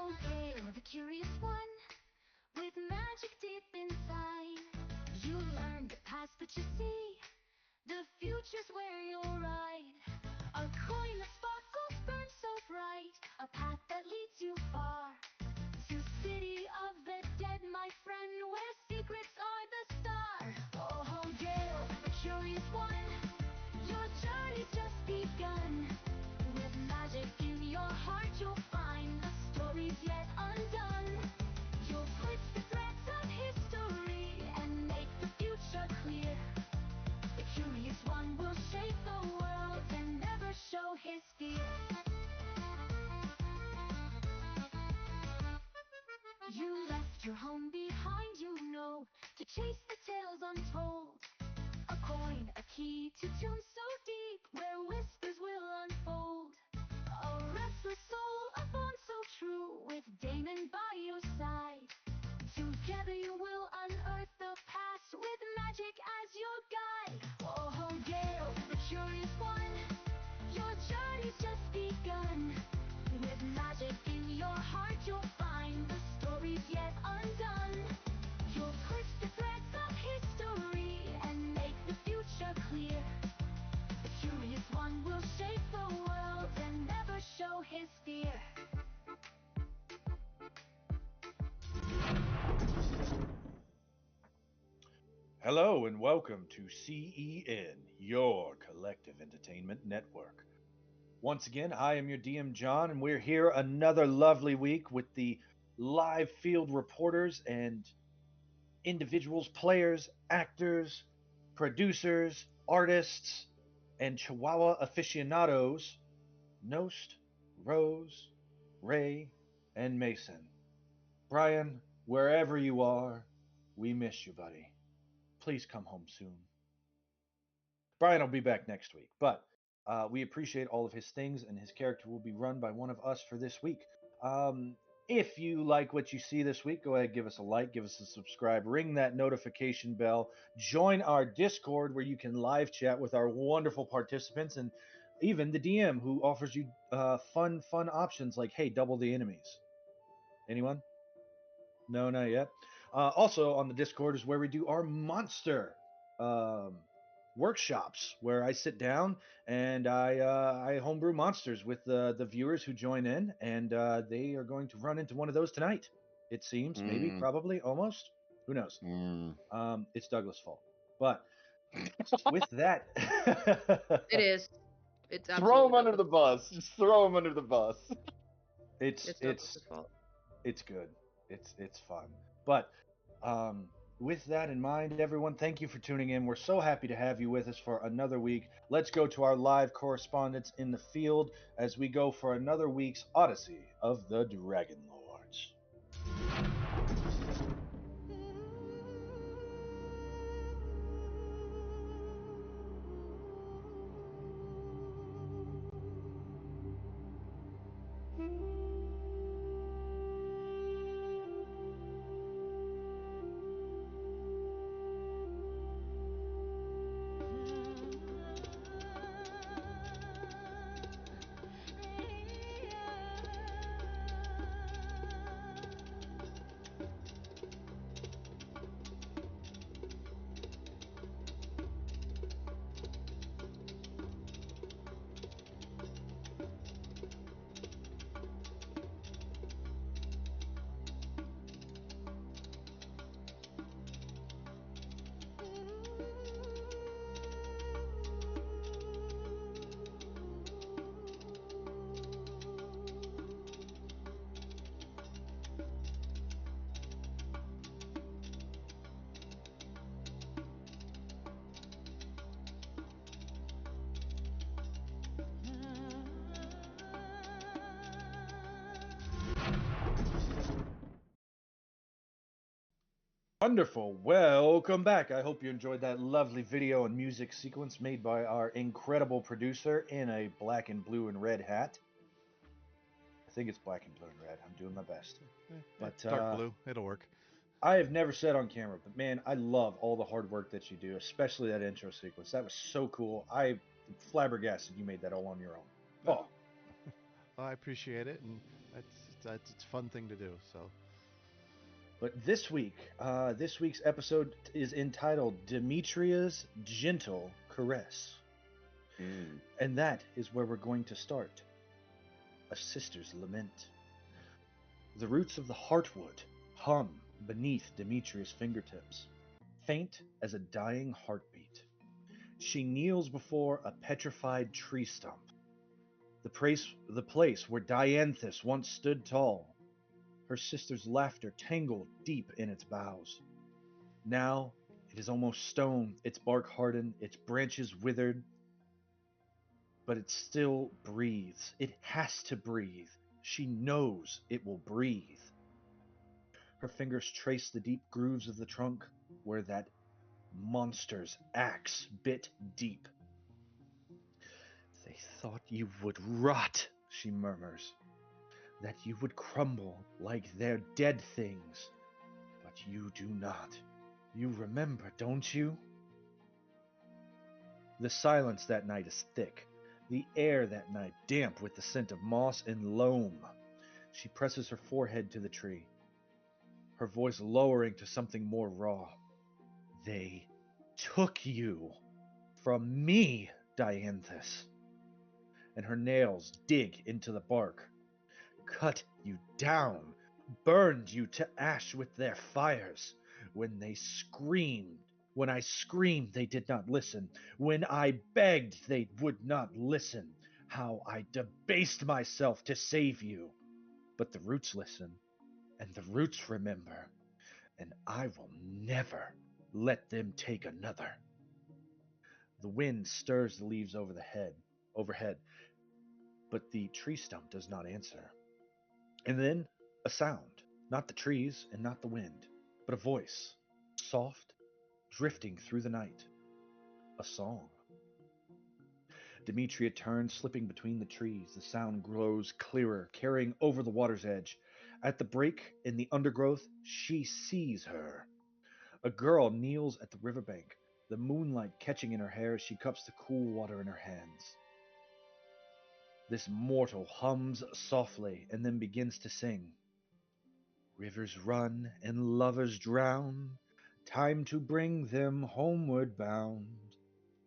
Oh, there, the curious one, with magic deep inside. You learn the past that you see, the future's where you'll ride. A coin that sparkles burns so bright, a path that leads you far. To city of the dead, my friend, where secrets are the star. Oh, Gale, the curious one, your journey's just begun. With magic in your heart, you'll find the stories yet undone. You'll twist the threads of history and make the future clear. The curious one will shape the world and never show his fear. You left your home behind, you know, to chase the tales untold. A coin, a key to tunes so deep, where whispers will unfold. A restless soul, a bond so true, with Damon by your side. Together you will unearth the past, with magic as your guide. Oh, Gale, the curious one, your journey's just begun. With magic in your heart, you'll find the stories yet undone. You'll twist the threads of history and make the future clear. The curious one will shape the world and never show his fear. Hello and welcome to CEN, your collective entertainment network. Once again, I am your DM John, and we're here another lovely week with the live field reporters and individuals, players, actors, producers, artists, and Chihuahua aficionados, Nost, Rose, Ray, and Mason. Brian, wherever you are, we miss you, buddy. Please come home soon. Brian will be back next week, but we appreciate all of his things, and his character will be run by one of us for this week. If you like what you see this week, go ahead, give us a like, give us a subscribe, ring that notification bell, join our Discord where you can live chat with our wonderful participants, and even the DM who offers you fun options like, hey, double the enemies. Anyone? No, not yet. Also on the Discord is where we do our monster um, workshops, where I sit down and I homebrew monsters with the viewers who join in, and they are going to run into one of those tonight. It seems, maybe, Mm, probably, almost. Who knows? mm. It's Douglas' fault. But with that, It is. It's Throw absolutely him under the Douglas' fault. bus. Just throw him under the bus. it's It's it's Douglas' fault. it's good. It's fun. But with that in mind, everyone, thank you for tuning in. We're so happy to have you with us for another week. Let's go to our live correspondents in the field as we go for another week's Odyssey of the Dragonlords. Wonderful. Welcome back. I hope you enjoyed that lovely video and music sequence made by our incredible producer in a black and blue and red hat. I think it's black and blue and red. I'm doing my best. But Dark blue, it'll work. I have never said on camera, but man, I love all the hard work that you do, especially that intro sequence. That was so cool. I flabbergasted you made that all on your own. Oh, Well, I appreciate it, and it's a fun thing to do. So But this week's episode is entitled Demetria's Gentle Caress. Mm. And that is where we're going to start. A sister's lament. The roots of the heartwood hum beneath Demetria's fingertips, faint as a dying heartbeat. She kneels before a petrified tree stump, the place where Dianthus once stood tall. Her sister's laughter tangled deep in its boughs. Now it is almost stone, its bark hardened, its branches withered, but it still breathes. It has to breathe. She knows it will breathe. Her fingers trace the deep grooves of the trunk where that monster's axe bit deep. They thought you would rot, she murmurs, that you would crumble like their dead things, but you do not. You remember, don't you? The silence that night is thick, the air that night damp with the scent of moss and loam. She presses her forehead to the tree, her voice lowering to something more raw. They took you from me, Dianthus. And her nails dig into the bark, cut you down, burned you to ash with their fires. When I screamed, they did not listen. When I begged, they would not listen. How I debased myself to save you. But the roots listen, and the roots remember, and I will never let them take another. The wind stirs the leaves overhead, but the tree stump does not answer. And then a sound, not the trees and not the wind, but a voice, soft, drifting through the night. A song. Demetria turns, slipping between the trees. The sound grows clearer, carrying over the water's edge. At the break in the undergrowth, she sees her. A girl kneels at the riverbank, the moonlight catching in her hair as she cups the cool water in her hands. This mortal hums softly and then begins to sing. Rivers run and lovers drown, time to bring them homeward bound.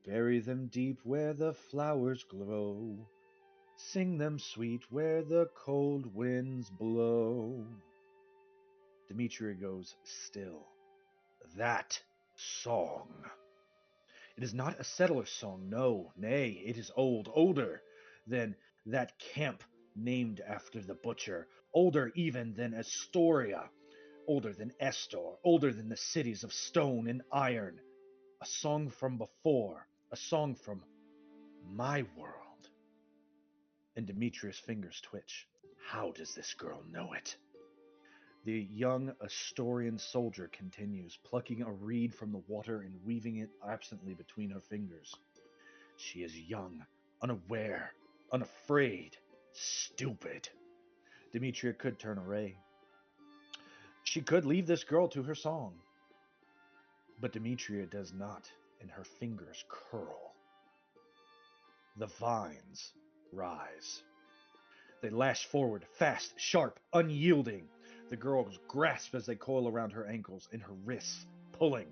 Bury them deep where the flowers glow, sing them sweet where the cold winds blow. Demetria goes still. That song. It is not a settler's song, no, nay, it is old, older than that camp named after the butcher, older even than Astoria, older than Estor, older than the cities of stone and iron. A song from before, a song from my world. And Demetria's fingers twitch. How does this girl know it? The young Astorian soldier continues, plucking a reed from the water and weaving it absently between her fingers. She is young, unaware, unafraid, stupid. Demetria could turn away. She could leave this girl to her song. But Demetria does not, and her fingers curl. The vines rise. They lash forward, fast, sharp, unyielding. The girls grasp as they coil around her ankles and her wrists, pulling.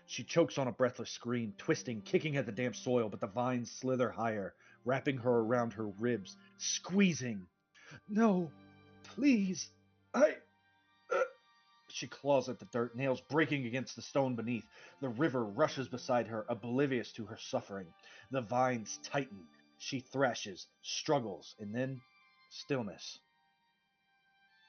She chokes on a breathless scream, twisting, kicking at the damp soil, but the vines slither higher, wrapping her around her ribs, squeezing. No, please, She claws at the dirt, nails breaking against the stone beneath. The river rushes beside her, oblivious to her suffering. The vines tighten. She thrashes, struggles, and then stillness.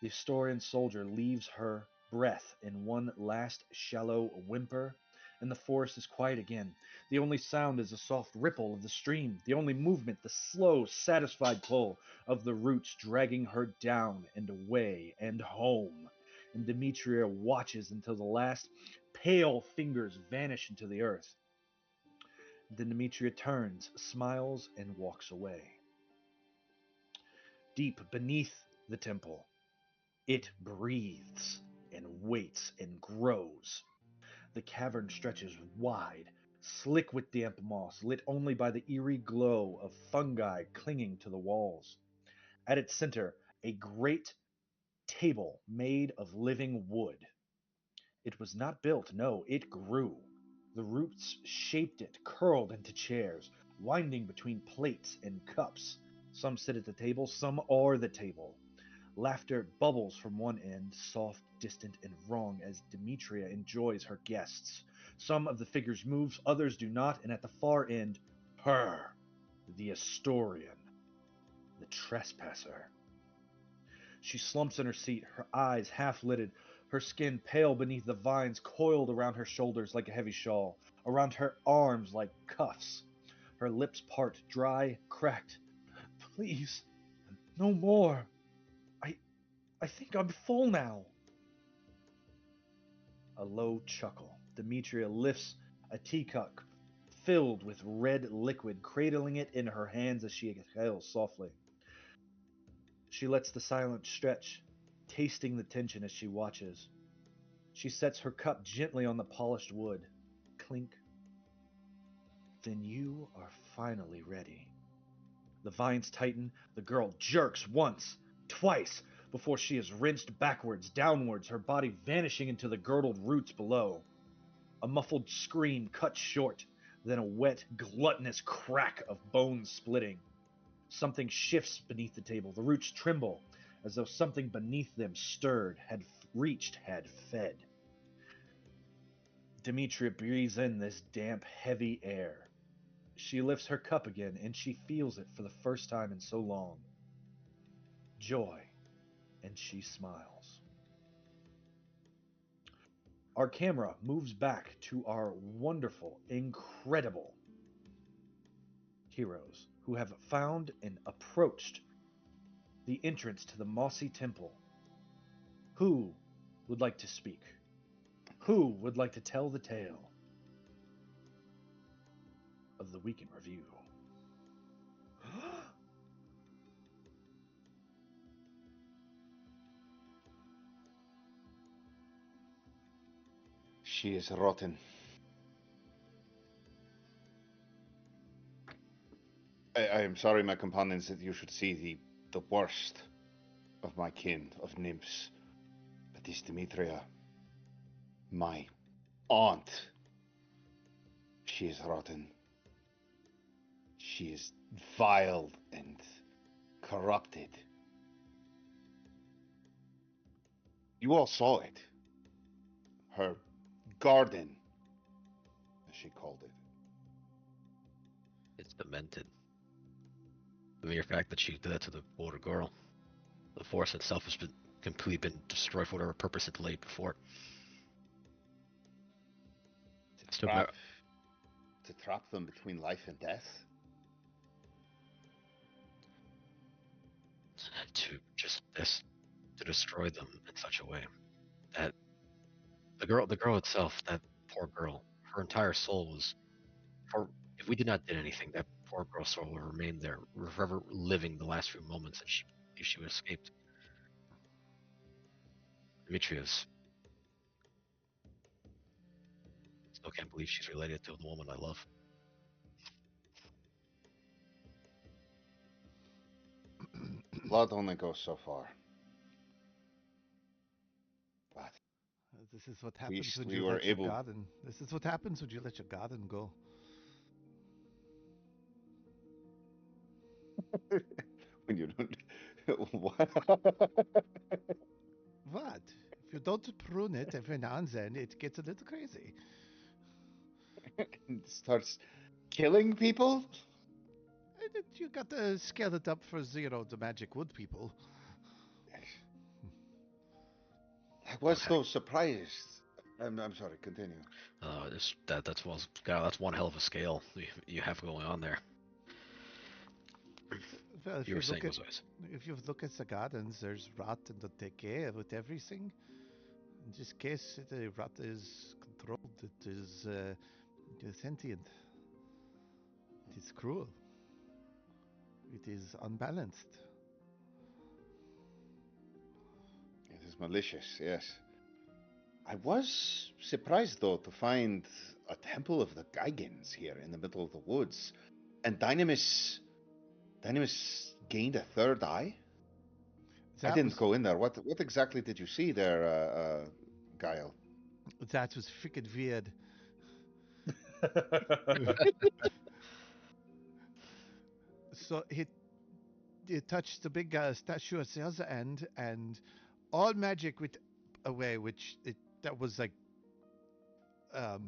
The Astorian soldier leaves her breath in one last shallow whimper, and the forest is quiet again. The only sound is the soft ripple of the stream, the only movement, the slow, satisfied pull of the roots dragging her down and away and home. And Demetria watches until the last pale fingers vanish into the earth. Then Demetria turns, smiles, and walks away. Deep beneath the temple, it breathes and waits and grows. The cavern stretches wide, slick with damp moss, lit only by the eerie glow of fungi clinging to the walls. At its center, a great table made of living wood. It was not built, no, it grew. The roots shaped it, curled into chairs, winding between plates and cups. Some sit at the table, some are the table. Laughter bubbles from one end, soft, distant, and wrong, as Demetria enjoys her guests. Some of the figures move, others do not, and at the far end, her, the Astorian, the trespasser. She slumps in her seat, her eyes half lidded, her skin pale beneath the vines coiled around her shoulders like a heavy shawl, around her arms like cuffs. Her lips part, dry, cracked. Please, no more. I I think I'm full now. A low chuckle. Demetria lifts a teacup filled with red liquid, cradling it in her hands as she exhales softly. She lets the silence stretch, tasting the tension as she watches. She sets her cup gently on the polished wood. Clink. Then you are finally ready. The vines tighten. The girl jerks once, twice, before she is wrenched backwards, downwards, her body vanishing into the girdled roots below. A muffled scream cuts short, then a wet, gluttonous crack of bones splitting. Something shifts beneath the table. The roots tremble, as though something beneath them stirred, had reached, had fed. Demetria breathes in this damp, heavy air. She lifts her cup again, and she feels it for the first time in so long. Joy, and she smiles. Our camera moves back to our wonderful, incredible heroes who have found and approached the entrance to the Mossy Temple. Who would like to speak? Who would like to tell the tale of the week in review? She is rotten. I am sorry, my companions, that you should see the worst of my kin, of nymphs. But this Demetria, my aunt, she is rotten. She is vile and corrupted. You all saw it. Her garden, as she called it. It's demented. The mere fact that she did that to the older girl. The forest itself has been completely been destroyed for whatever purpose it laid before. To trap them between life and death. To destroy them in such a way that the girl itself, that poor girl, her entire soul was, for if we did not did anything, that poor girl's soul would remain there, forever living the last few moments that she would have escaped. Demetrius, still can't believe she's related to the woman I love. Blood only goes so far. But this is what happens when we you were let your able... garden. This is what happens when you let your garden go. When you don't... What? What? If you don't prune it every now and then, it gets a little crazy. It starts killing people? You got to scale it up for zero, the magic wood people. I was so surprised. I'm sorry, continue. That's one hell of a scale you have going on there. Well, You were saying, Moisés. If you look at the gardens, there's rot and the decay with everything. In this case, the rot is controlled. It is sentient. It is cruel. It is unbalanced. It is malicious, yes. I was surprised, though, to find a temple of the Gigans here in the middle of the woods. And Dynamis gained a third eye? I didn't go in there. What exactly did you see there, Guile? That was freaking weird. So he touched the big statue at the other end, and all magic went away, that was like it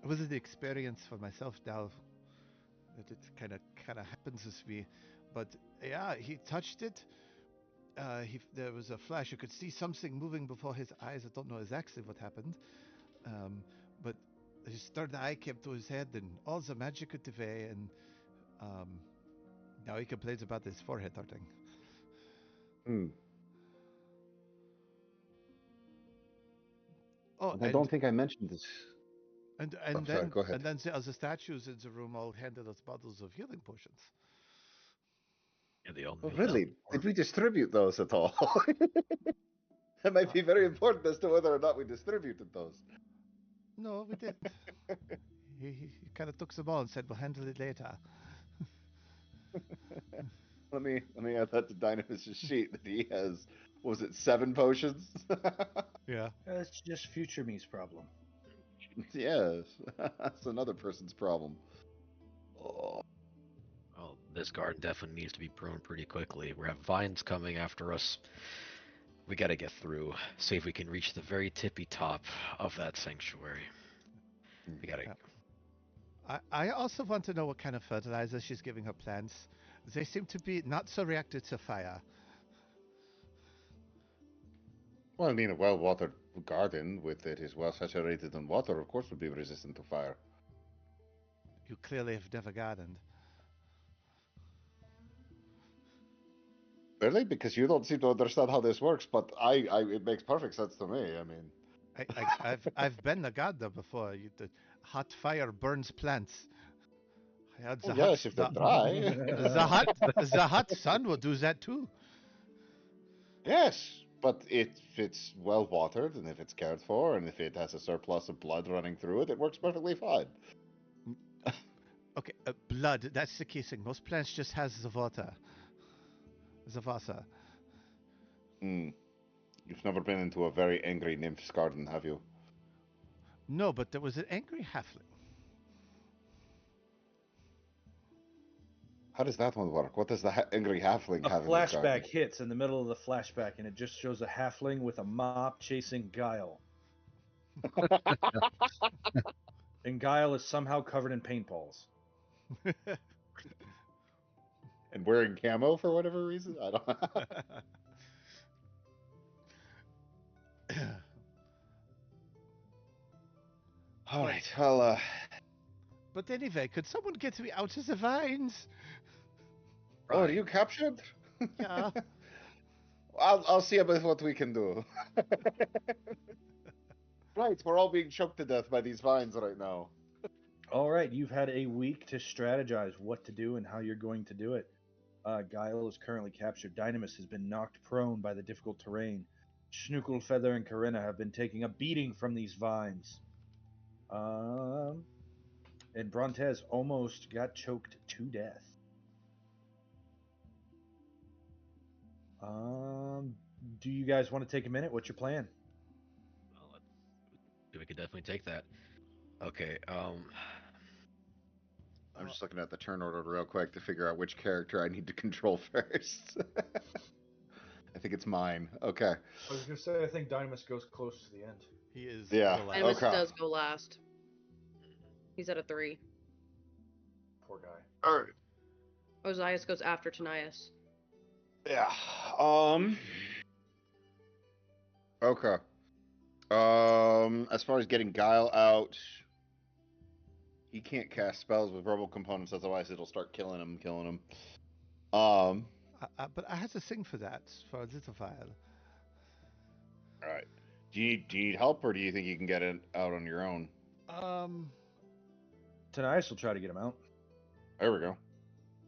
was the experience for myself now that it kind of happens this way. But yeah, he touched it. There was a flash. You could see something moving before his eyes. I don't know exactly what happened, but his third eye came to his head, and all the magic went away, and um, now he complains about his forehead hurting. Hmm. Oh, I don't think I mentioned this. Sorry, go ahead. and then the other statues in the room all handed us bottles of healing potions. Yeah, they all Oh, kneel down really? before Did him. we distribute those at all? That might be very important as to whether or not we distributed those. No, we didn't. He kind of took them all and said, "We'll handle it later." Let me add that to Dynamis' sheet that he has. What was it, 7 potions? Yeah. That's just future me's problem. Yes, that's another person's problem. Oh. Well, this garden definitely needs to be pruned pretty quickly. We have vines coming after us. We gotta get through. See if we can reach the very tippy top of that sanctuary. We gotta. Yeah. I also want to know what kind of fertilizer she's giving her plants. They seem to be not so reactive to fire. Well, I mean, a well-watered garden with it is well saturated in water, of course, would be resistant to fire. You clearly have never gardened. Really? Because you don't seem to understand how this works, but it makes perfect sense to me. I mean, I've been a gardener before. The hot fire burns plants. well, yes, if they're dry. The hot sun will do that too. Yes, but if it's well watered and if it's cared for and if it has a surplus of blood running through it, it works perfectly fine. Okay, blood. That's the key thing. Most plants just has the water. The water. Hmm. You've never been into a very angry nymph's garden, have you? No, but there was an angry halfling. How does that one work? What does the angry halfling A have in his garden? flashback hits in the middle of the flashback, and it just shows a halfling with a mop chasing Guile. And Guile is somehow covered in paintballs. And wearing camo for whatever reason? I don't. All right. Well, But anyway, could someone get me out of the vines? oh, are you captured? Yeah. I'll see about what we can do. Right, we're all being choked to death by these vines right now. All right, you've had a week to strategize what to do and how you're going to do it. Guile is currently captured. Dynamis has been knocked prone by the difficult terrain. Schnuckelfeather and Corinna have been taking a beating from these vines. And Brontez almost got choked to death. Do you guys want to take a minute? What's your plan? Well, we could definitely take that. Okay. I'm just looking at the turn order real quick to figure out which character I need to control first. I think it's mine. Okay. I was going to say, I think Dynamis goes close to the end. He is. Yeah. the last. Dynamis Okay. does go last. He's at a 3. Poor guy. All right. Ozias goes after Tanias. Yeah. Okay. As far as getting Guile out, he can't cast spells with verbal components, otherwise it'll start killing him. But I had to sing for that, for a little while. All right. Do you need help, or do you think you can get it out on your own? Tanias will try to get him out. There we go.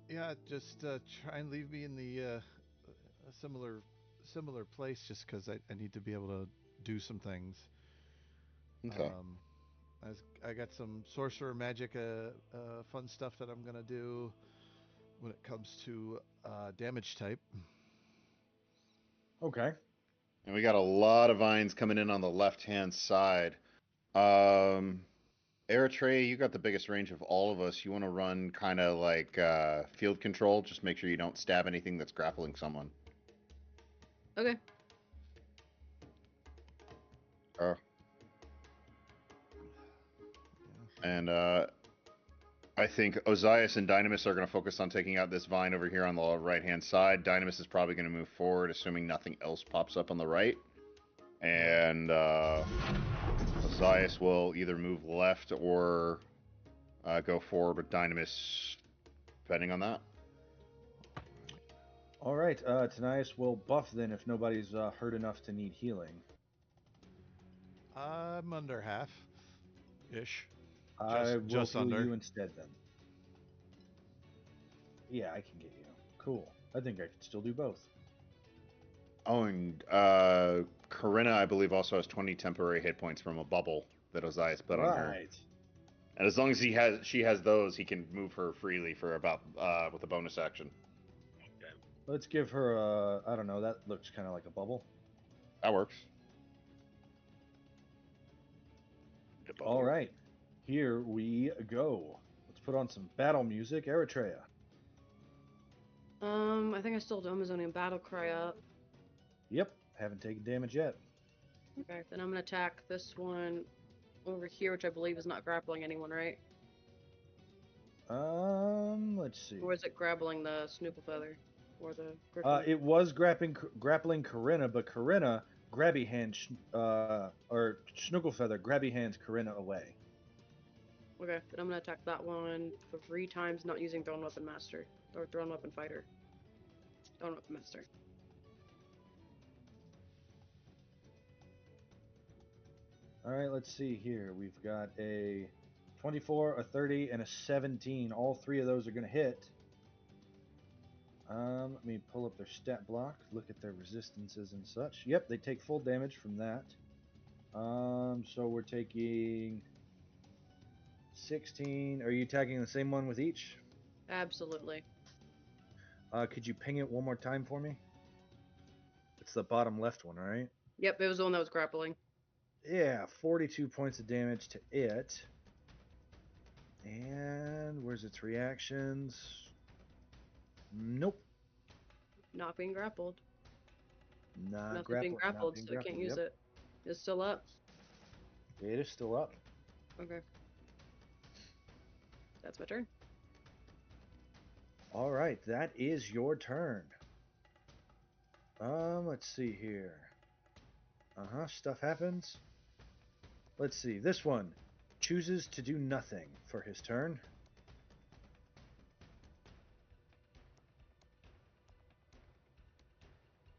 Yeah, just try and leave me in the a similar place, just because I need to be able to do some things. Okay. I got some sorcerer magic fun stuff that I'm gonna do. when it comes to damage type. Okay. And we got a lot of vines coming in on the left-hand side. Um, Eritrea, you got the biggest range of all of us. You want to run kind of like field control. Just make sure you don't stab anything that's grappling someone. Okay. Oh. And I think Ozias and Dynamis are going to focus on taking out this vine over here on the right-hand side. Dynamis is probably going to move forward, assuming nothing else pops up on the right. And Ozias will either move left or go forward with Dynamis, depending on that. All right. Tanias will buff then if nobody's hurt enough to need healing. I'm under half ish. I will just heal under. you instead then. Yeah, I can get you. Cool. I think I could still do both. Oh, and Corinna, I believe, also has 20 temporary hit points from a bubble that Ozias put on her. Right. And as long as she has those, he can move her freely for about with a bonus action. Let's give her a. I don't know. That looks kind of like a bubble. That works. All right. Here we go. Let's put on some battle music. Eritrea. I think I still have Amazonian battle cry up. Yep. Haven't taken damage yet. Okay, then I'm gonna attack this one over here, which I believe is not grappling anyone, right? Let's see. Or is it grappling the Snoople Feather? Or the Griffin? It was grappling Corinna, but Corinna grabby hand or Snooglefeather grabby hands Corinna away. Okay, then I'm gonna attack that one 3 times, not using Thrown Weapon Master. Or Thrown Weapon Fighter. Thrown Weapon Master. Alright, let's see here. We've got a 24, a 30, and a 17. All 3 of those are going to hit. Let me pull up their stat block, look at their resistances and such. Yep, they take full damage from that. So we're taking 16. Are you attacking the same one with each? Absolutely. Could you ping it one more time for me? It's the bottom left one, right? Yep, it was the one that was grappling. Yeah, 42 points of damage to it. And where's its reactions? Nope. Not being grappled. Not Nothing being grappled, so it can't use it. It's still up? It is still up. Okay. That's my turn. All right, that is your turn. Let's see here. Stuff happens. Let's see. This one chooses to do nothing for his turn.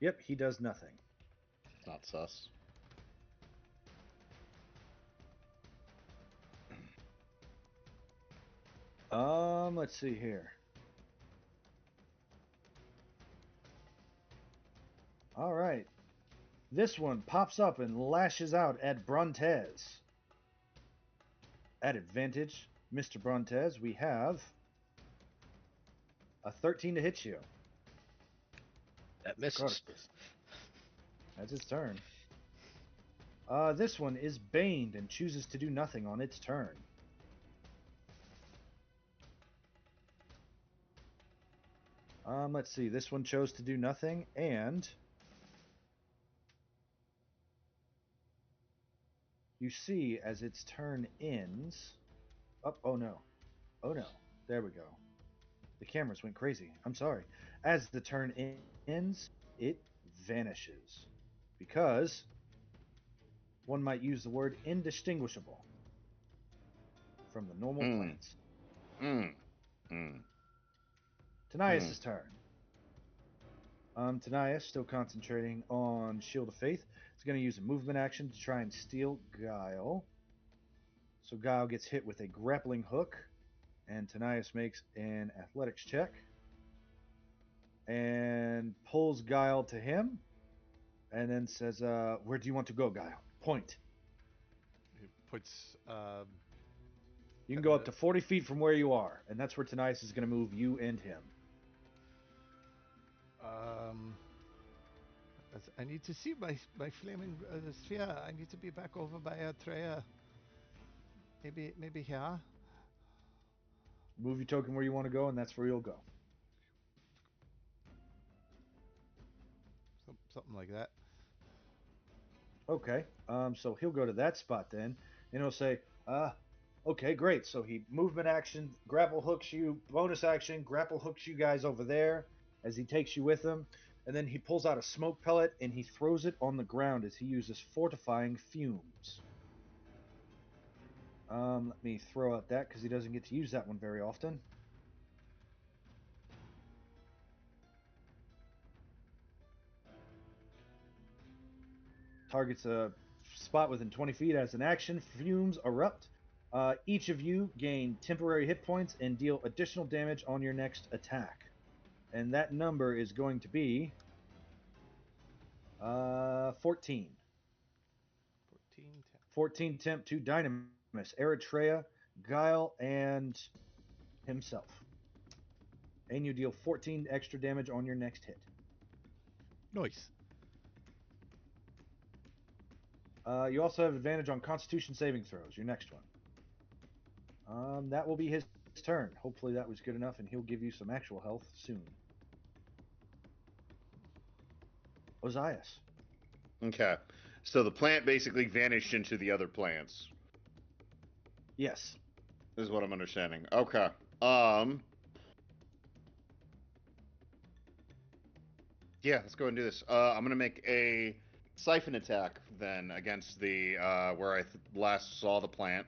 Yep, he does nothing. Not sus. Let's see here. All right. This one pops up and lashes out at Brontez. At advantage, Mr. Brontez, we have a 13 to hit you. That misses. That's its turn. This one is baned and chooses to do nothing on its turn. Let's see. This one chose to do nothing, and you see as its turn ends. Oh no. Oh no. There we go. The cameras went crazy. I'm sorry. As the turn ends, it vanishes. Because one might use the word indistinguishable from the normal plants. Tanias' turn. Tanias, still concentrating on Shield of Faith, is going to use a movement action to try and steal Guile. So Guile gets hit with a grappling hook, and Tanias makes an athletics check and pulls Guile to him, and then says, "Where do you want to go, Guile? Point." He puts. You can go up to 40 feet from where you are, and that's where Tanias is going to move you and him. I need to see my flaming sphere. I need to be back over by Treya. Maybe here. Move your token where you want to go, and that's where you'll go. Something like that. Okay. So he'll go to that spot then, and he'll say, okay, great. So he movement action, grapple hooks you, bonus action, grapple hooks you guys over there as he takes you with him, and then he pulls out a smoke pellet and he throws it on the ground as he uses fortifying fumes. Let me throw out that because he doesn't get to use that one very often. Targets a spot within 20 feet as an action. Fumes erupt. Each of you gain temporary hit points and deal additional damage on your next attack. And that number is going to be 14. 14 temp. 14 temp to Dynamis, Eritrea, Guile, and himself. And you deal 14 extra damage on your next hit. Nice. You also have advantage on Constitution saving throws, your next one. That will be his turn. Hopefully that was good enough, and he'll give you some actual health soon. Ozias. Okay. So the plant basically vanished into the other plants, Yes. is what I'm understanding. Okay. Yeah, let's go ahead and do this. I'm gonna make a siphon attack then against the where I last saw the plant,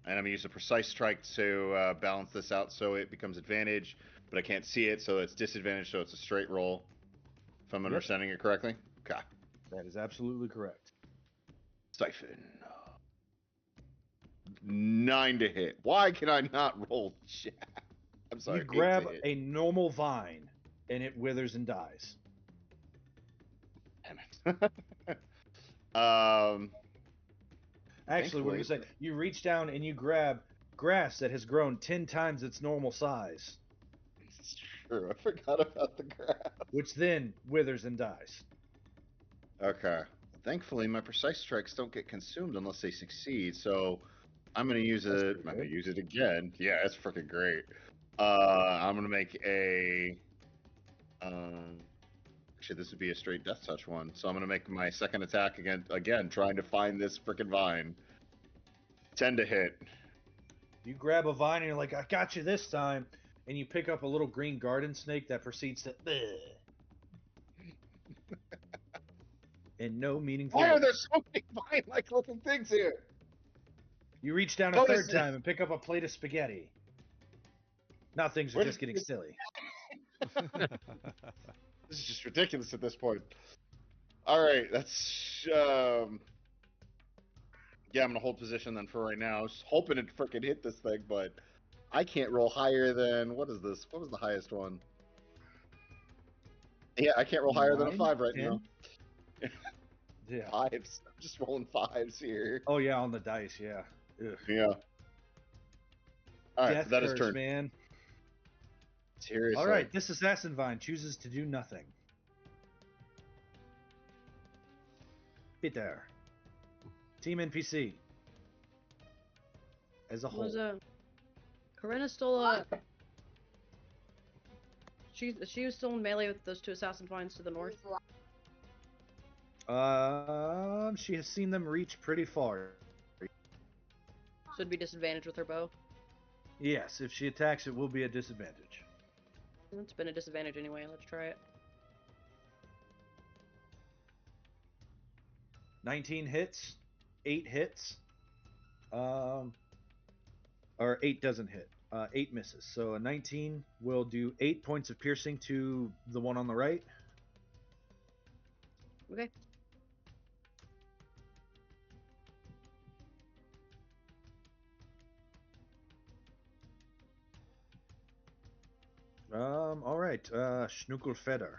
and I'm gonna use a precise strike to balance this out so it becomes advantage, but I can't see it, so it's disadvantage, so it's a straight roll. If I'm understanding it correctly. Okay. That is absolutely correct. Siphon. 9 to hit. Why can I not roll jack? I'm sorry. You 8 grab to hit. a normal vine, and it withers and dies. Damn it. Actually, what do we say? Thankfully- You reach down and you grab grass that has grown 10 times its normal size, It's true. I forgot about the grass. which then withers and dies. Okay. Thankfully, my precise strikes don't get consumed unless they succeed, so I'm gonna use That's it. pretty I'm gonna good. use it again. Yeah, that's freaking great. I'm gonna make a. Actually, this would be a straight death touch one. So I'm gonna make my second attack again, trying to find this freaking vine. 10 to hit. You grab a vine and you're like, I got you this time. And you pick up a little green garden snake that proceeds to. In no meaningful Why way. are there so many vine-like looking things here? You reach down a What third is time and pick up a plate of spaghetti. Now things are Where just did getting this- silly. This is just ridiculous at this point. All right, that's yeah. I'm gonna hold position then for right now. Just hoping it freaking hit this thing, but I can't roll higher than what is this? What was the highest one? Yeah, I can't roll higher than a 9, 5 right 10? now. Yeah. Fives. I'm just rolling fives here. Oh yeah, on the dice. Yeah. Ugh. Yeah. All right, Death that is curse, turn. man. Seriously. All right, this assassin vine chooses to do nothing. Peter. Team NPC. As a whole. Was Corinna still she was still in melee with those two assassin vines to the north? She has seen them reach pretty far. So it'd be disadvantage with her bow. Yes, if she attacks, it will be a disadvantage. It's been a disadvantage anyway. Let's try it. 19 hits, 8 hits, or 8 doesn't hit. 8 misses. So a 19 will do 8 points of piercing to the one on the right. Okay. All right. Schnuckelfeder.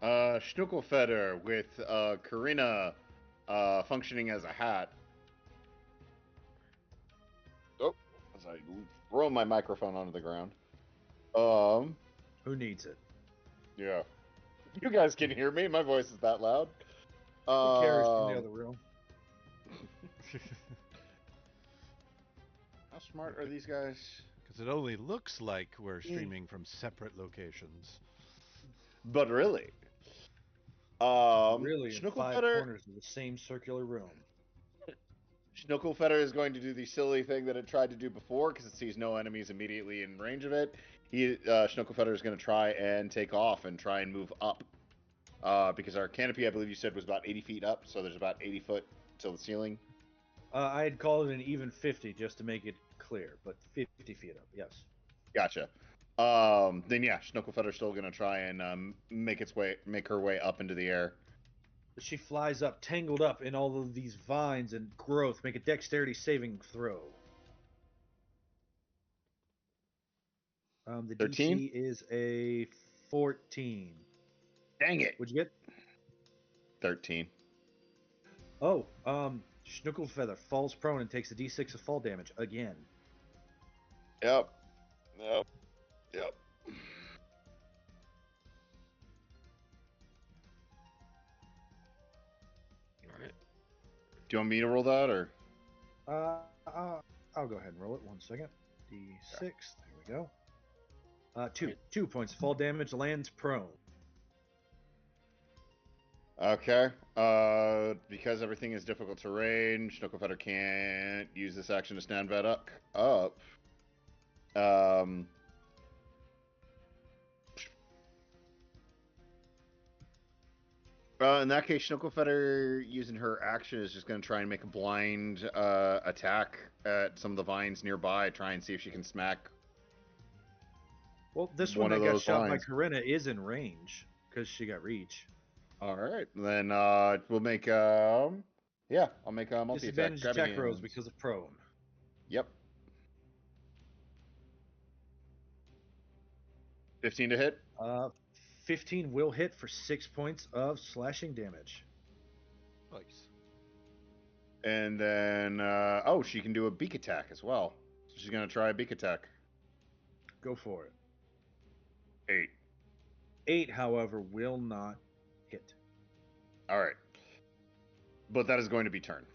Schnuckelfeder with Karina functioning as a hat. Oh, as I throw my microphone onto the ground. Who needs it? Yeah. You guys can hear me. My voice is that loud. Who cares from the other room? How smart are these guys? Because it only looks like we're streaming from separate locations. But really. Really, in 5 Schnuckelfetter, corners of the same circular room. Schnuckelfetter is going to do the silly thing that it tried to do before because it sees no enemies immediately in range of it. Schnuckelfetter is going to try and take off and try and move up. Because our canopy, I believe you said, was about 80 feet up, so there's about 80 foot till the ceiling. I had called it an even 50 just to make it clear, but 50 feet up, yes. Gotcha. Then yeah, Schnuckelfetter's still gonna try and make her way up into the air. She flies up, tangled up in all of these vines and growth. Make a dexterity saving throw. The 13? DC is a 14. Dang it! What'd you get? 13. Oh, Schnuckelfeather falls prone and takes a D6 of fall damage again. Yep. All right. Do you want me to roll that or? I'll go ahead and roll it. 1 second. D6. There we go. 2. 2 points of fall damage. Lands prone. Okay. Because everything is difficult terrain, Schnuckelfetter can't use this action to stand back up. In that case, Schnuckelfetter using her action is just going to try and make a blind attack at some of the vines nearby. Try and see if she can smack. Well, this One one of that got those shot by lines. Corinna is in range because she got reach. All right, then we'll make yeah, I'll make a multi-attack. Disadvantage Grabbing attack rolls hands. because of prone. Yep. 15 to hit. 15 will hit for 6 points of slashing damage. Nice. And then oh, she can do a beak attack as well. So she's gonna try a beak attack. Go for it. 8. 8, however, will not hit. All right. But that is going to be turn.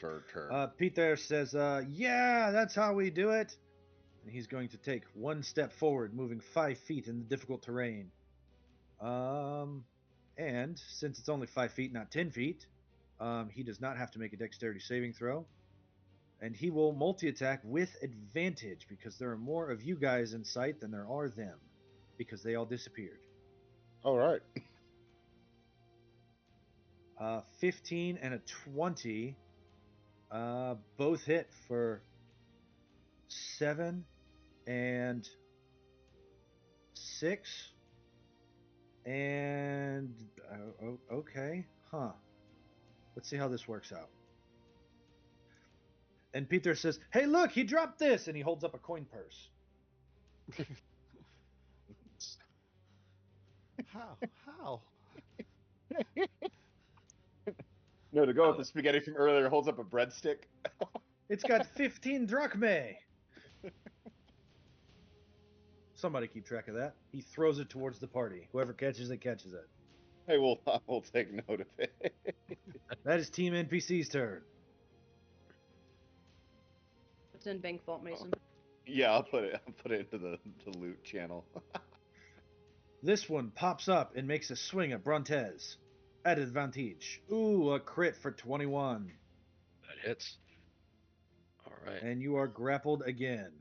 For turn. Pete there says, yeah, that's how we do it. And he's going to take 1 step forward, moving 5 feet in the difficult terrain. And since it's only 5 feet, not 10 feet, he does not have to make a dexterity saving throw. And he will multi-attack with advantage because there are more of you guys in sight than there are them. Because they all disappeared. All right. 15 and a 20. Both hit for 7 and 6. And okay, huh. Let's see how this works out. And Peter says, "Hey, look, he dropped this," and he holds up a coin purse. How? No, to go with the spaghetti from earlier, holds up a breadstick. It's got 15 drachmae. Somebody keep track of that. He throws it towards the party. Whoever catches it, catches it. I will take note of it. That is Team NPC's turn. It's in Bank Vault Mason. Yeah, I'll put it into the loot channel. This one pops up and makes a swing at Brontez. At advantage. Ooh, a crit for 21. That hits. All right. And you are grappled again.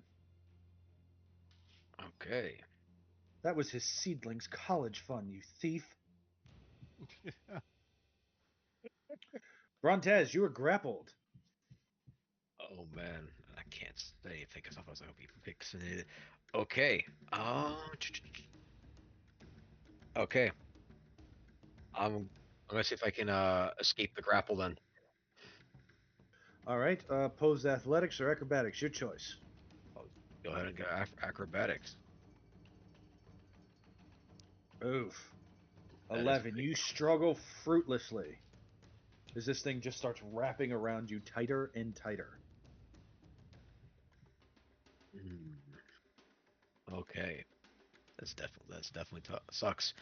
Okay. That was his seedling's college fund, you thief. Brontez, you are grappled. Oh man, I can't say anything because otherwise I'll be fixing it. Okay. Okay. I'm gonna see if I can escape the grapple then. All right, pose athletics or acrobatics, your choice. I'll go ahead and go acrobatics. Oof. That is 11. pretty You struggle fruitlessly as this thing just starts wrapping around you tighter and tighter. Okay. That's definitely sucks.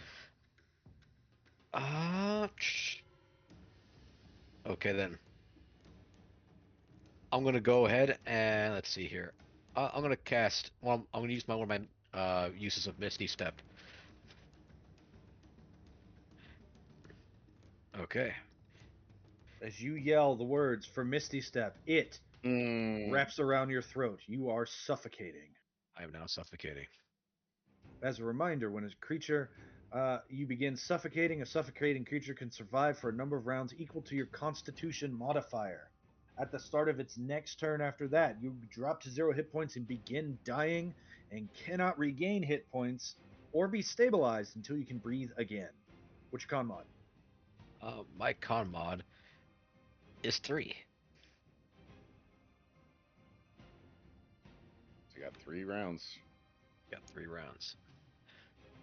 Okay then. I'm gonna go ahead and let's see here. I'm gonna cast. Well, I'm gonna use one of my uses of Misty Step. Okay. As you yell the words for Misty Step, it Mm, wraps around your throat. You are suffocating. I am now suffocating. As a reminder, when a creature you begin suffocating, a suffocating creature can survive for a number of rounds equal to your Constitution modifier. At the start of its next turn after that, you drop to 0 hit points and begin dying, and cannot regain hit points or be stabilized until you can breathe again. What's your con mod? My con mod is 3. so you got 3 rounds. Got 3 rounds.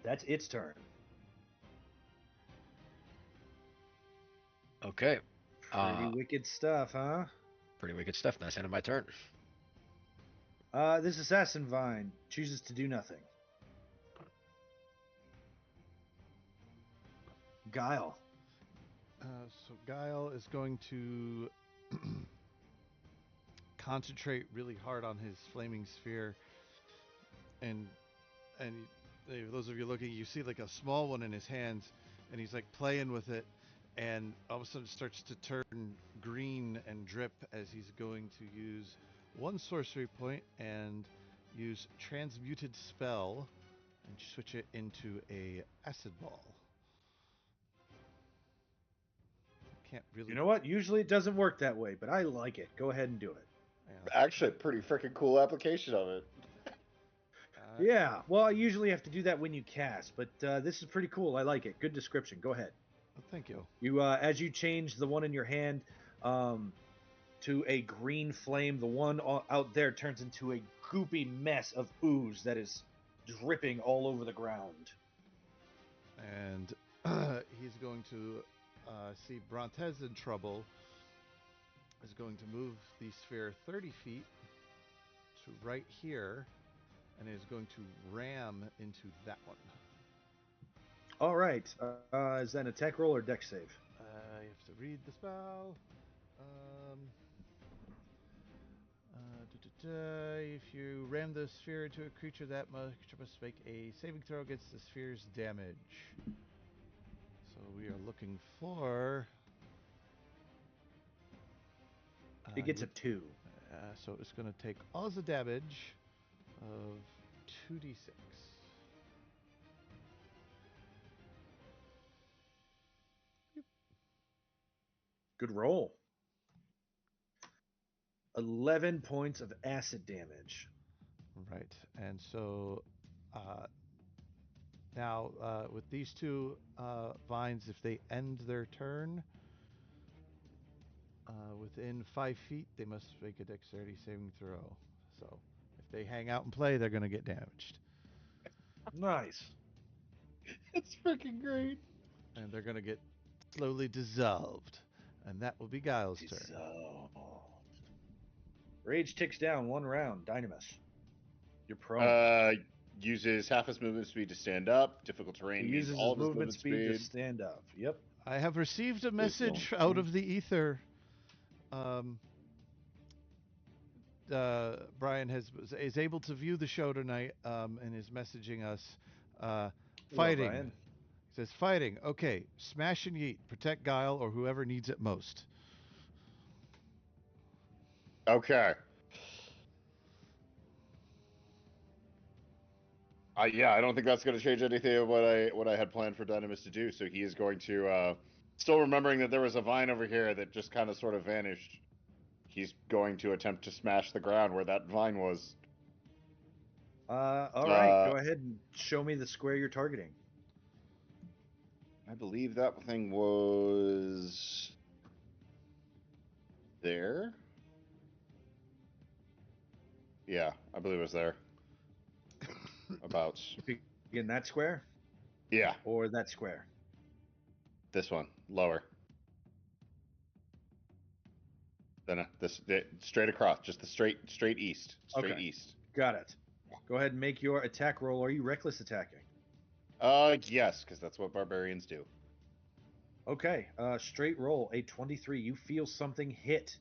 That's its turn. Okay. Pretty wicked stuff, huh? Pretty wicked stuff. That's the end of my turn. This assassin vine chooses to do nothing. Guile. So Guile is going to concentrate really hard on his flaming sphere, and those of you looking, you see like a small one in his hands, and he's like playing with it, and all of a sudden it starts to turn green and drip as he's going to use one sorcery point and use transmuted spell and switch it into a acid ball. Can't really. You know what? Usually it doesn't work that way, but I like it. Go ahead and do it. Yeah. Actually, a pretty freaking cool application of it. Yeah, well, I usually have to do that when you cast, but this is pretty cool. I like it. Good description. Go ahead. Thank you. You, as you change the one in your hand to a green flame, the one out there turns into a goopy mess of ooze that is dripping all over the ground. And he's going to see Brontez in trouble. Is going to move the sphere 30 feet to right here, and is going to ram into that one. All right. Is that an attack roll or dex save? You have to read the spell. If you ram the sphere into a creature, that creature must make a saving throw against the sphere's damage. So we are looking for. It gets a 2. So it's going to take all the damage of 2d6. Good roll. 11 points of acid damage. Right, and so now with these two vines, if they end their turn within 5 feet, they must make a dexterity saving throw. So if they hang out and play, they're going to get damaged. Nice. It's freaking great. And they're going to get slowly dissolved. And that will be Guile's turn. Dissolved. Rage ticks down 1 round. Dynamis. You're prone. Uses half his movement speed to stand up. Difficult terrain He means uses all his of his movement speed to stand up. Yep. I have received a message out of the ether. Brian is able to view the show tonight and is messaging us. Fighting. Brian. He says, fighting. Okay, smash and yeet. Protect Guile or whoever needs it most. Okay. Yeah, I don't think that's going to change anything of what I had planned for Dynamis to do. So he is going to, still remembering that there was a vine over here that just kind of sort of vanished. He's going to attempt to smash the ground where that vine was. All right. Go ahead and show me the square you're targeting. I believe that thing was there. Yeah, I believe it was there. About. In that square? Yeah. Or that square? This one, lower. Then straight across, just the straight east, straight east. Got it. Go ahead and make your attack roll. Are you reckless attacking? Yes, because that's what barbarians do. Okay, straight roll, a 23. You feel something hit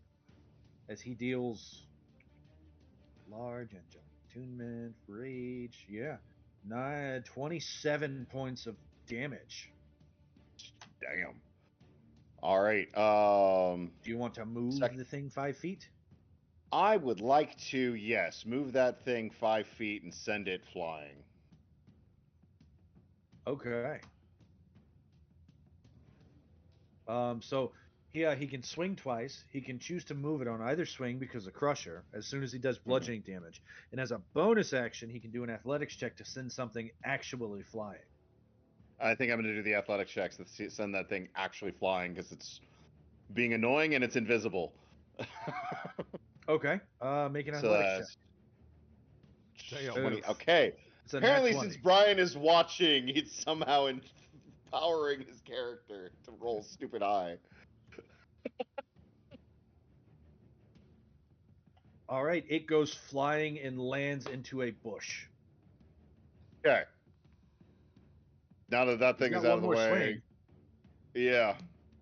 as he deals large angelic attunement, rage. Yeah, 27 points of damage. Damn. All right. Do you want to move the thing 5 feet? I would like to, yes, move that thing 5 feet and send it flying. Okay. So he can swing twice. He can choose to move it on either swing because of Crusher as soon as he does bludgeoning damage. And as a bonus action, he can do an athletics check to send something actually flying. I think I'm going to do the athletics checks to send that thing actually flying because it's being annoying and it's invisible. Okay. Make an So athletics check. Damn. 20. Oof. Okay. It's a nat Apparently, 20. since Brian is watching, he's somehow empowering his character to roll stupid high. All right. It goes flying and lands into a bush. Okay. Now that that He's thing got is out one of the more way. swing. Yeah.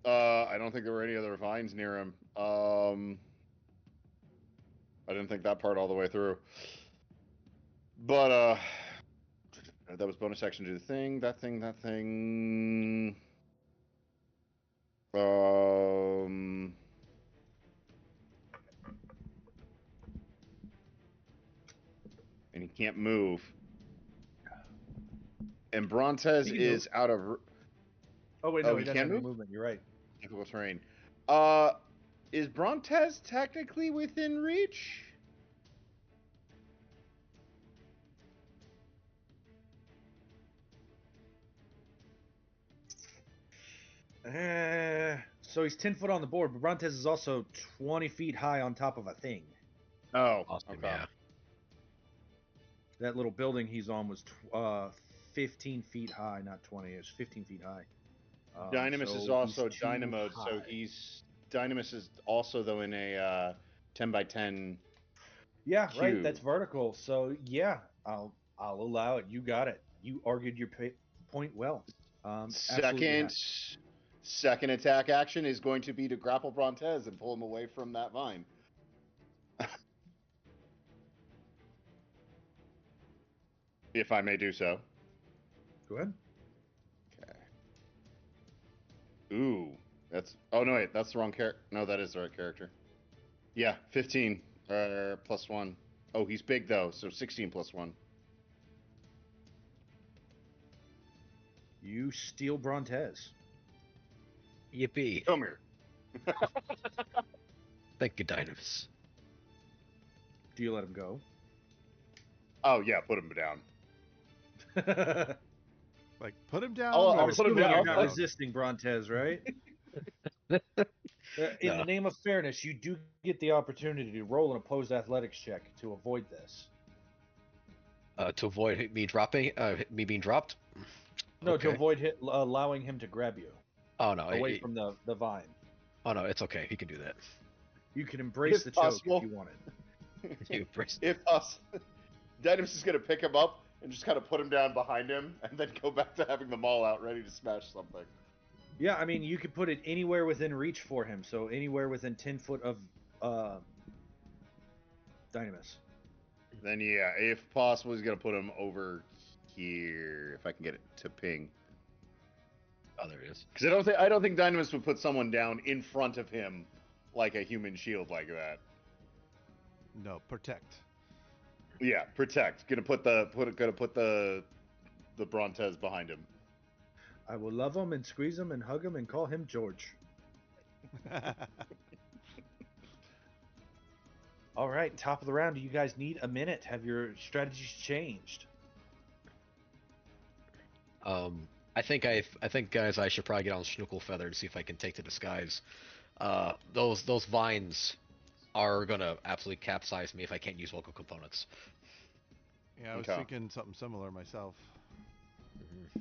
I don't think there were any other vines near him. I didn't think that part all the way through. But that was bonus action to do the thing. That thing. And he can't move. And Brontez He can is move. out of. Oh wait, Oh, no, he he doesn't can have any move? movement. You're right. Difficult terrain. Is Brontez technically within reach? So he's 10 foot on the board, but Brontez is also 20 feet high on top of a thing. Oh, Awesome, okay. yeah. That little building he's on was 15 feet high, not 20. It was 15 feet high. Dynamis so is also he's too Dynamode, so high. Dynamis is also though in a 10 by 10 Yeah, right. cube. That's vertical. So yeah, I'll allow it. You got it. You argued your point well. Absolutely. Second attack action is going to be to grapple Brontez and pull him away from that vine. If I may do so. Go ahead. Okay. Ooh, that's. Oh no, wait, that's the wrong character. No, that is the right character. Yeah, 15 plus 1. Oh, he's big though, so 16 plus 1. You steal Brontez. Yippee. Come here. Thank you, Dynamis. Do you let him go? Oh yeah, put him down. Like, put him down. I'll I'm or put him assuming down. you're I'll not put- resisting Brontez, right? In No. the name of fairness, you do get the opportunity to roll an opposed athletics check to avoid this. To avoid me being dropped. No, to Okay. avoid allowing him to grab you Oh no, away from the vine. oh no, it's okay. He can do that. You can embrace If the possible. choke if you wanted. You embrace- If us, Dynamis is gonna pick him up and just kind of put him down behind him, and then go back to having the maul out, ready to smash something. Yeah, I mean, you could put it anywhere within reach for him, so anywhere within 10 foot of Dynamis. Then yeah, if possible, he's gonna put him over here if I can get it to ping. Oh, there it is. Because I don't think Dynamis would put someone down in front of him like a human shield like that. No, protect. Yeah, protect. Gonna put the Brontez behind him. I will love him and squeeze him and hug him and call him George. All right, top of the round. Do you guys need a minute? Have your strategies changed? I think guys, I should probably get on Schnuckle Feather to see if I can take the disguise. Those vines are gonna absolutely capsize me if I can't use local components. Yeah, I was Okay. thinking something similar myself. Mm-hmm.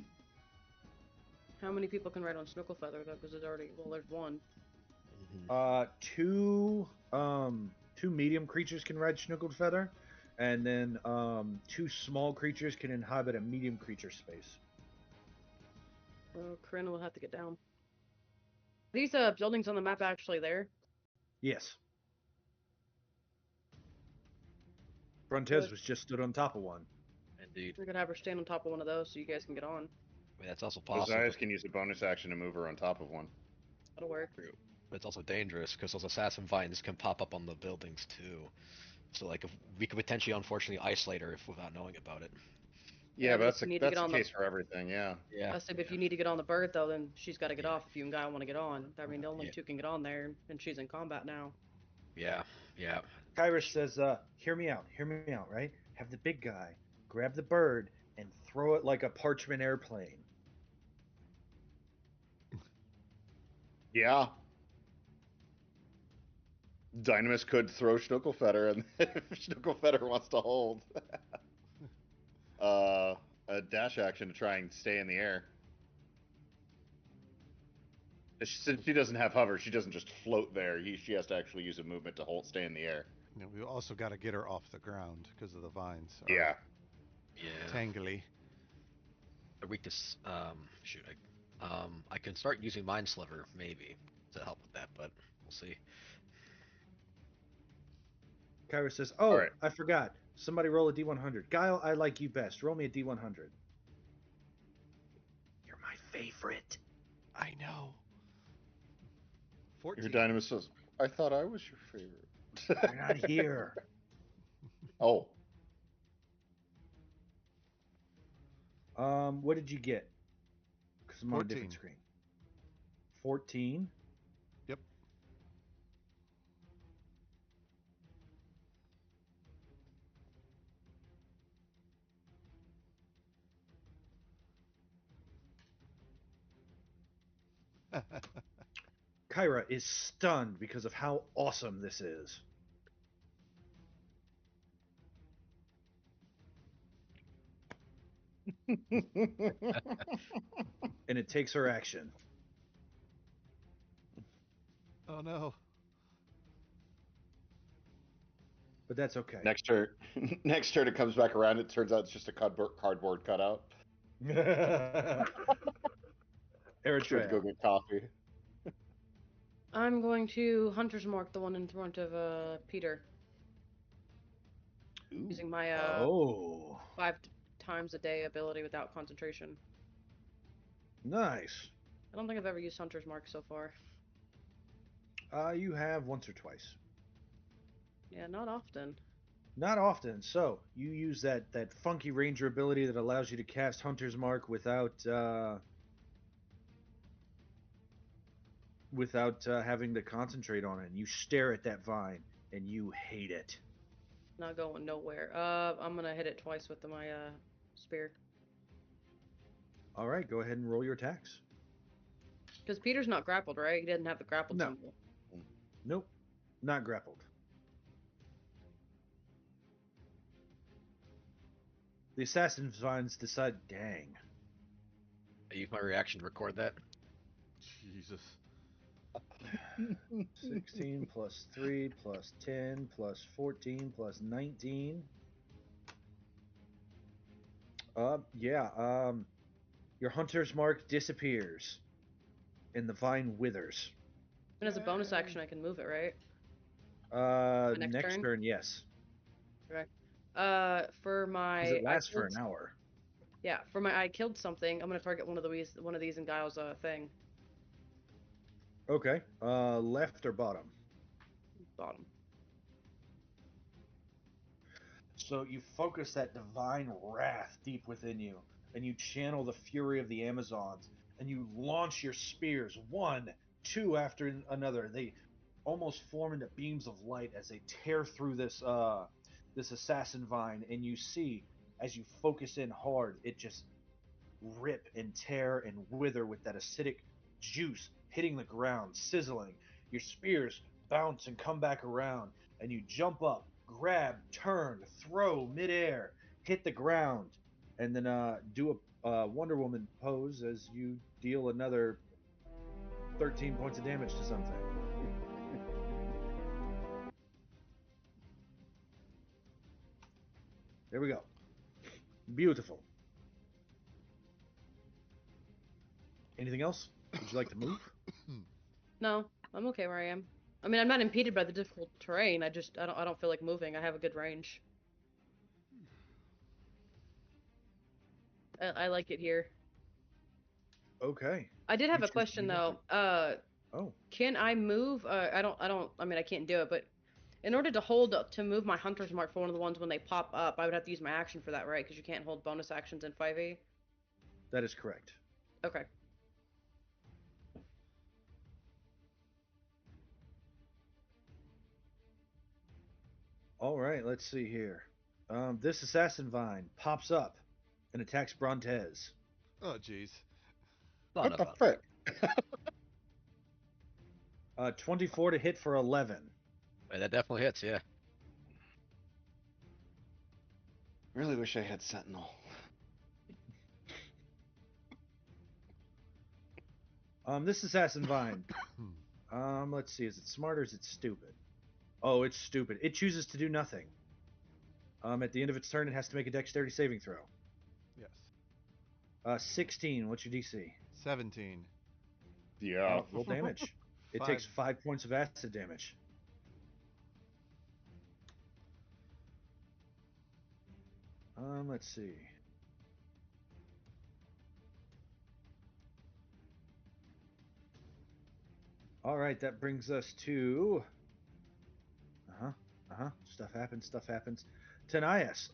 How many people can ride on Snuckle Feather though? Because there's already there's one. Two medium creatures can ride Schnookled Feather, and then two small creatures can inhabit a medium creature space. Well, Corinne will have to get down. Are these buildings on the map actually there? Yes. Good. Frontez was just stood on top of one. Indeed. We're gonna have her stand on top of one of those so you guys can get on. I mean, that's also possible. Ozias can use a bonus action to move her on top of one. That'll work. But it's also dangerous because those assassin vines can pop up on the buildings too. So like, if we could potentially, unfortunately, isolate her if without knowing about it. Yeah, but but if you need to that's get the on the case for everything. Yeah. Yeah. I said, if you need to get on the bird though, then she's got to get Yeah. off if you and Guy want to get on. I mean, the only Yeah. two can get on there, and she's in combat now. Yeah. Yeah. Kyrus says, hear me out, right? Have the big guy grab the bird and throw it like a parchment airplane. Yeah. Dynamis could throw Schnuckelfetter, and if Schnuckelfetter wants to hold a dash action to try and stay in the air. Since she doesn't have hover, she doesn't just float there. She has to actually use a movement to stay in the air. You know, we also got to get her off the ground because of the vines. Yeah. Yeah. Tangly. The weakness. Shoot. I can start using Mind Sliver maybe to help with that, but we'll see. Kyrus says, oh, All right. I forgot. Somebody roll a D100. Guile, I like you best. Roll me a D100. You're my favorite. I know. 14. Your Dynamis says, I thought I was your favorite. You're not here. Oh. What did you get? Because I'm on a 14. different screen. 14. Yep. Kyra is stunned because of how awesome this is. And it takes her action. Oh no. But that's okay. Next turn, next turn it comes back around. It turns out it's just a cardboard cutout. She went to Eritrea. go get coffee. I'm going to Hunter's Mark, the one in front of Peter, Ooh. using my 5 times a day ability without concentration. Nice. I don't think I've ever used Hunter's Mark so far. You have once or twice. Yeah, not often. Not often. So you use that funky ranger ability that allows you to cast Hunter's Mark without having to concentrate on it. And you stare at that vine and you hate it. Not going nowhere. I'm gonna hit it twice with my spear. All right, go ahead and roll your attacks. Because Peter's not grappled, right? He doesn't have the grappled No. symbol. Nope, not grappled. The assassin vines decide, dang. I use my reaction to record that. Jesus. 16 plus 3 plus 10 plus 14 plus 19. Your hunter's mark disappears and the vine withers. And as a bonus action, I can move it, right? Next turn, yes. Okay. For my Because it lasts for an hour. Yeah, for my I killed something, I'm gonna target one of these in Guile's thing. Okay. Left or bottom? Bottom. So you focus that divine wrath deep within you, and you channel the fury of the Amazons, and you launch your spears, one, two after another. They almost form into beams of light as they tear through this assassin vine, and you see as you focus in hard, it just rip and tear and wither with that acidic juice hitting the ground, sizzling. Your spears bounce and come back around, and you jump up, grab, turn, throw midair, hit the ground, and then do a Wonder Woman pose as you deal another 13 points of damage to something. There we go. Beautiful. Anything else? Would you like to move? No, I'm okay where I am. I mean, I'm not impeded by the difficult terrain. I don't feel like moving. I have a good range. I like it here. Okay. I did You have a choose to question do though. nothing. Oh, Can I move? I mean, I can't do it, but in order to hold up to move my hunter's mark for one of the ones when they pop up, I would have to use my action for that, right? Because you can't hold bonus actions in 5e. that is correct. Okay. All right, let's see here. This assassin vine pops up and attacks Brontez. Oh, jeez. Son What of the a. frick? 24 to hit for 11. Wait, that definitely hits, yeah. Really wish I had Sentinel. This assassin vine. Let's see. Is it smart or is it stupid? Oh, it's stupid. It chooses to do nothing. At the end of its turn, it has to make a dexterity saving throw. Yes. 16. What's your DC? 17. Yeah. Roll damage. It Five. takes 5 points of acid damage. Let's see. All right, that brings us to. Stuff happens. Stuff happens. Tanias.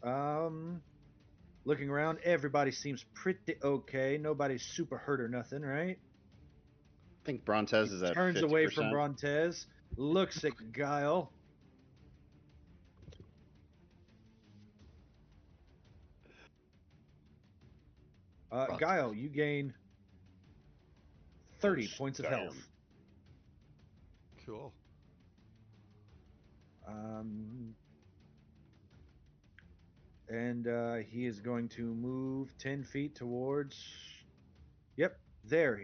Looking around, everybody seems pretty okay. Nobody's super hurt or nothing, right? I think Brontez He is at turns 50%. away from Brontez, looks at Guile. Guile, you gain 30 points of health. Cool. And he is going to move 10 feet towards. Yep, there.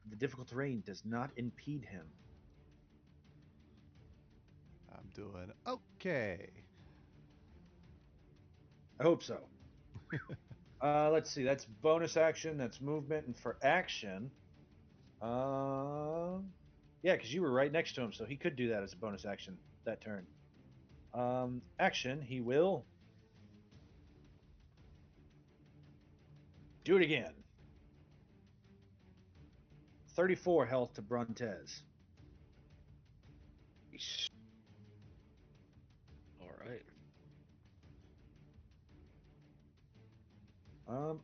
The difficult terrain does not impede him. I'm doing okay. I hope so. Let's see. That's bonus action. That's movement, and for action, yeah, because you were right next to him, so he could do that as a bonus action that turn. Action. He will do it again. 34 health to Brontez. All right.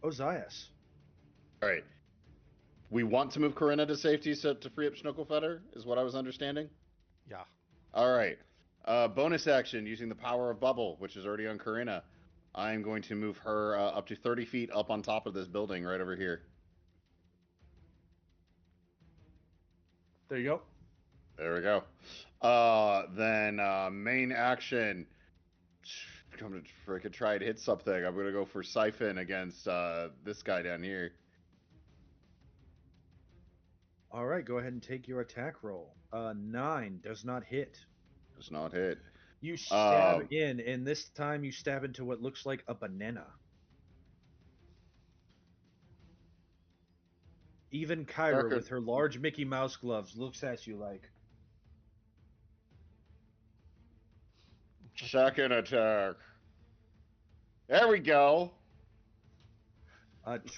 Ozias. All right. We want to move Corinna to safety to free up Schnuckelfetter, is what I was understanding. Yeah. All right. Bonus action using the power of bubble, which is already on Corinna. I'm going to move her up to 30 feet up on top of this building right over here. There you go. There we go. Then main action. I'm gonna freaking try and hit something. I'm gonna go for Siphon against this guy down here. All right, go ahead and take your attack roll. 9 does not hit. Does not hit. You stab in, and this time you stab into what looks like a banana. Even Kyra, with her large Mickey Mouse gloves, looks at you like. Second attack. There we go.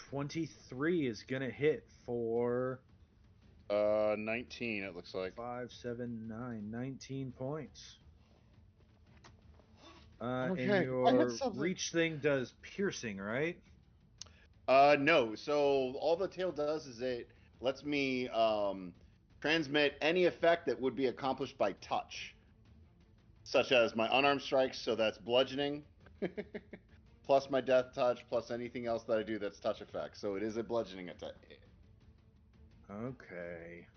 23 is gonna hit for 19. It looks like 5, 7, 9, 19 points. Okay, And your reach thing does piercing, right? No. So all the tail does is it lets me transmit any effect that would be accomplished by touch, such as my unarmed strikes. So that's bludgeoning, plus my death touch, plus anything else that I do that's touch effect. So it is a bludgeoning attack. Okay.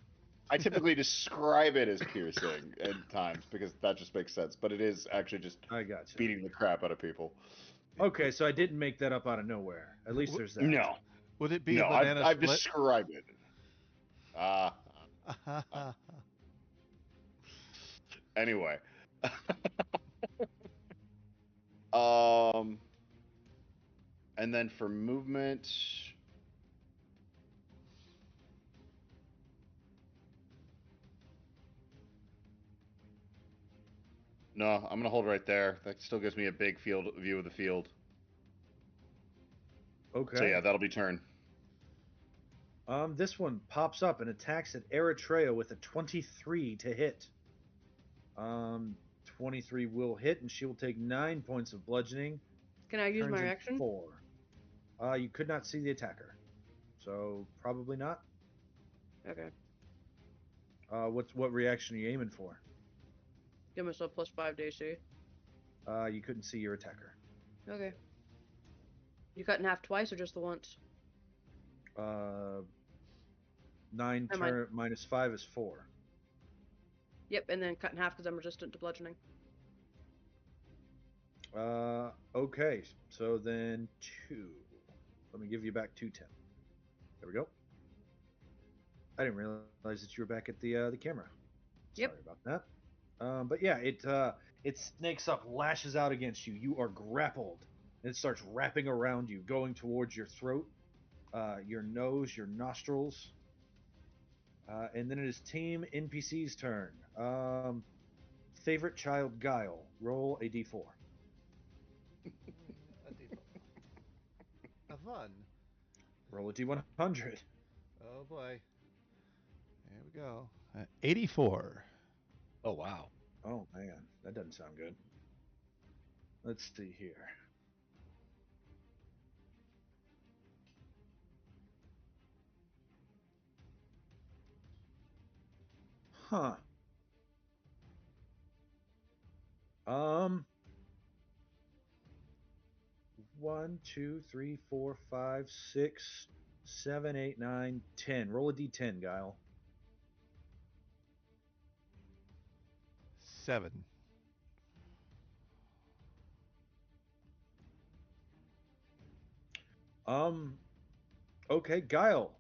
I typically describe it as piercing at times because that just makes sense, but it is actually just I gotcha. beating the crap out of people. Okay, so I didn't make that up out of nowhere. At least there's that. No. Would it be No, a banana I've split? described it. Anyway. And then for movement, No, I'm gonna hold right there. That still gives me a big field view of the field. So Okay. yeah, that'll be turn. This one pops up and attacks at Eritrea with a 23 to hit. Um, 23 will hit, and she will take 9 points of bludgeoning. Can I use Turns my in action? 4. You could not see the attacker, so probably not. Okay. What reaction are you aiming for? Give myself +5 to AC. You couldn't see your attacker. Okay. You cut in half twice or just the once? 9 Never mind. minus 5 is 4. Yep, and then cut in half because I'm resistant to bludgeoning. Okay, so then 2. Let me give you back 2 10. There we go. I didn't realize that you were back at the camera. Yep. Sorry about that. But yeah, it snakes up, lashes out against you. You are grappled, and it starts wrapping around you, going towards your throat, your nose, your nostrils, and then it is Team NPC's turn. Favorite child Guile. Roll a d4. A D4. A 1. Roll a d100. Oh boy. Here we go. 84. Oh wow. Oh man, that doesn't sound good. Let's see here. Huh. Um. 1, 2, 3, 4, 5, 6, 7, 8, 9, 10. Roll a d10, Guile. 7. Um. Okay, Guile.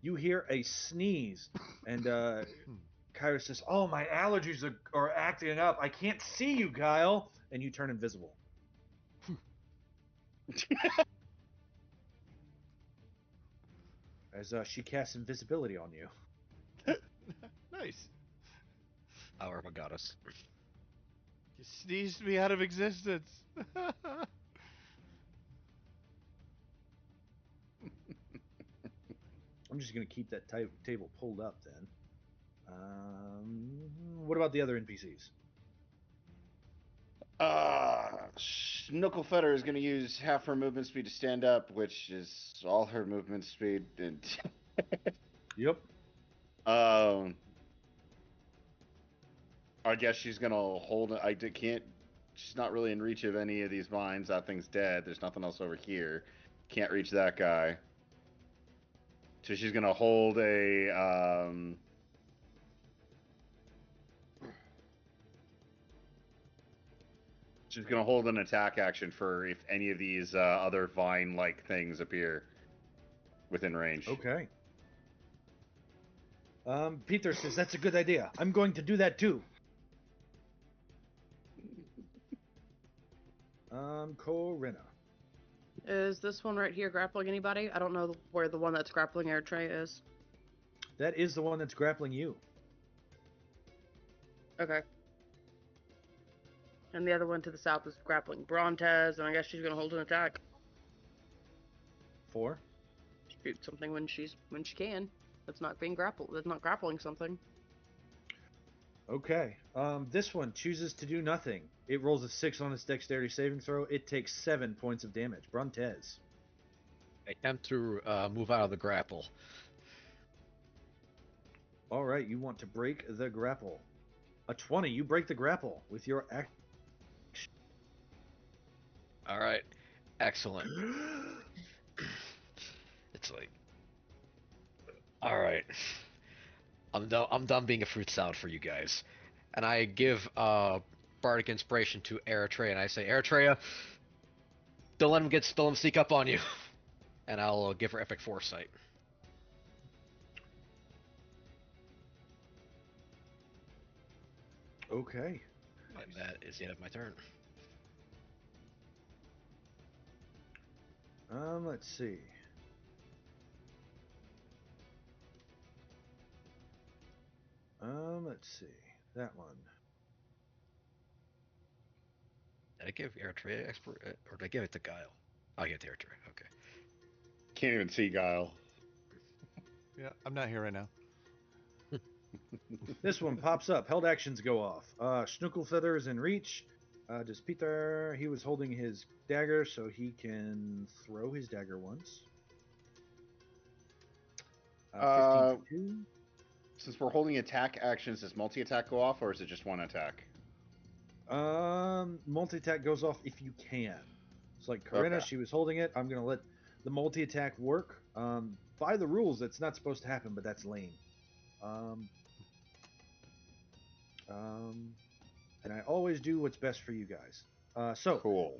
You hear a sneeze, and Kyra says, "Oh, my allergies are acting up. I can't see you, Guile." And you turn invisible. As she casts invisibility on you. Nice. Power of a goddess. You sneezed me out of existence. I'm just gonna keep that table pulled up then. What about the other NPCs? Schnuckelfetter is gonna use half her movement speed to stand up, which is all her movement speed. And Yep. um, I guess she's gonna hold it. Can't. She's not really in reach of any of these mines. That thing's dead. There's nothing else over here. Can't reach that guy. So she's gonna hold a She's gonna hold an attack action for if any of these other vine-like things appear within range. Okay. Peter says that's a good idea. I'm going to do that too. Corinna. Is this one right here grappling anybody? I don't know where the one that's grappling Eritrea is. That is the one that's grappling you. Okay. And the other one to the south is grappling Brontez, and I guess she's gonna hold an attack. 4. Shoot something when she can. That's not being grappled. That's not grappling something. Okay. This one chooses to do nothing. It rolls a 6 on its dexterity saving throw. It takes 7 points of damage. Brontez. Attempt to move out of the grapple. All right, you want to break the grapple. A 20. You break the grapple with your action. All right. Excellent. It's like, all right. I'm done being a fruit salad for you guys. And I give bardic inspiration to Eritrea, and I say, Eritrea, don't let him sneak up on you. And I'll give her epic foresight. Okay. And that is the end of my turn. Let's see. Let's see. That one. Did I give Eritrea expert, or did I give it to Guile? I gave it to Eritrea. Okay. Can't even see Guile. Yeah, I'm not here right now. This one pops up. Held actions go off. Schnuckelfeather is in reach. Does Peter? He was holding his dagger, so he can throw his dagger once. 15 to 2. Since we're holding attack actions, does multi-attack go off, or is it just one attack? Multi-attack goes off if you can. It's like Corinna, Okay. she was holding it. I'm gonna let the multi-attack work. By the rules, that's not supposed to happen, but that's lame. And I always do what's best for you guys. Cool.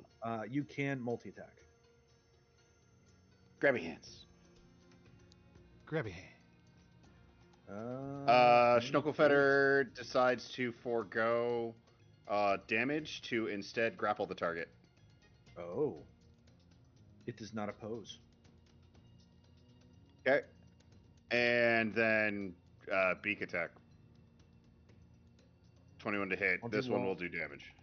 You can multi-attack. Grabby hands. Grabby hand. Schnuckelfetter decides to forego damage to instead grapple the target. Oh. It does not oppose. Okay. And then beak attack. 21 to hit. I'll do This one roll. will do damage.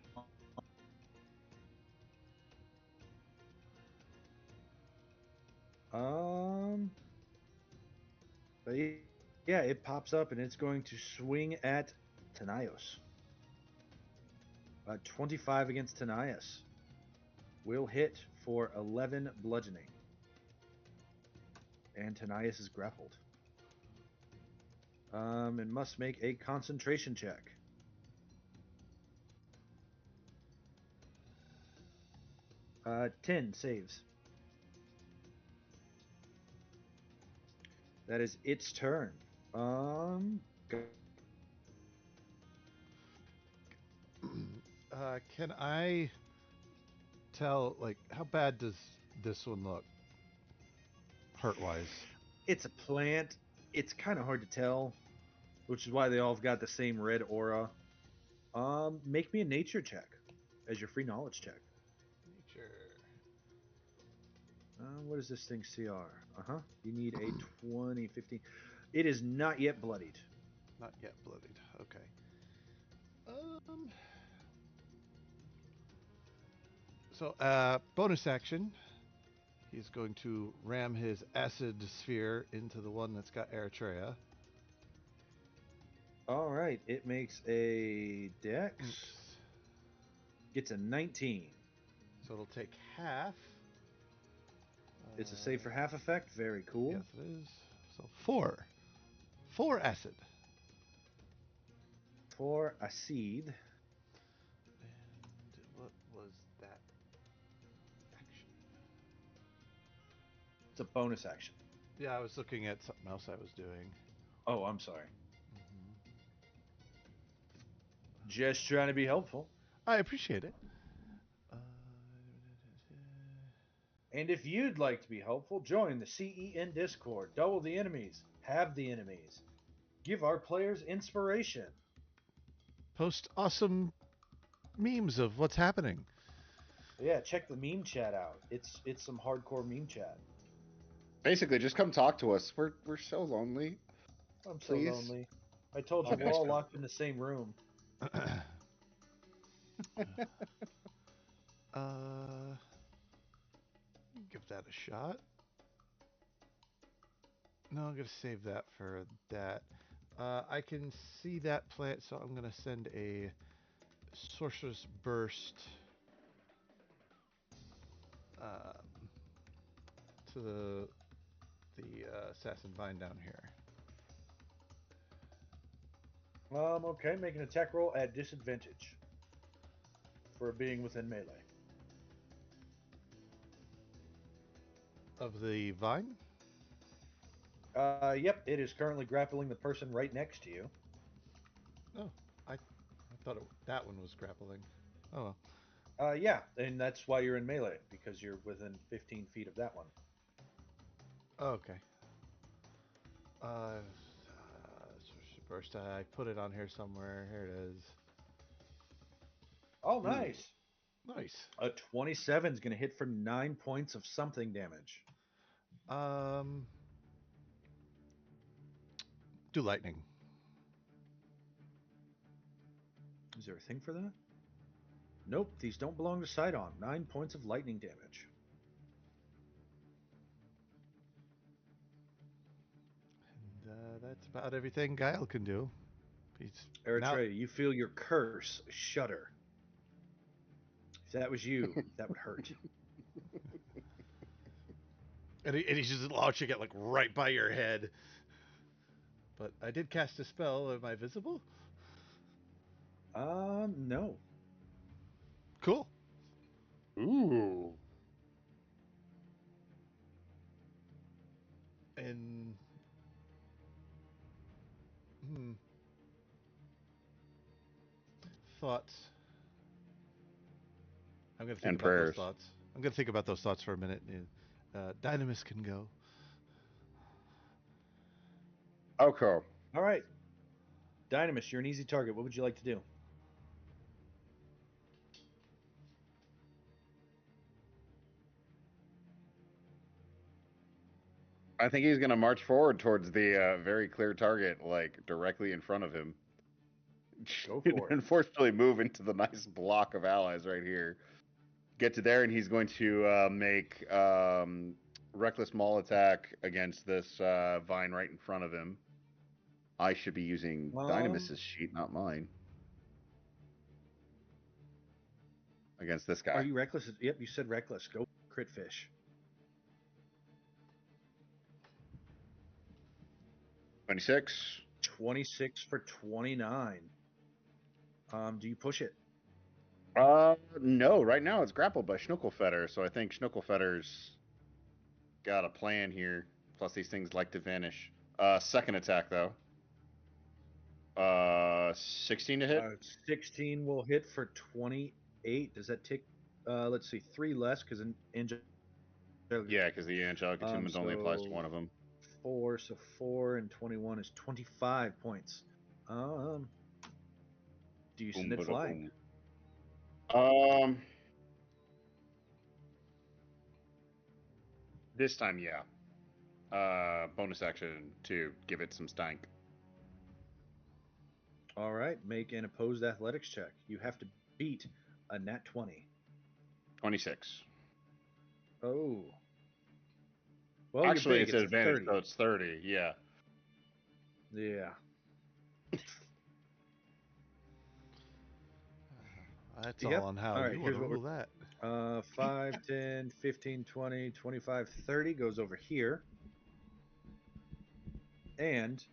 But yeah, it pops up and it's going to swing at Tanaios. 25 against Tanaios. Will hit for 11 bludgeoning. And Tanaios is grappled. And must make a concentration check. Uh, 10 saves. That is its turn. Go. Can I tell, like, how bad does this one look, hurt-wise? It's a plant. It's kind of hard to tell, which is why they all have got the same red aura. Make me a nature check as your free knowledge check. Nature. What is this thing CR? You need a 20, 15. It is not yet bloodied. Not yet bloodied. Okay. So, bonus action. He's going to ram his acid sphere into the one that's got Eritrea. All right, it makes a dex. Gets a 19. So it'll take half. It's a save for half effect. Very cool. Yes, it is. So 4. 4 acid. 4 acid. And what was that action? It's a bonus action. Yeah, I was looking at something else I was doing. Oh, I'm sorry. Just trying to be helpful. I appreciate it. And if you'd like to be helpful, join the CEN Discord. Double the enemies. Have the enemies. Give our players inspiration. Post awesome memes of what's happening. Yeah, check the meme chat out. It's some hardcore meme chat. Basically, just come talk to us. We're so lonely. I'm Please? so lonely. I told you, Okay, we're all sure. locked in the same room. Give that a shot. No, I'm gonna save that for that. I can see that plant, so I'm gonna send a sorcerer's burst to the assassin vine down here. Okay, make an attack roll at disadvantage for being within melee. Of the vine? Yep, it is currently grappling the person right next to you. Oh, I thought that one was grappling. Oh well. Yeah, and that's why you're in melee, because you're within 15 feet of that one. Oh, okay. Burst. I put it on here somewhere. Here it is. Oh, nice. Nice. A 27 is going to hit for 9 points of something damage. Do lightning. Is there a thing for that? Nope, these don't belong to Sidon. 9 points of lightning damage. And that's about everything Guile can do. He's now, Eritrea, you feel your curse shudder. If that was you, that would hurt. and he's just launching it like right by your head. But I did cast a spell. Am I visible? No. Cool. Ooh. And thoughts. I'm gonna think And about prayers. those thoughts. I'm gonna think about those thoughts for a minute. Dynamis can go. Okay. All right. Dynamis, you're an easy target. What would you like to do? I think he's going to march forward towards the very clear target, like directly in front of him. Go for it. Unfortunately, move into the nice block of allies right here. Get to there, and he's going to make reckless maul attack against this vine right in front of him. I should be using Dynamis's sheet, not mine. Against this guy. Are you reckless? Yep, you said reckless. Go crit fish. 26. 26 for 29. Do you push it? No. Right now it's grappled by Schnuckelfetter, so I think Schnuckelfetter's got a plan here. Plus these things like to vanish. Second attack though. 16 to hit. 16 will hit for 28. Does that take? Let's see, 3 less because an angel. Yeah, because the angelic attunement only applies to one of them. 4, so 4 and 21 is 25 points. Do you send it flying? This time, yeah. Bonus action to give it some stank. All right, make an opposed athletics check. You have to beat a nat 20. 26. Oh. Well, actually, you're big. it's an It's advantage, 30. so it's 30. Yeah. Yeah. That's Yep. all on how All right, you want here's to what rule that. 5, 10, 15, 20, 25, 30 goes over here. And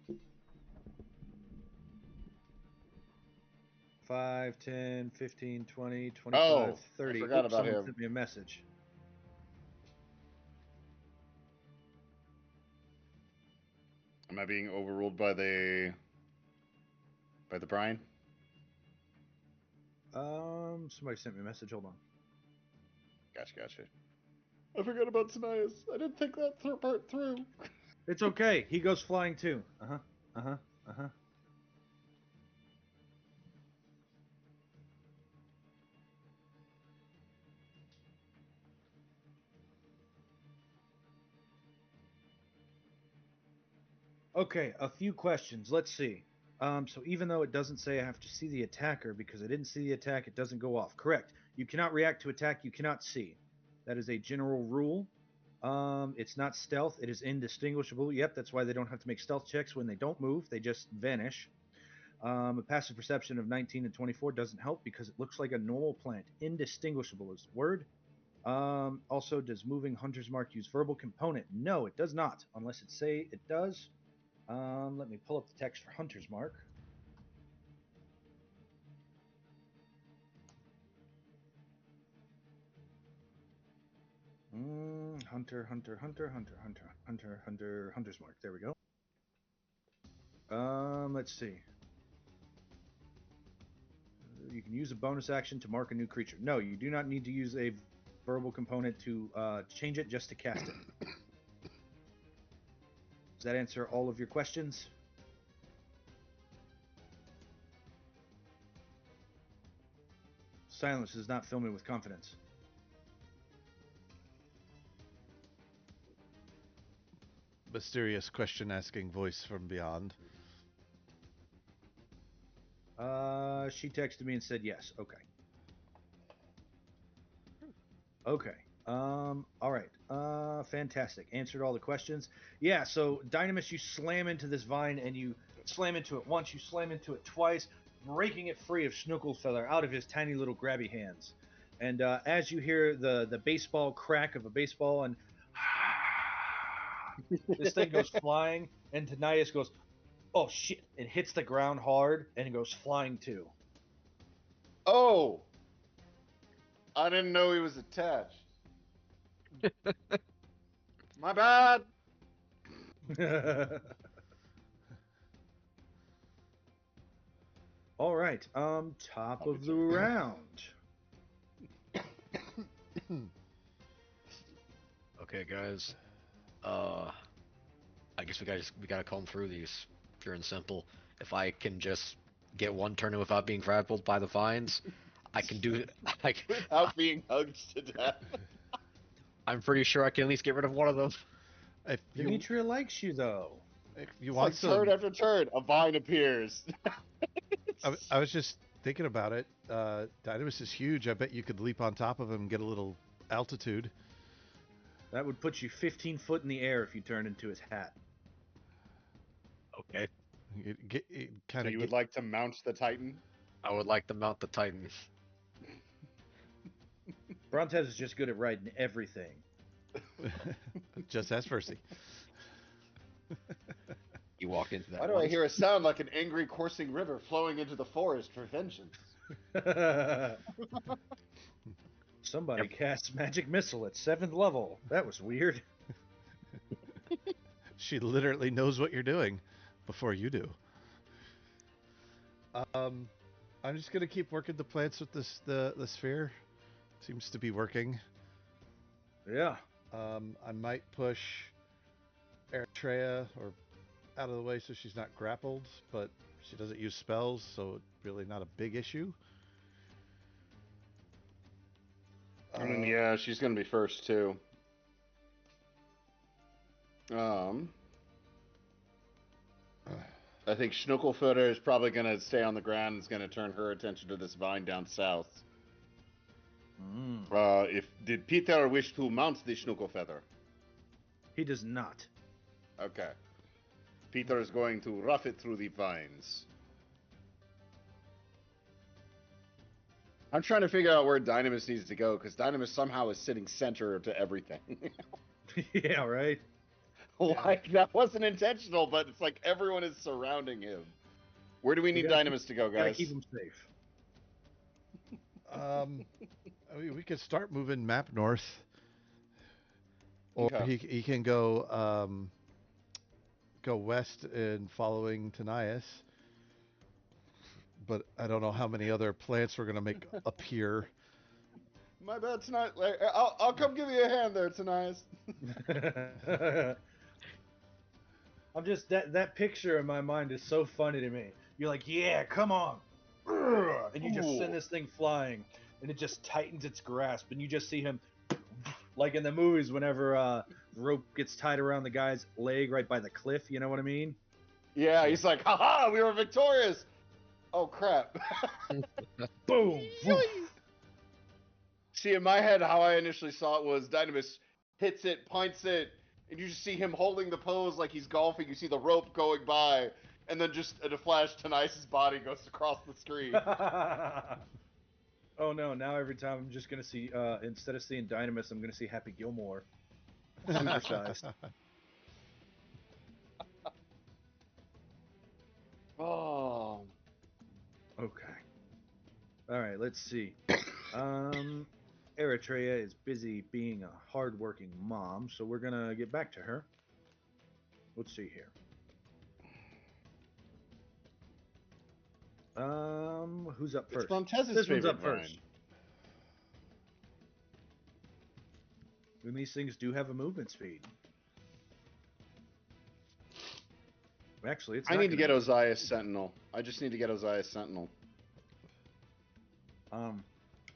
5, 10, 15, 20, 25, 30. I forgot about someone him. sent me a message. Am I being overruled by the Brian? Somebody sent me a message. Hold on. Gotcha. I forgot about Sanias. I didn't think that part through. It's okay. He goes flying too. Uh-huh. Okay, a few questions. Let's see. So even though it doesn't say I have to see the attacker because I didn't see the attack, it doesn't go off. Correct. You cannot react to attack you cannot see. That is a general rule. It's not stealth. It is indistinguishable. Yep, that's why they don't have to make stealth checks when they don't move. They just vanish. A passive perception of 19 and 24 doesn't help because it looks like a normal plant. Indistinguishable is the word. Also, does moving Hunter's Mark use verbal component? No, it does not, unless it say it does. Let me pull up the text for Hunter's Mark. Hunter's Mark. There we go. Let's see. You can use a bonus action to mark a new creature. No, you do not need to use a verbal component to change it, just to cast it. Does that answer all of your questions? Silence does not fill me with confidence. Mysterious question-asking voice from beyond. She texted me and said yes. Okay. Okay. All right. Fantastic. Answered all the questions. Yeah. So Dynamis, you slam into this vine, and you slam into it once. You slam into it twice, breaking it free of Snookle out of his tiny little grabby hands. And as you hear the baseball crack of a baseball, and this thing goes flying, and Tanias goes, "Oh shit!" and hits the ground hard, and it goes flying too. Oh, I didn't know he was attached. My bad. All right. Top I'll be of the checking. round. Okay, guys. Uh, I guess we gotta comb through these, pure and simple. If I can just get one turn in without being grappled by the vines, I can do it. Without being hugged to death. I'm pretty sure I can at least get rid of one of them. If you Demetria likes you though. if you It's want like turn some, after turn, a vine appears. I was just thinking about it. Dynamis is huge. I bet you could leap on top of him and get a little altitude. That would put you 15 foot in the air if you turned into his hat. Okay. It So kind of you would like to mount the Titan? I would like to mount the Titan. Brontez is just good at riding everything. just ask Percy. You walk into that Why do one. I hear a sound like an angry coursing river flowing into the forest for vengeance? Somebody casts magic missile at 7th level. That was weird. She literally knows what you're doing before you do. I'm just gonna keep working the plants with the sphere. Seems to be working. Yeah. I might push Eritrea or out of the way so she's not grappled, but she doesn't use spells, so really not a big issue. I mean, yeah, she's gonna be first too. I think Schnuckelfooter is probably gonna stay on the ground and is gonna turn her attention to this vine down south. Mm. If did Peter wish to mount the Schnuckelfeather? He does not. Okay. Peter is going to rough it through the vines. I'm trying to figure out where Dynamis needs to go, because Dynamis somehow is sitting center to everything. Yeah, right? Like, that wasn't intentional, but it's like everyone is surrounding him. Where do we need Dynamis to go, Gotta guys? keep him safe. I mean, we could start moving map north, or Okay. he can go go west and following Tanias. But I don't know how many other plants we're gonna make appear. My bad tonight. I'll come give you a hand there, Tanias. I'm just that picture in my mind is so funny to me. You're like, yeah, come on, and you just send this thing flying, and it just tightens its grasp, and you just see him, like in the movies, whenever rope gets tied around the guy's leg right by the cliff. You know what I mean? Yeah, he's like, haha, we were victorious. Oh crap. Boom. See, in my head, how I initially saw it was Dynamis hits it, points it, and you just see him holding the pose like he's golfing. You see the rope going by, and then just in a flash, Tanice's body goes across the screen. Oh no! Now every time I'm just gonna see, instead of seeing Dynamis, I'm gonna see Happy Gilmore, supersized. Oh. Okay. All right. Let's see. Um, Eritrea is busy being a hardworking mom, so we're gonna get back to her. Let's see here. Who's up It's first? Brontez's This one's favorite up first. vine. And these things do have a movement speed. Actually, it's. I not need to gonna get move. Ozias Sentinel. I just need to get Ozias Sentinel.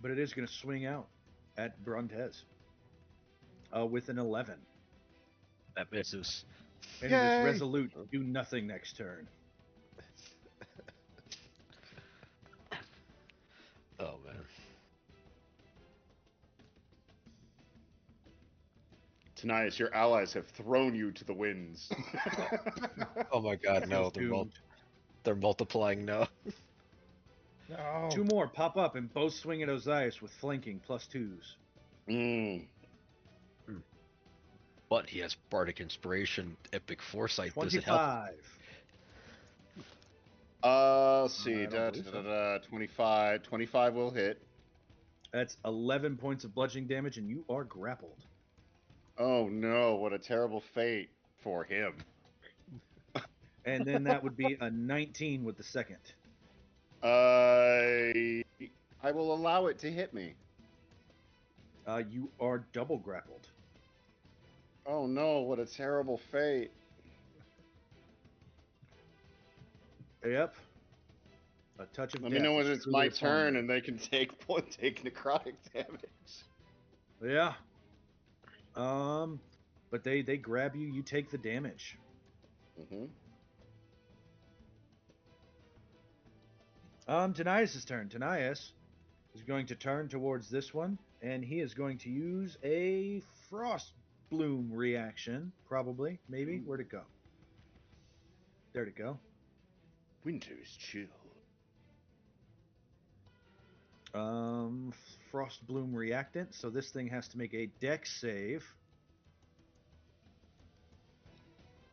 But it is going to swing out at Brontez. With an 11. That misses. And it is Yay! resolute. Do nothing next turn. Oh man. Tanias, your allies have thrown you to the winds. Oh my god, no, Doomed. they're multiplying now. No. 2 more pop up and both swing at Osiris with flanking +2s. Mm. But he has bardic inspiration, epic foresight. Does it help? 25. Let's see. I don't believe so. 25. 25 will hit. That's 11 points of bludgeoning damage, and you are grappled. Oh no, what a terrible fate for him. And then that would be a 19 with the second. I will allow it to hit me. You are double grappled. Oh no, what a terrible fate. Yep. A touch of Let death me know when is it's truly my upon turn you. and they can take necrotic damage. Yeah. But they grab you. You take the damage. Mm-hmm. Tanias' turn. Tanias is going to turn towards this one, and he is going to use a frost bloom reaction. Probably, maybe. Ooh. Where'd it go? There'd it go. Winter is chill. Frost bloom reactant. So this thing has to make a dex save.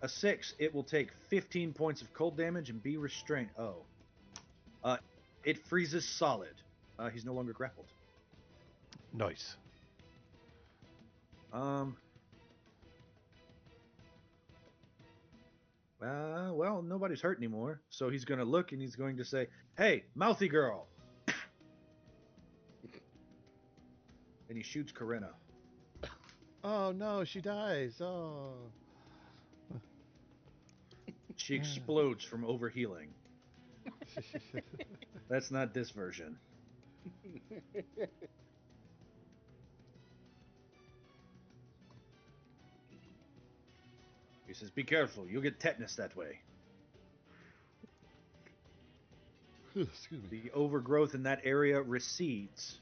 A 6. It will take 15 points of cold damage and be restrained. Oh. It freezes solid. He's no longer grappled. Nice. Well, nobody's hurt anymore, so he's going to look and he's going to say, "Hey, mouthy girl!" And he shoots Corinna. Oh no, she dies. Oh. She explodes from overhealing. That's not this version. He says, "Be careful, you'll get tetanus that way." Excuse me. The overgrowth in that area recedes.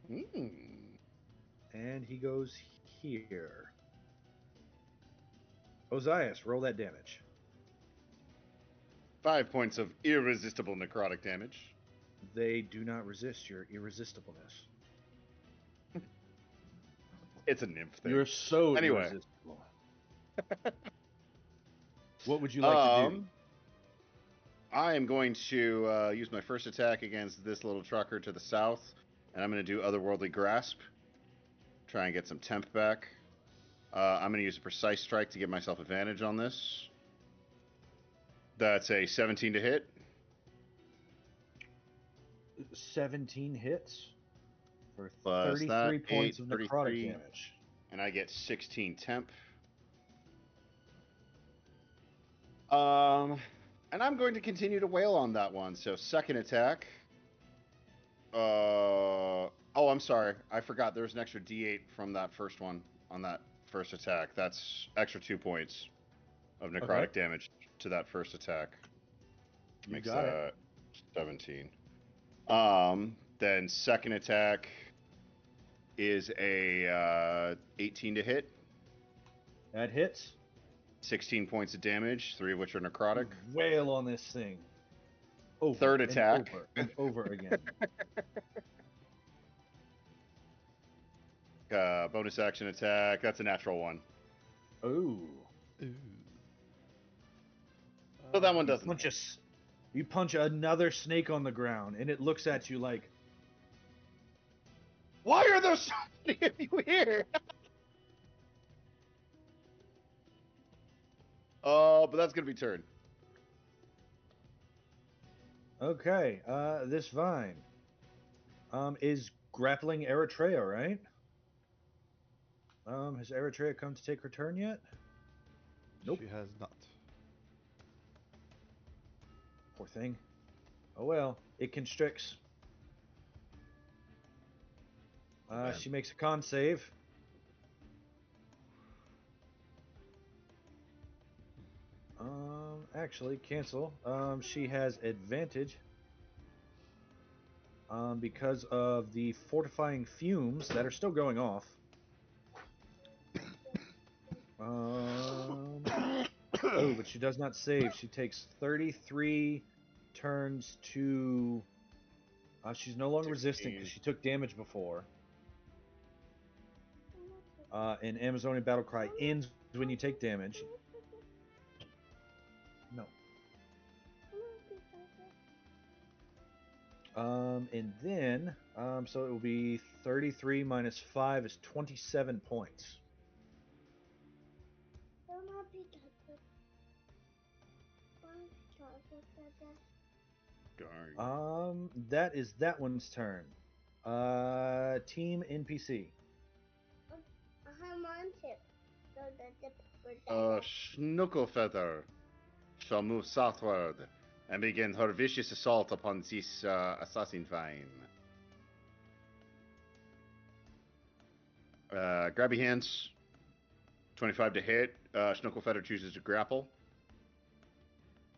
Mm. And he goes here. Osias, roll that damage. 5 points of irresistible necrotic damage. They do not resist your irresistibleness. It's a nymph thing. You're so Anyway. irresistible. What would you like to do? I am going to use my first attack against this little trucker to the south, and I'm going to do Otherworldly Grasp. Try and get some temp back. I'm going to use a Precise Strike to give myself advantage on this. That's a 17 to hit. 17 hits for Plus 33 that, points 8, of necrotic 33, damage. and I get 16 temp. And I'm going to continue to wail on that one. So second attack. Oh, I'm sorry. I forgot there was an extra D8 from that first one on that first attack. That's extra 2 points of necrotic damage to that first attack. You Makes got that 17. Then second attack is a 18 to hit. That hits. 16 points of damage, 3 of which are necrotic. Wail on this thing. Over Third and attack. over and over again. Bonus action attack. That's a natural one. Ooh. Ooh. So that one doesn't. You punch another snake on the ground, and it looks at you like, Why are there so many of you here? But that's gonna be turn. okay, this vine is grappling Eritrea, right? Has Eritrea come to take her turn yet? Nope. She has not. Poor thing. Oh well, it constricts. man. She makes a con save. Actually, cancel. She has advantage. Because of the fortifying fumes that are still going off. Oh, but she does not save. She takes 33 turns to. She's no longer resistant 16. because she took damage before. And Amazonian Battle Cry ends when you take damage. No. And then, so it will be 33 minus 5 is 27 points. Darn. That is that one's turn. Team NPC. Snuckle shall move southward and begin her vicious assault upon this assassin vine. Grabby hands, 25 to hit. Snuckle chooses to grapple.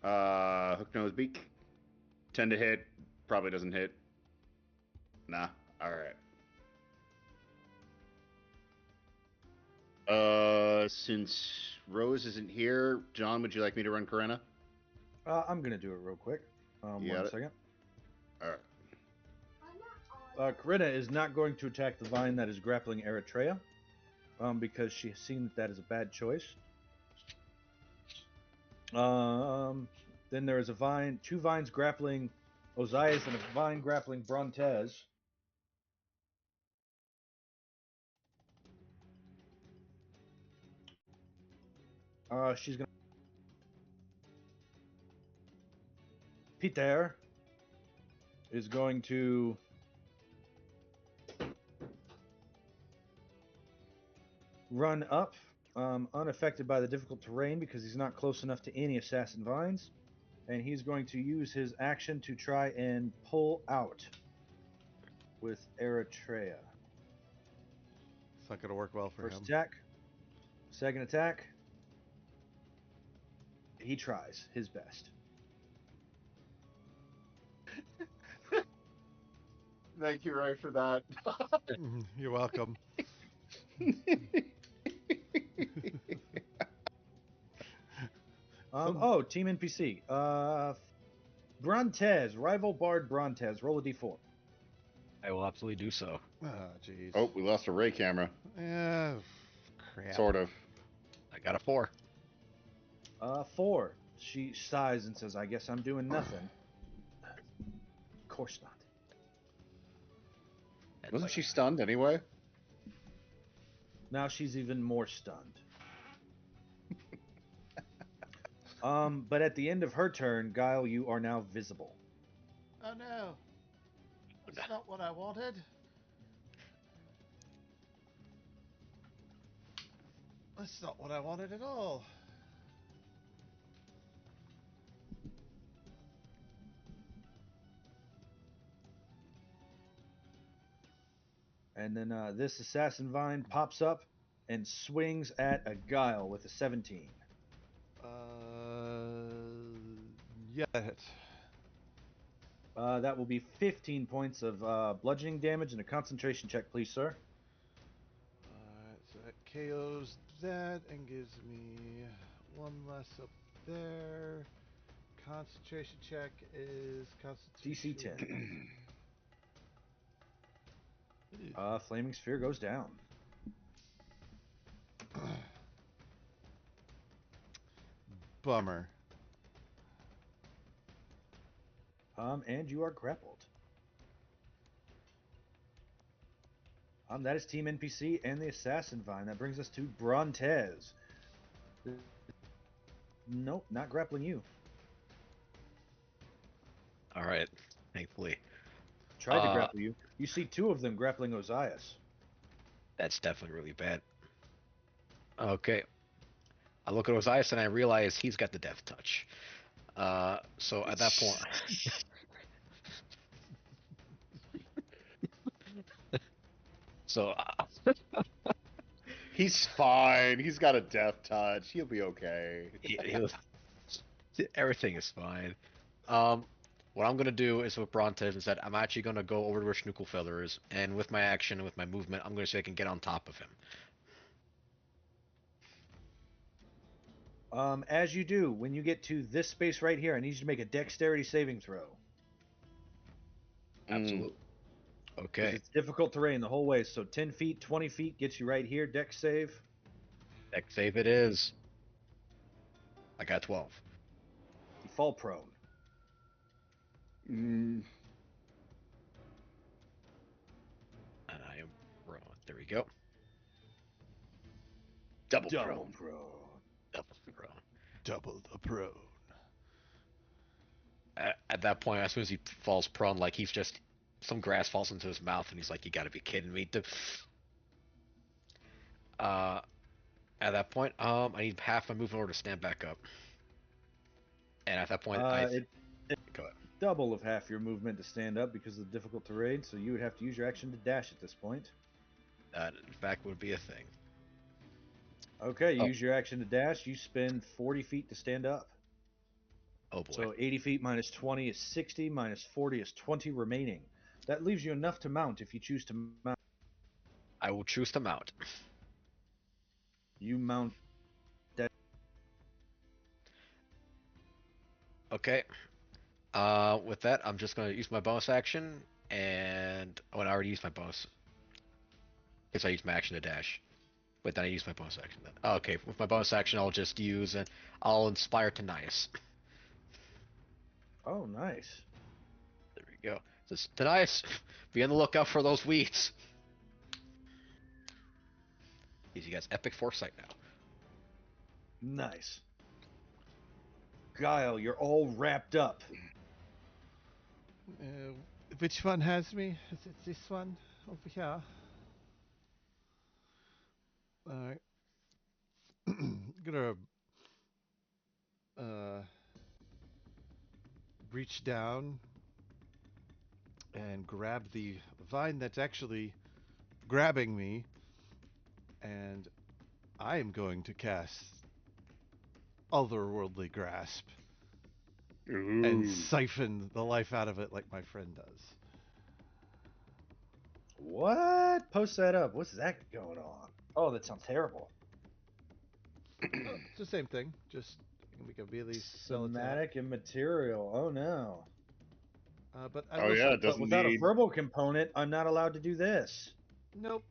Hook nose beak, 10 to hit. Probably doesn't hit. Nah. All right. Since Rose isn't here, John, would you like me to run Karena? I'm gonna do it real quick. One second. All right. Corinna is not going to attack the vine that is grappling Eritrea, because she has seen that is a bad choice. Then there is a vine, two vines grappling Ozias and a vine grappling Brontes. She's gonna. Peter is going to run up, unaffected by the difficult terrain because he's not close enough to any assassin vines, and he's going to use his action to try and pull out with Eritrea. It's not gonna work well for First him. attack, second attack. He tries his best. Thank you, Ray, for that. You're welcome. Team NPC. Brontes, rival bard Brontes. Roll a d4. I will absolutely do so. Oh, jeez. Oh, we lost a Ray camera. Yeah, crap. Sort of. I got a 4. 4. She sighs and says, "I guess I'm doing nothing." Of course not. Wasn't she stunned anyway? Now she's even more stunned. But at the end of her turn, Guile, you are now visible. Oh no. That's not what I wanted. That's not what I wanted at all. And then this assassin vine pops up and swings at a Guile with a 17. Yeah, that hits. That will be 15 points of bludgeoning damage and a concentration check, please, sir. Alright, so that KOs that and gives me one less up there. Concentration check is DC Constitution. 10. Flaming Sphere goes down. Bummer. And you are grappled. That is Team NPC and the Assassin Vine. That brings us to Brontes. Nope, not grappling you. All right, thankfully. Tried to grapple you. You see two of them grappling Ozias. That's definitely really bad. Okay. I look at Ozias and I realize he's got the death touch. So at that point... So... He's fine. He's got a death touch. He'll be okay. Everything is fine. What I'm gonna do is with Brontes is that I'm actually gonna go over to where Schnuckelfeller is, and with my action and with my movement, I'm gonna see if I can get on top of him. As you do, when you get to this space right here, I need you to make a dexterity saving throw. Absolutely. Because Okay. it's difficult terrain the whole way. So 10 feet, 20 feet gets you right here. Dex save. Deck save it is. I got 12. You fall prone. Mm, And I am prone. There we go. Double Double prone. prone. Double prone. Double the prone. At that point, as soon as he falls prone, like he's just some grass falls into his mouth, and he's like, "You got to be kidding me!" Uh, at that point, I need half my movement order to stand back up. And at that point, It go ahead. double of half your movement to stand up because of the difficult terrain. So you would have to use your action to dash at this point. That in fact would be a thing. Okay, you Oh. use your action to dash. You spend 40 feet to stand up. Oh boy. So 80 feet minus 20 is 60, minus 40 is 20 remaining. That leaves you enough to mount if you choose to mount. I will choose to mount. You mount. Okay. With that, I'm just gonna use my bonus action, and I already used my bonus because I used my action to dash. But then I use my bonus action. Then. Oh, okay, with my bonus action, I'll just use and I'll inspire Tanias. Oh, nice. There we go. Says Tanias, be on the lookout for those weeds. He gets epic foresight now. Nice. Guile, you're all wrapped up. Which one has me? Is it this one over here? Alright. Gonna reach down and grab the vine that's actually grabbing me, and I am going to cast Otherworldly Grasp and ooh. siphon the life out of it like my friend does. What? Post that up. What's that going on? Oh, that sounds terrible. It's the same thing, just make a melee spell attack. Somatic and material. Oh no. But I Oh will yeah, say, it But doesn't without a need. verbal component, I'm not allowed to do this. nope.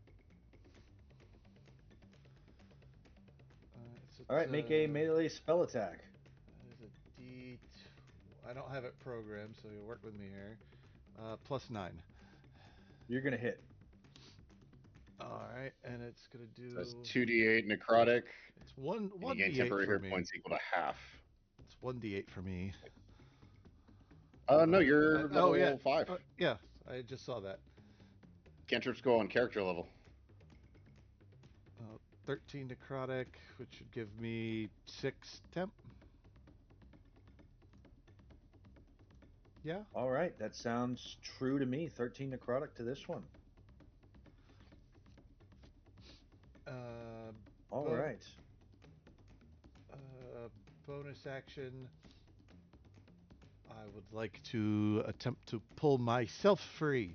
All right, make a melee spell attack. That is a D. I don't have it programmed, so you work with me here. +9. You're gonna hit. All right, and it's gonna do. That's 2d8 necrotic. It's one And you gain D8 temporary for hit me. points equal to half. It's 1d8 for me. No, you're level yeah. 5. Yeah, I just saw that. Cantrips go on character level. 13 necrotic, which should give me 6 temp. Yeah. All right, that sounds true to me. 13 necrotic to this one. All Bo- right. Bonus action. I would like to attempt to pull myself free.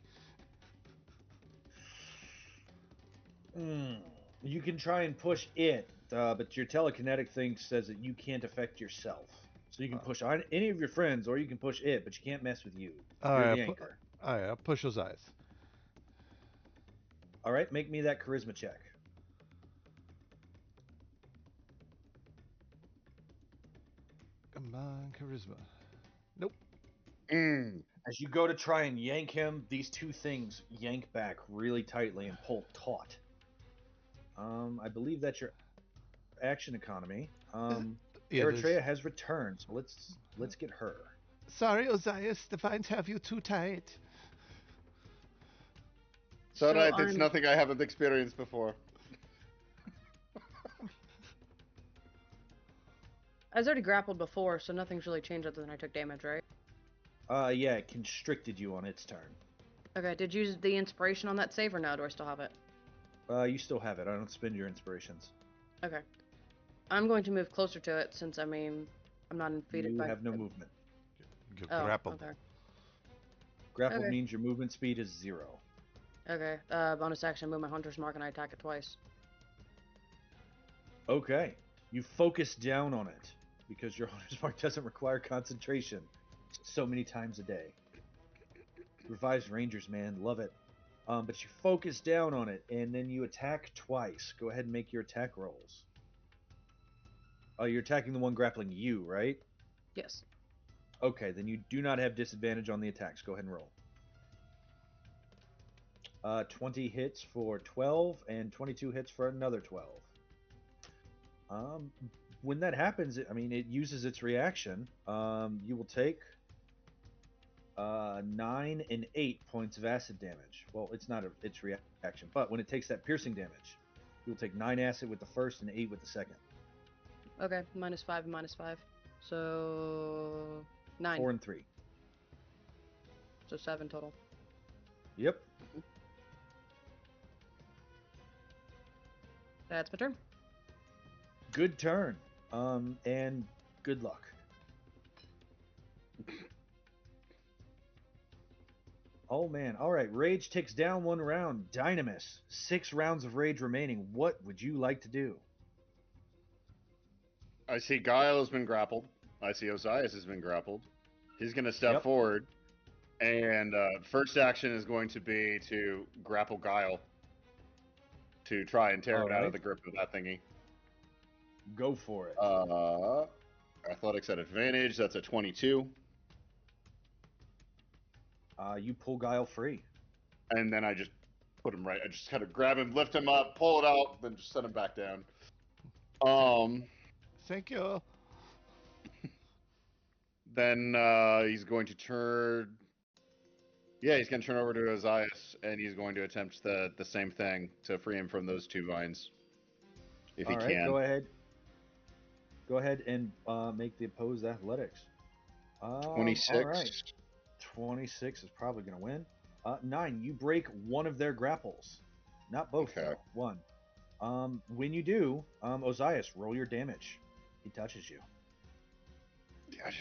You can try and push it, but your telekinetic thing says that you can't affect yourself. So you can push any of your friends, or you can push it, but you can't mess with you. You're the anchor. All right, I'll push those eyes. All right, make me that charisma check. Come on, charisma. Nope. As you go to try and yank him, these two things yank back really tightly and pull taut. I believe that's your action economy. Yeah, Eritrea has returned, so let's get her. Sorry, Ozias, the vines have you too tight. It's alright, it's I'm- nothing I haven't experienced before. I was already grappled before, so nothing's really changed other than I took damage, right? Yeah, it constricted you on its turn. Okay, did you use the inspiration on that save or no? Do I still have it? You still have it. I don't spend your inspirations. Okay. I'm going to move closer to it since, I mean, I'm not defeated You by... have no movement. You're Oh, grappled. okay. Grapple Okay. means your movement speed is 0. Okay, bonus action, move my hunter's mark and I attack it twice. Okay. You focus down on it because your hunter's mark doesn't require concentration so many times a day. Revised Rangers, man, love it. But you focus down on it, and then you attack twice. Go ahead and make your attack rolls. You're attacking the one grappling you, right? Yes. Okay, then you do not have disadvantage on the attacks. Go ahead and roll. 20 hits for 12, and 22 hits for another 12. When that happens, it uses its reaction. You will take 9 and 8 points of acid damage. Well, it's not its reaction, but when it takes that piercing damage, you'll take 9 acid with the first and 8 with the second. Okay, -5 and -5. So 9. 4 and 3. So 7 total. Yep. That's my turn. Good turn. And good luck. Oh man. All right. Rage ticks down 1 round. Dynamis. 6 rounds of rage remaining. What would you like to do? I see Guile has been grappled. I see Osias has been grappled. He's going to step Yep. forward, and first action is going to be to grapple Guile to try and tear All it out right. of the grip of that thingy. Go for it. Athletics at advantage. That's a 22. You pull Guile free. And then I just put him right. I just kind of grab him, lift him up, pull it out, then just set him back down. Thank you. Then he's going to turn. Yeah, he's going to turn over to Osias, and he's going to attempt the same thing to free him from those 2 vines, if All he right. can. Go ahead. Go ahead and make the opposed athletics. 26. All right. 26 is probably going to win. 9, you break one of their grapples. Not both, Okay. though. One. When you do, Osias, roll your damage. He touches you.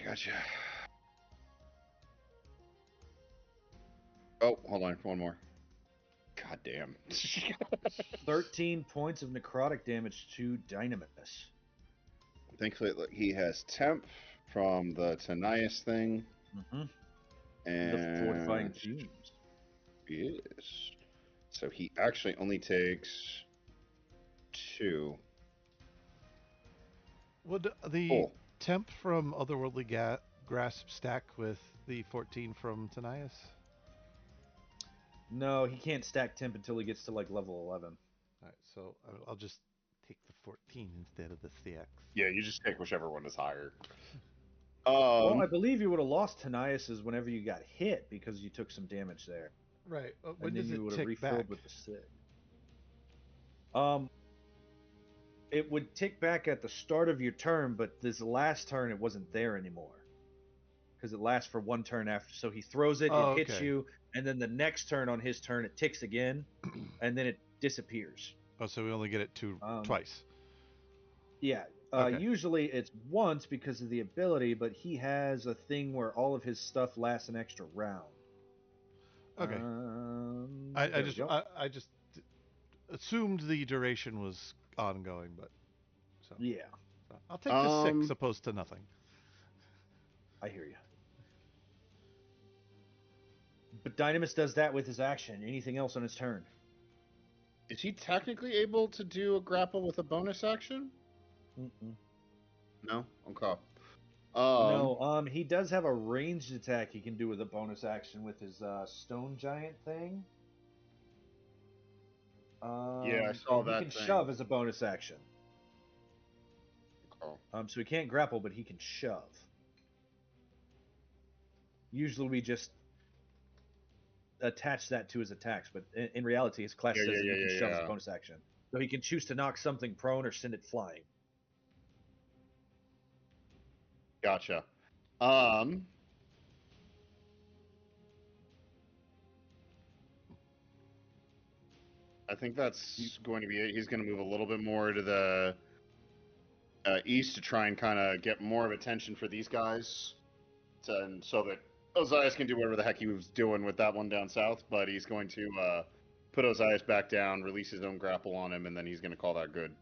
Gotcha. Oh, hold on. One more. God damn. 13 points of necrotic damage to Dynamis. Thankfully, he has temp from the Tanias thing. Mm-hmm. And The fortifying fumes. Yes. So he actually only takes 2. Would the Cool. temp from Otherworldly Grasp stack with the 14 from Tanias? No, he can't stack temp until he gets to like level 11. Alright, so I'll just take the 14 instead of the CX. Yeah, you just take whichever one is higher. Well, I believe you would have lost Tanias's whenever you got hit because you took some damage there. Right. When And then does you it would have tick refilled back? with the 6. It would tick back at the start of your turn, but this last turn it wasn't there anymore. Because it lasts for 1 turn after. So he throws it, it hits okay. you, and then the next turn on his turn it ticks again, and then it disappears. Oh, so we only get it twice. Yeah. Okay. Usually it's once because of the ability, but he has a thing where all of his stuff lasts an extra round. Okay. There I we just go. I just assumed the duration was ongoing, but so Yeah, I'll take the 6 opposed to nothing. I hear you. But Dynamis does that with his action. Anything else on his turn? Is he technically able to do a grapple with a bonus action? Mm-mm. No? Okay. No, he does have a ranged attack he can do with a bonus action with his stone giant thing. Yeah, I saw and that he can thing. shove as a bonus action. Okay. So he can't grapple, but he can shove. Usually we just attach that to his attacks, but in reality his class says that he can shove as a bonus action. So he can choose to knock something prone or send it flying. Gotcha. I think that's going to be it. He's going to move a little bit more to the east to try and kind of get more of attention for these guys, and so that Osias can do whatever the heck he was doing with that one down south. But he's going to put Osias back down, release his own grapple on him, and then he's going to call that good.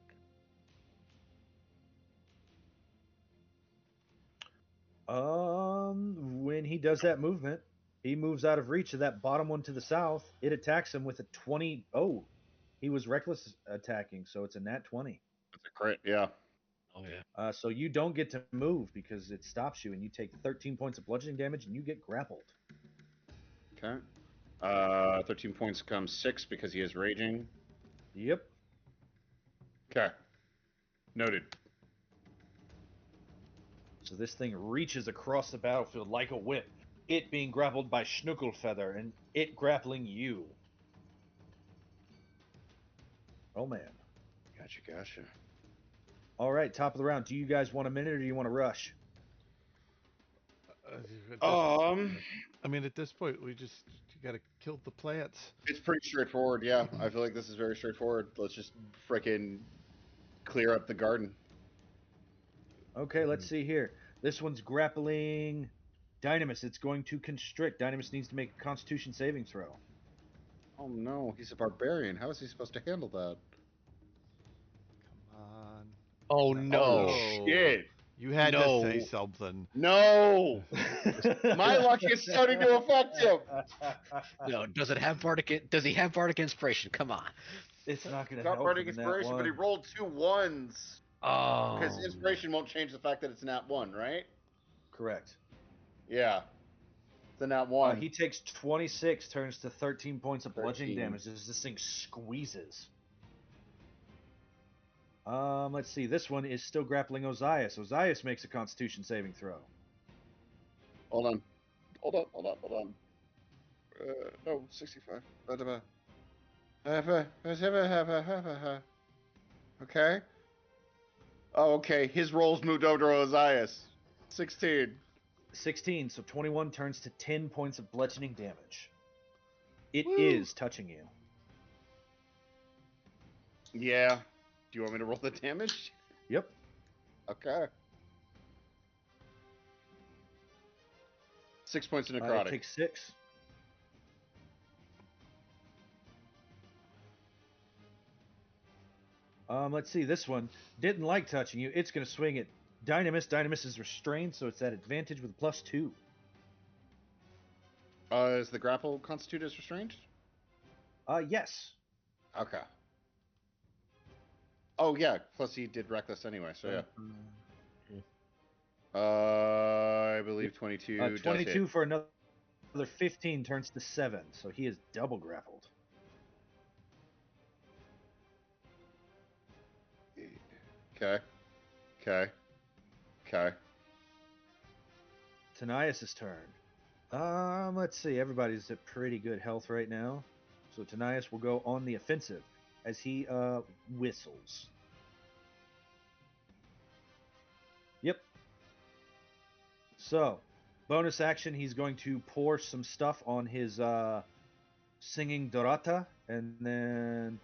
When he does that movement, he moves out of reach of that bottom one to the south. It attacks him with a 20. Oh, he was reckless attacking, so it's a nat 20. That's a crit. Yeah. Oh yeah. So you don't get to move because it stops you, and you take 13 points of bludgeoning damage, and you get grappled. Okay. 13 points comes 6 because he is raging. Yep. Okay. Noted. So this thing reaches across the battlefield like a whip, it being grappled by Schnuckelfeather, and it grappling you. Oh, man. Gotcha. All right, top of the round. Do you guys want a minute, or do you want to rush? I mean, at this point, you gotta kill the plants. It's pretty straightforward. Yeah, I feel like this is very straightforward. Let's just frickin' clear up the garden. Okay, let's see here. This one's grappling Dynamis. It's going to constrict. Dynamis needs to make a Constitution saving throw. Oh no, he's a barbarian. How is he supposed to handle that? Come on. Oh No. no. Shit. You had to No. say something. No! My luck is starting to affect him. No. Does he have bardic inspiration? Come on. It's not going to Got help burning him in that inspiration, but he one. rolled 2 1s. Oh. Because inspiration won't change the fact that it's nat 1, right? Correct. Yeah. It's a nat 1. He takes 26, turns to 13 points of bludgeoning 13. damage as this thing squeezes. Let's see. This one is still grappling Ozias. Ozias makes a Constitution saving throw. Hold on. No, 65. Okay. Oh, okay. His rolls moved over to Ozias. 16. 16, so 21 turns to 10 points of bludgeoning damage. It Woo. is touching you. Yeah. Do you want me to roll the damage? Yep. Okay. 6 points of It necrotic. takes 6. Let's see. This one didn't like touching you. It's going to swing at Dynamis. Dynamis is restrained, so it's at advantage with +2. Is the grapple constituted as restrained? Yes. Okay. Oh yeah, plus he did reckless anyway, so yeah. I believe 22. 22 for another 15 turns to 7, so he is double grappled. Okay. Tanias' turn. Let's see. Everybody's at pretty good health right now. So Tanias will go on the offensive as he whistles. Yep. So, bonus action, he's going to pour some stuff on his singing Dorata, and then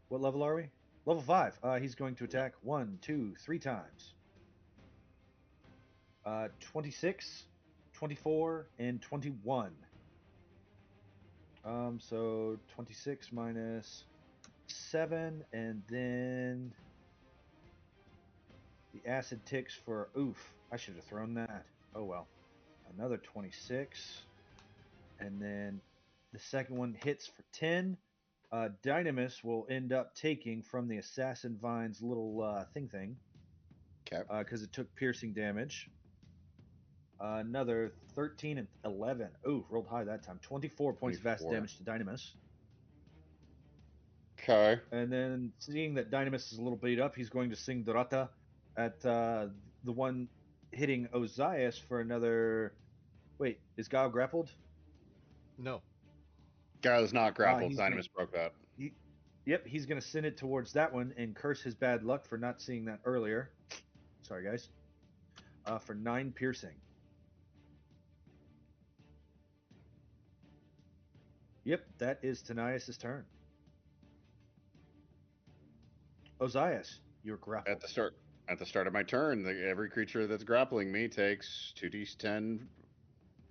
what level are we? Level 5. He's going to attack 1, 2, 3 times. 26, 24, and 21. So 26 minus 7, and then the acid ticks for oof. I should have thrown that. Oh well. Another 26, and then the second one hits for 10. Dynamis will end up taking from the Assassin Vine's little thing. Okay. Because it took piercing damage. Another 13 and 11. Ooh, rolled high that time. 24 points of acid 24. damage to Dynamis. Okay. And then, seeing that Dynamis is a little beat up, he's going to sing Dorata at the one hitting Ozias for another. Wait, is Guile grappled? No. Guy is not grappled. he's Dynamis broke that. Yep, he's going to send it towards that one and curse his bad luck for not seeing that earlier. Sorry, guys. For 9 piercing. Yep, that is Tanias' turn. Ozias, you're grappled. At the start of my turn, every creature that's grappling me takes 2d10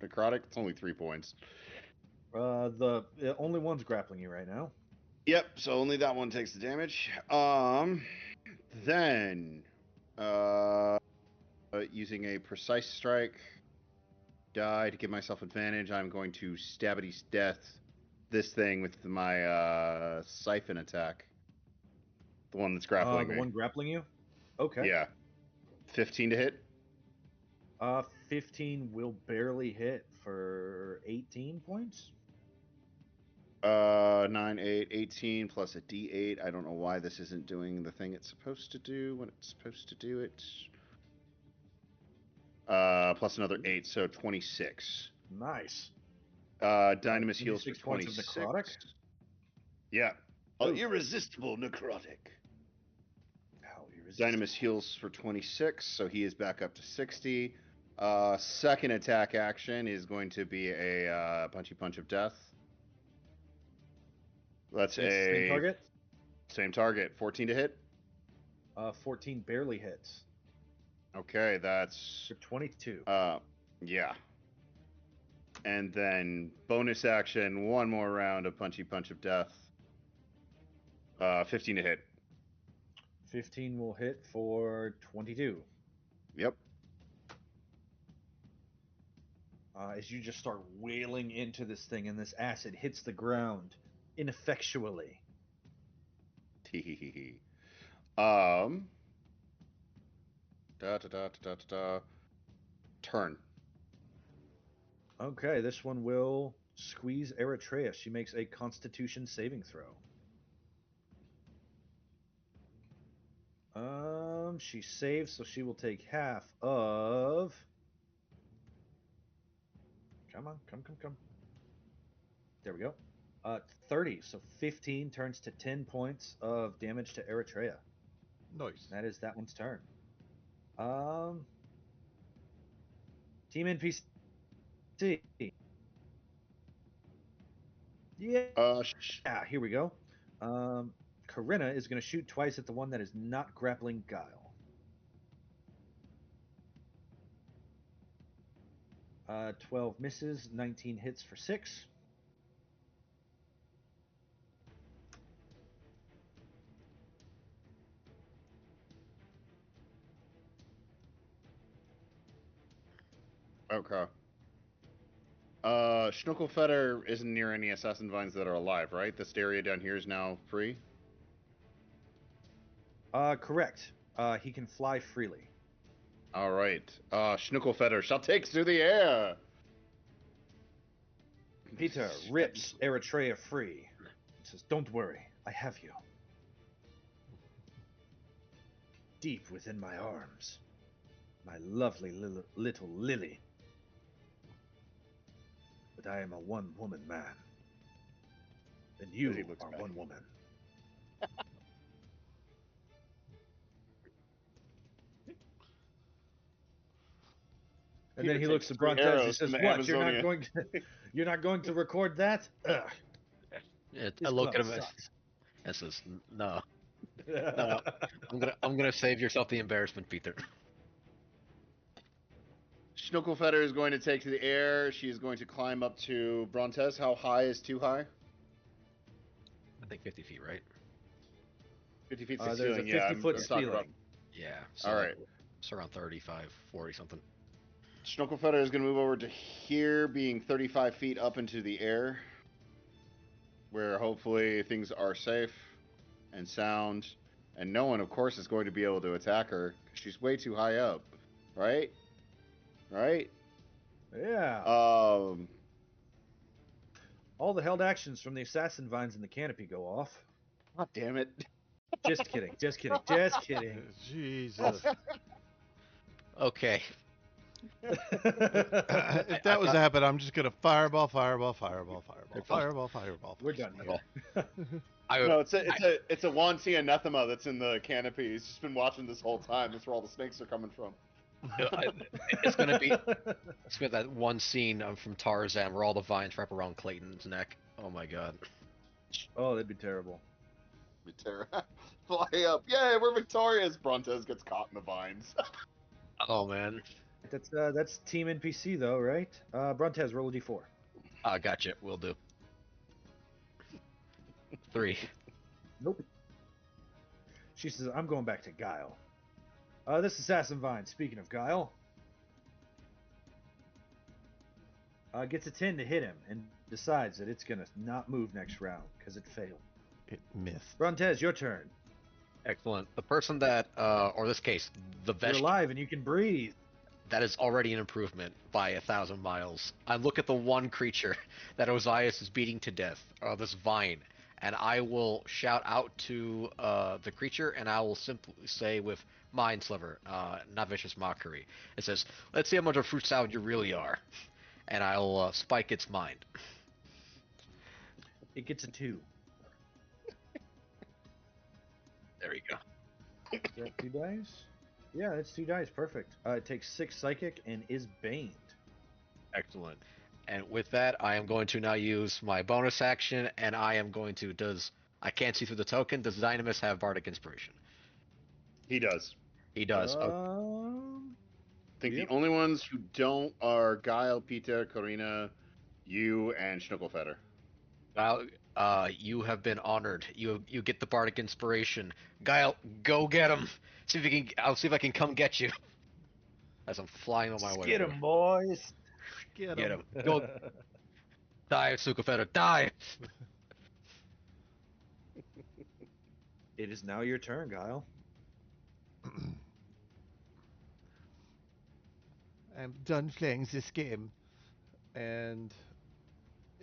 necrotic. It's only 3 points. The only one's grappling you right now. Yep, so only that one takes the damage. Then Uh, using a precise strike die to give myself advantage, I'm going to stabbity's death this thing with my siphon attack. The one that's grappling The me. one grappling you? Okay. Yeah. 15 to hit. 15 will barely hit for 18 points. 9, 8, 18 plus a d8. I don't know why this isn't doing the thing it's supposed to do when it's supposed to do it. Plus another 8, so 26. Nice. Dynamis heals for 26 points of 26. necrotic. Yeah. Oof. Irresistible necrotic. How irresistible. Dynamis heals for 26, so he is back up to 60. Second attack action is going to be a punchy punch of death. That's It's same target. Same target. 14 to hit. 14 barely hits Okay, that's for 22. yeah. And then bonus action, one more round of punchy punch of death. 15 to hit. 15 will hit for 22. Yep. As you just start wailing into this thing, and this acid hits the ground ineffectually. Tee. Um. Da da da da da da. Turn. Okay, this one will squeeze Eritrea. She makes a Constitution saving throw. She saves, so she will take half of. Come on, come. There we go. 30, so 15 turns to 10 points of damage to Eritrea. Nice. That is that one's turn. Team NPC. Yeah, here we go. Corinna is going to shoot twice at the one that is not grappling Guile. 12 misses, 19 hits for 6. Okay. Schnuckelfetter isn't near any assassin vines that are alive, right? This area down here is now free. Correct. He can fly freely. All right. Schnuckelfetter shall take to the air. Peter rips Eritrea free and says, "Don't worry, I have you. Deep within my arms, my lovely little Lily. But I am a one-woman man, and you are bad. one woman." And Peter then he looks takes at 3 Brontes. He arrows says, from the "What? Amazonia. You're not going to record that? Ugh, I this look at club him sucks." and says, "No, no, I'm gonna save yourself the embarrassment, Peter." Schnuckelfetter is going to take to the air. She is going to climb up to Brontes. How high is too high? I think 50 feet, right? 50 feet the There's ceiling. a Yeah, 50-foot I'm talking about. ceiling. Yeah. So All right. it's around 35, 40 something. Schnuckelfetter is going to move over to here, being 35 feet up into the air, where hopefully things are safe and sound, and no one, of course, is going to be able to attack her because she's way too high up, right? Right? Yeah. All the held actions from the assassin vines in the canopy go off. God damn it! Just kidding. Just kidding. Jesus. Okay. If that was to happen, I'm just gonna fireball. We're done Well, here. No, it's a Wansi anathema that's in the canopy. He's just been watching this whole time. That's where all the snakes are coming from. It's gonna be that one scene from Tarzan where all the vines wrap around Clayton's neck. Oh my god. Oh, that'd be terrible. Fly up. Yay, we're victorious. Brontes gets caught in the vines. Oh man. That's Team NPC though, right? Brontes, roll a d4. Gotcha. Will do. 3. Nope. She says, "I'm going back to Guile." This assassin vine. Speaking of guile, gets a 10 to hit him and decides that it's gonna not move next round because it failed. It missed. Brontez, your turn. Excellent. The person that, or this case, the You're vegetable alive and you can breathe. that is already an improvement by 1,000 miles. I look at the one creature that Ozias is beating to death, this vine, and I will shout out to the creature, and I will simply say with Mind Sliver, not vicious mockery. It says, "Let's see how much of a fruit salad you really are," and I'll spike its mind. It gets a 2. There you go. Is that 2 dice? Yeah, that's 2 dice. Perfect. It takes 6 psychic and is baned. Excellent. And with that, I am going to now use my bonus action, and I am going to, I can't see through the token, does Dynamis have Bardic Inspiration? He does. He does. Okay. I think Yep. the only ones who don't are Guile, Peter, Karina, you, and Schnuckelfetter. Guile, you have been honored. You get the Bardic Inspiration. Guile, go get him. See if you can. I'll see if I can come get you. As I'm flying on my way. Get over. him, boys. Get Get him. him. Go. Die, Sukafeta. Die. It is now your turn, Guile. I'm done playing this game. And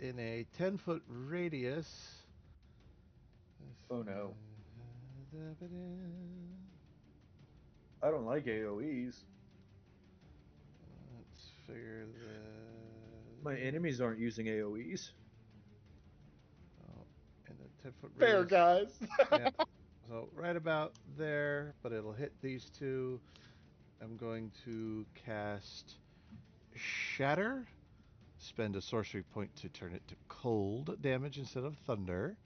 in a 10-foot radius. Oh no. I don't like AoEs. Let's figure the. My enemies aren't using AoEs. Oh, in a 10-foot Fair, radius. guys. Yeah. So right about there, but it'll hit these two. I'm going to cast Shatter. Spend a sorcery point to turn it to cold damage instead of thunder.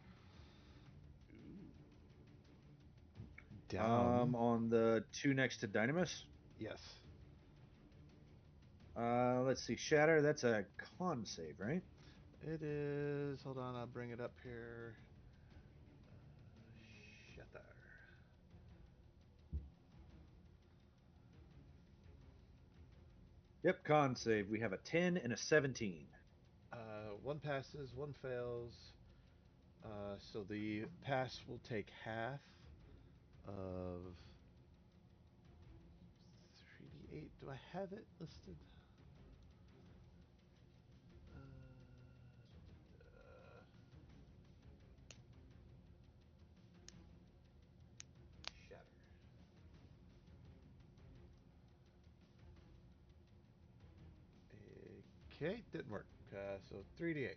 Down. On the 2 next to Dynamis. Yes. Let's see. Shatter, that's a con save, right? It is. Hold on, I'll bring it up here. Shatter. Yep, con save. We have a 10 and a 17. One passes, one fails. So the pass will take half of 3d8. Do I have it listed? Shatter. Okay, didn't work. So 3d8.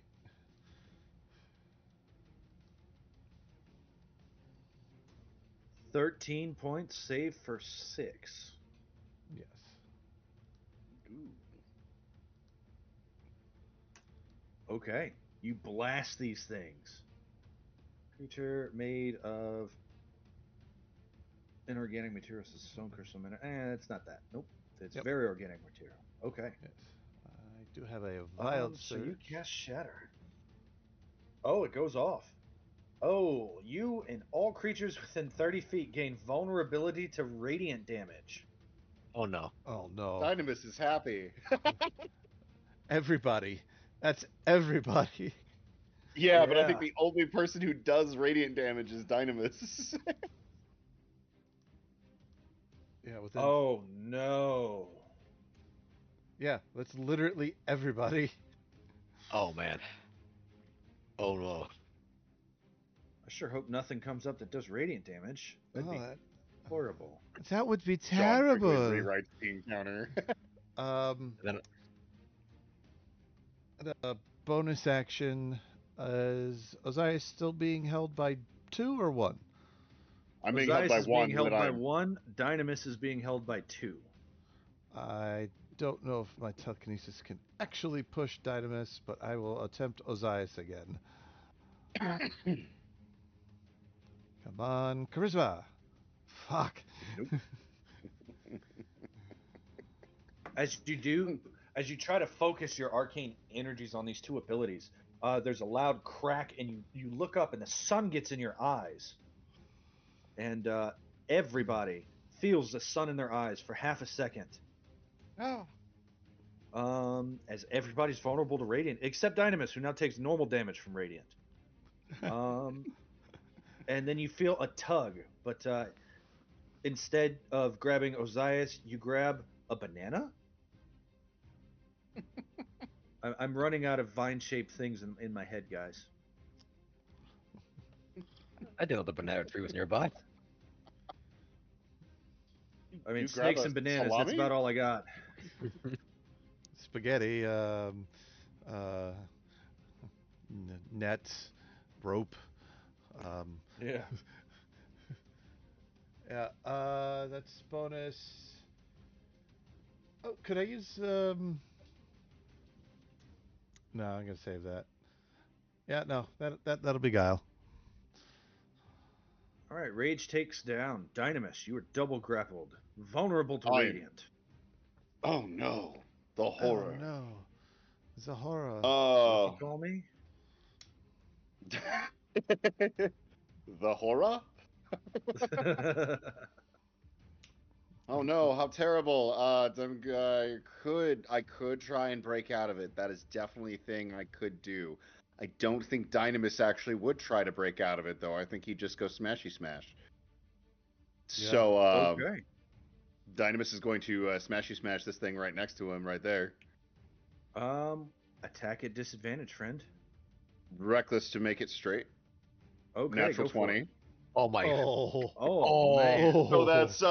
13 points, save for 6. Yes. Okay. You blast these things. Creature made of inorganic materials, stone, crystal, mineral. It's not that. Nope. It's Yep. very organic material. Okay. Yes. I do have a wild So you surge. cast Shatter. Oh, it goes off. Oh, you and all creatures within 30 feet gain vulnerability to radiant damage. Oh no. Oh no. Dynamis is happy. Everybody. That's everybody. Yeah, but I think Yeah. the only person who does radiant damage is Dynamis. Yeah, within. Oh no. Yeah, that's literally everybody. Oh man. Oh no. I sure hope nothing comes up that does radiant damage. That'd be horrible. That would be John quickly terrible. rewrites the encounter. Then The bonus action is Ozias still being held by 2 or 1? I'm being held Ozias by is one. being held but by I'm 1. Dynamis is being held by 2. I don't know if my telekinesis can actually push Dynamis, but I will attempt Ozias again. Come on, Charisma. Fuck. Nope. As you try to focus your arcane energies on these 2 abilities, there's a loud crack, and you look up, and the sun gets in your eyes, and everybody feels the sun in their eyes for half a second. Oh. As everybody's vulnerable to radiant, except Dynamis, who now takes normal damage from radiant. And then you feel a tug, but instead of grabbing Ozias, you grab a banana. I'm running out of vine-shaped things in my head, guys. I didn't know the banana tree was nearby. I mean, You grab snakes a and bananas, that's salami? about all I got. Spaghetti, net, rope. Yeah. Yeah, that's bonus. Oh, could I use, No, I'm gonna save that. Yeah, no, that'll be Guile. All right, Rage takes down. Dynamis, you are double grappled. Vulnerable to I am- Radiant. Oh no. The Oh horror. no, Zahora. What'd you Oh. call me? The horror? Oh no, how terrible. I could try and break out of it. That is definitely a thing I could do. I don't think Dynamis actually would try to break out of it though. I think he'd just go smashy smash. Yeah. So Okay. Dynamis is going to smashy smash this thing right next to him right there. Attack at disadvantage, friend. Reckless to make it straight. Okay, Natural go for 20. it. Oh my. Oh. Oh, man. So that's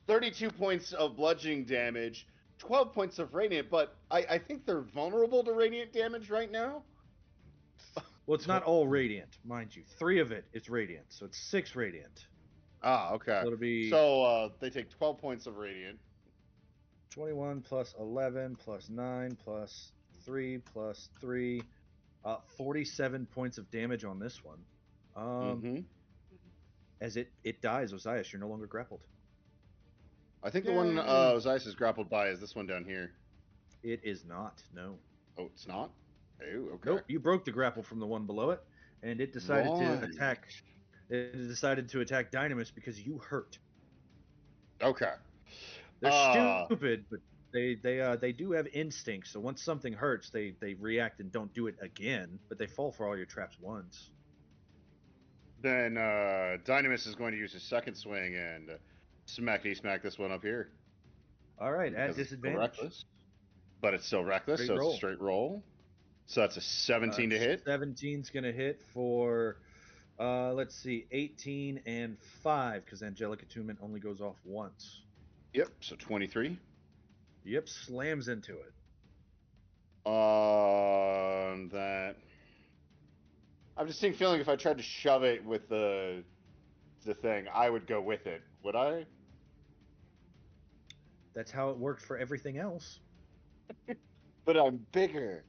32 points of bludgeoning damage, 12 points of radiant, but I think they're vulnerable to radiant damage right now. Well, it's not all Radiant, mind you. 3 of it is Radiant, so it's 6 Radiant. Ah, okay. So it'll be So they take 12 points of radiant. 21 plus 11 plus 9 plus 3 plus 3. 47 points of damage on this one. Mm-hmm. As it dies, Ozias, you're no longer grappled. I think the one Yay. Zeiss is grappled by is this one down here. It is not, no. Oh, it's not? Oh, okay. Nope, you broke the grapple from the one below it, and it decided to Right. attack. It decided to attack Dynamis because you hurt. Okay. They're stupid, but they do have instincts. So once something hurts, they react and don't do it again. But they fall for all your traps once. Then Dynamis is going to use his second swing and smack this one up here. All right, at Because it's still disadvantage. reckless. But it's still reckless, Straight so it's roll. a straight roll. So that's a 17 to hit. 17's gonna hit for let's see, 18 and 5 because angelic attunement only goes off once. Yep, so 23. Yep, slams into it. That I'm just seeing feeling if I tried to shove it with the thing, I would go with it. Would I? That's how it worked for everything else. But I'm bigger.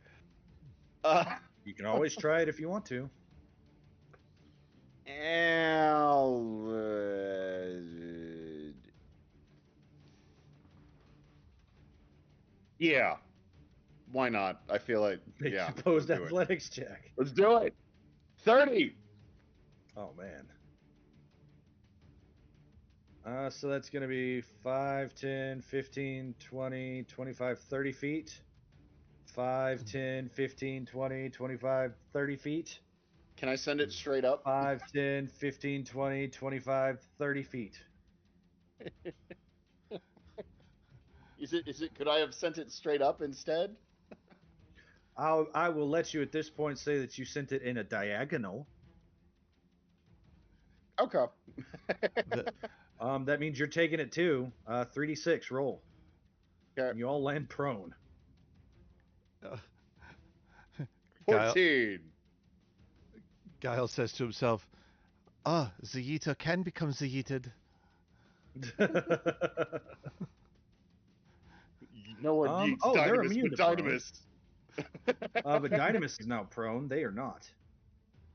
You can always try it if you want to. Yeah. Why not? I feel like Make yeah. an opposed let's do it. athletics check. Let's do it. 30. Oh man. So that's going to be 5, 10, 15, 20, 25, 30 feet. 5, 10, 15, 20, 25, 30 feet. Can I send it straight up? 5, 10, 15, 20, 25, 30 feet. Is it could I have sent it straight up instead? I will let you at this point say that you sent it in a diagonal. Okay. That means you're taking it too. 3d6 roll. Okay. And you all land prone. Guile, 14. Guile says to himself, Zayita can become Zayited. No one needs they're Dynamis immune but to prone. Dynamis. But Dynamis is now prone. They are not.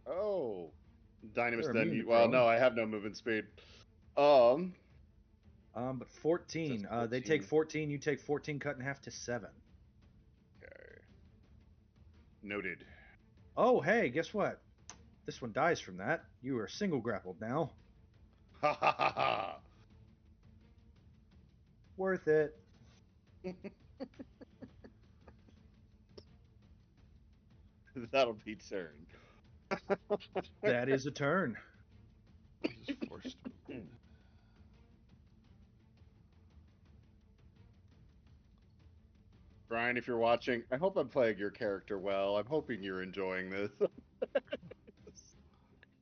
Oh. Dynamis They're then immune to well prone. no, I have no movement speed. But 14. Says They 14. take 14. You take 14 cut in half to 7. Okay. Noted. Oh, hey, guess what? This one dies from that. You are single grappled now. Ha ha ha ha. Worth it. That'll be turn. That is a turn. Just forced movement. Brian, if you're watching, I hope I'm playing your character well. I'm hoping you're enjoying this.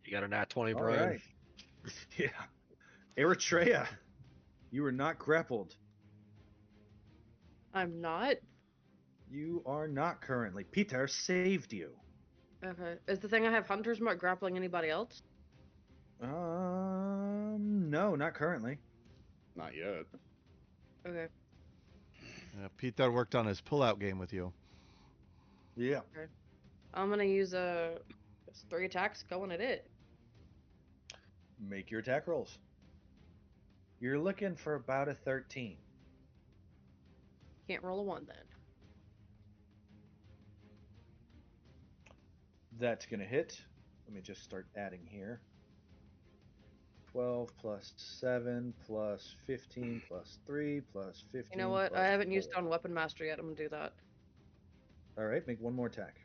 You got a nat 20, All Brian? right. Yeah. Eritrea, you are not grappled. I'm not. You are not currently. Peter saved you. Okay. Is the thing I have Hunter's Mark grappling anybody else? No, not currently. Not yet. Okay. Peter worked on his pull-out game with you. Yeah. I'm gonna use just 3 attacks going at it. Make your attack rolls. You're looking for about a 13. Can't roll a 1 then. That's going to hit. Let me just start adding here. 12 plus 7 plus 15 plus 3 plus 15. You know what? Plus I haven't used 4. on Weapon Master yet. I'm gonna do that. All right, make one more attack.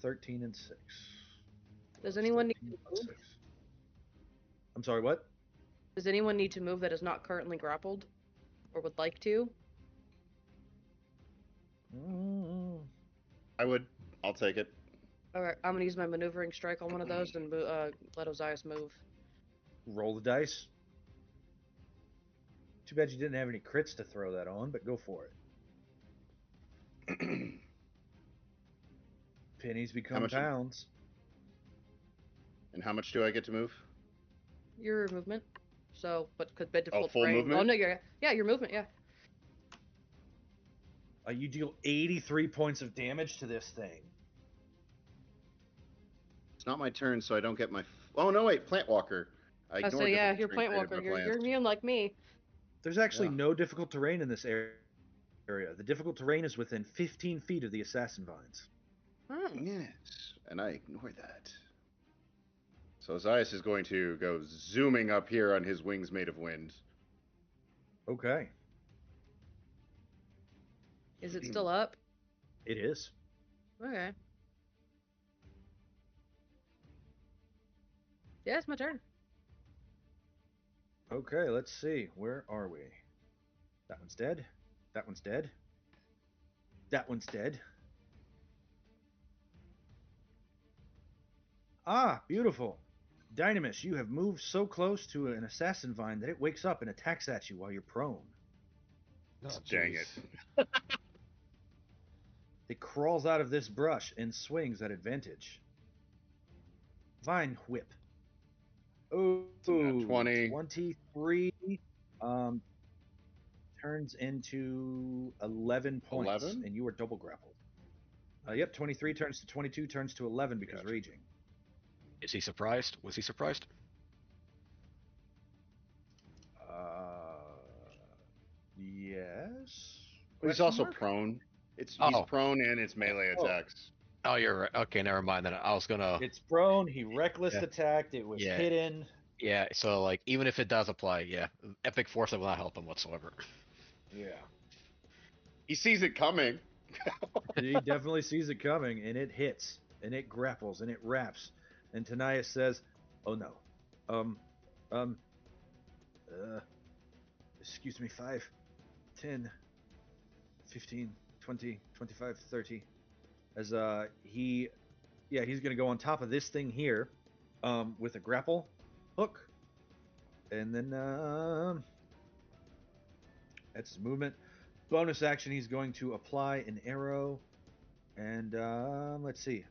13 and 6. Does anyone need 13 to plus move? 6. I'm sorry, what? Does anyone need to move that is not currently grappled? Or would like to? I would. I'll take it. Alright, I'm gonna use my maneuvering strike on one of those and let Ozias move. Roll the dice. Too bad you didn't have any crits to throw that on, but go for it. Pennies become much- pounds. And how much do I get to move? Your movement. So, but could bid default full terrain. movement? Oh no, yeah, your movement, yeah. You deal 83 points of damage to this thing. It's not my turn, so I don't get my. Oh no, wait, Plant Walker. I So ignored yeah, difficult you're terrain Plant created Walker. by You're plants. immune like me. There's actually Yeah. no difficult terrain in this area. The difficult terrain is within 15 feet of the assassin vines. Oh. Yes, and I ignore that. So Ozias is going to go zooming up here on his wings made of wind. Okay, Is it still up? it is. Okay. Yeah, it's my turn. Okay, let's see. Where are we? That one's dead. That one's dead. That one's dead. Ah, beautiful. Dynamis, you have moved so close to an assassin vine that it wakes up and attacks at you while you're prone. Oh, Dang jeez. it. It crawls out of this brush and swings at advantage. Vine whip. Oh, Nat 20. 23 turns into 11 points, 11? and you are double grappled. Yep, 23 turns to 22, turns to 11 because Gotcha. raging. Is he surprised? Was he surprised? Yes. But he's Question also mark? prone. He's Oh. prone and it's melee Oh. attacks. Oh, you're right. Okay, never mind. Then I was gonna. It's prone. He reckless Yeah. attacked. It was Yeah. hidden. Yeah. So like, even if it does apply, yeah, epic force will not help him whatsoever. Yeah. He sees it coming. He definitely sees it coming, and it hits, and it grapples, and it wraps. And Tanias says, "Oh no, um, um, excuse me, 5, 10, 15, 20, 25, 30." As he's gonna go on top of this thing here, with a grapple hook, and then that's his movement. Bonus action, he's going to apply an arrow, and let's see,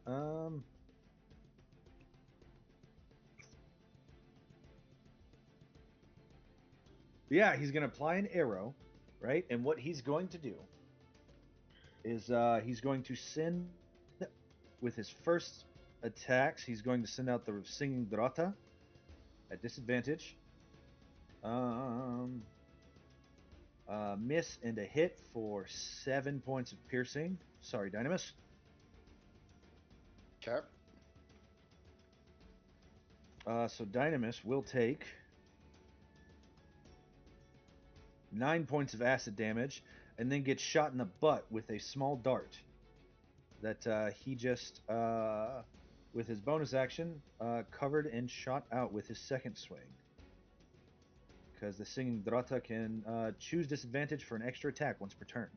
yeah, he's gonna apply an arrow, right? And what he's going to do is he's going to send with his first attacks. He's going to send out the singing grata at disadvantage. Miss and a hit for 7 points of piercing. Sorry, Dynamis. Okay. So Dynamis will take 9 points of acid damage, and then gets shot in the butt with a small dart that he just, with his bonus action, covered and shot out with his second swing. Because the singing Drata can choose disadvantage for an extra attack once per turn.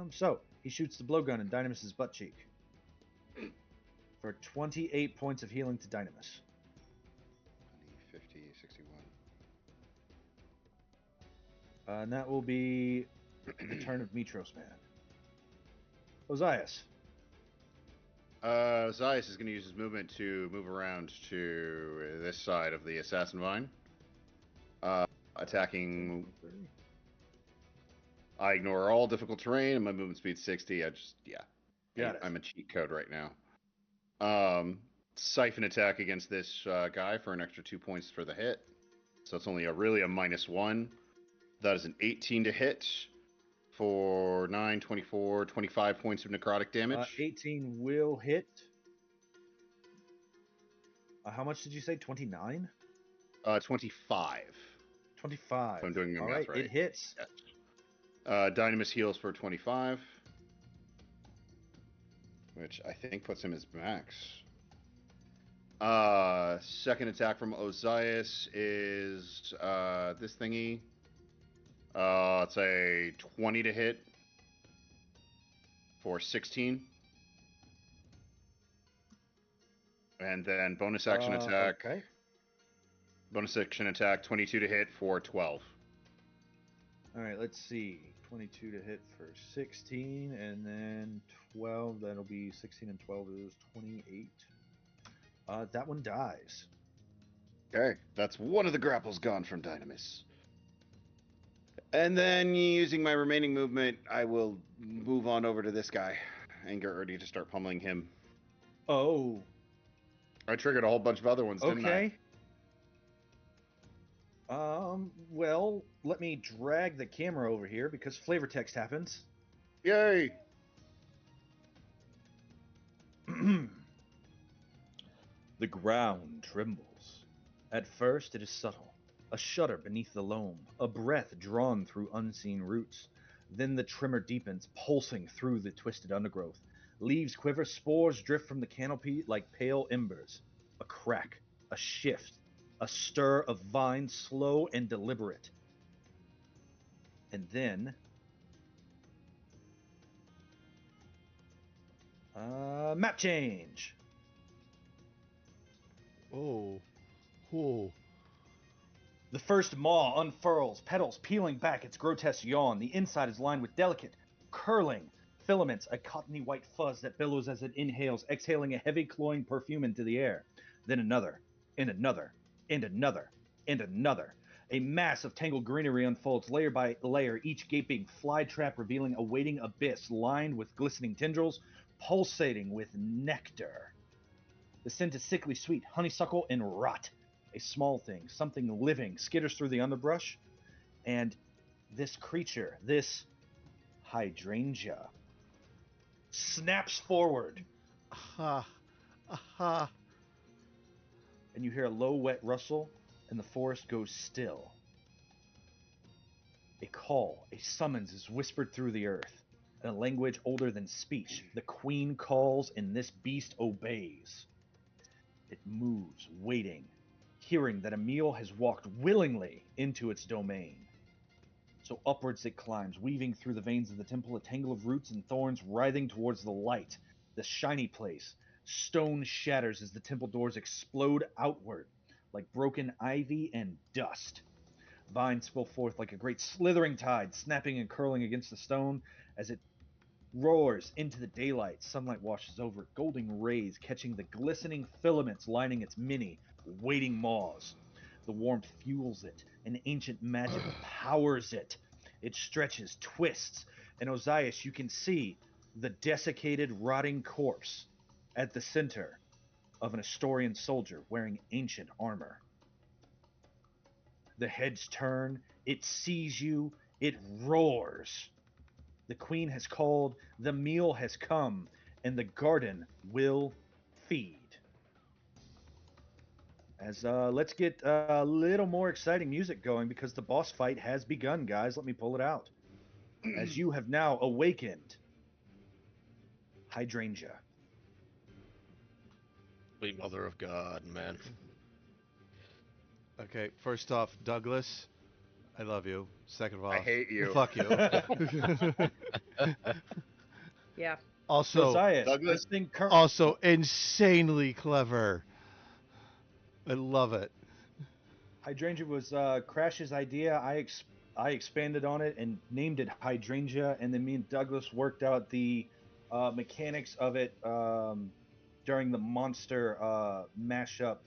So, he shoots the blowgun in Dynamis' butt cheek for 28 points of healing to Dynamis. 20, 50, 61. And that will be the turn of Mitros Man. Ozias. Zeiss is going to use his movement to move around to this side of the Assassin Vine. Attacking. I ignore all difficult terrain and my movement speed 60. I'm a cheat code right now. Siphon attack against this guy for an extra 2 points for the hit. So it's only really a -1. That is an 18 to hit for 9, 24, 25 points of necrotic damage. 18 will hit. How much did you say? 29? 25. 25. If I'm doing my All math right, right. it hits. Yes. Dynamis heals for 25, which I think puts him as max. Second attack from Ozias is this thingy. It's a 20 to hit for 16. And then bonus action attack. Okay. Bonus action attack, 22 to hit for 12. All right, let's see. 22 to hit for 16, and then 12. That'll be 16 and 12 is 28. That one dies. Okay, that's one of the grapples gone from Dynamis. And then, using my remaining movement, I will move on over to this guy and get ready to start pummeling him. Oh. I triggered a whole bunch of other ones, didn't I? Okay. Well, let me drag the camera over here because flavor text happens. Yay! The ground trembles. At first it is subtle, a shudder beneath the loam, a breath drawn through unseen roots. Then the tremor deepens, pulsing through the twisted undergrowth. Leaves quiver, spores drift from the canopy like pale embers. A crack, a shift, a stir of vines, slow and deliberate. And then map change. Oh. Oh. The first maw unfurls, petals peeling back its grotesque yawn. The inside is lined with delicate, curling filaments, a cottony white fuzz that billows as it inhales, exhaling a heavy, cloying perfume into the air. Then another, and another, and another, and another. A mass of tangled greenery unfolds layer by layer, each gaping fly trap revealing a waiting abyss lined with glistening tendrils, pulsating with nectar. The scent is sickly sweet, honeysuckle and rot. A small thing, something living, skitters through the underbrush, and this creature, this hydrangea, snaps forward. Aha. Aha. And you hear a low, wet rustle, and the forest goes still. A call, a summons is whispered through the earth. In a language older than speech, the queen calls, and this beast obeys. It moves, waiting, hearing that Emil has walked willingly into its domain. So upwards it climbs, weaving through the veins of the temple, a tangle of roots and thorns writhing towards the light, the shiny place. Stone shatters as the temple doors explode outward, like broken ivy and dust. Vines spill forth like a great slithering tide, snapping and curling against the stone as it roars into the daylight. Sunlight washes over it, golden rays catching the glistening filaments lining its many waiting maws. The warmth fuels it, and ancient magic powers it. It stretches, twists, and Ozias, you can see the desiccated, rotting corpse at the center of an Astorian soldier wearing ancient armor. The heads turn, it sees you, it roars. The queen has called, the meal has come, and the garden will feed. As let's get a little more exciting music going because the boss fight has begun, guys. Let me pull it out. As you have now awakened Hydrangea. Sweet mother of God, man. Okay, first off, Douglas, I love you. Second of all, I hate you. fuck you. Yeah. Also, Josias, Douglas? this thing also insanely clever. I love it. Hydrangea was Crash's idea. I expanded on it and named it Hydrangea, and then me and Douglas worked out the mechanics of it during the monster mashup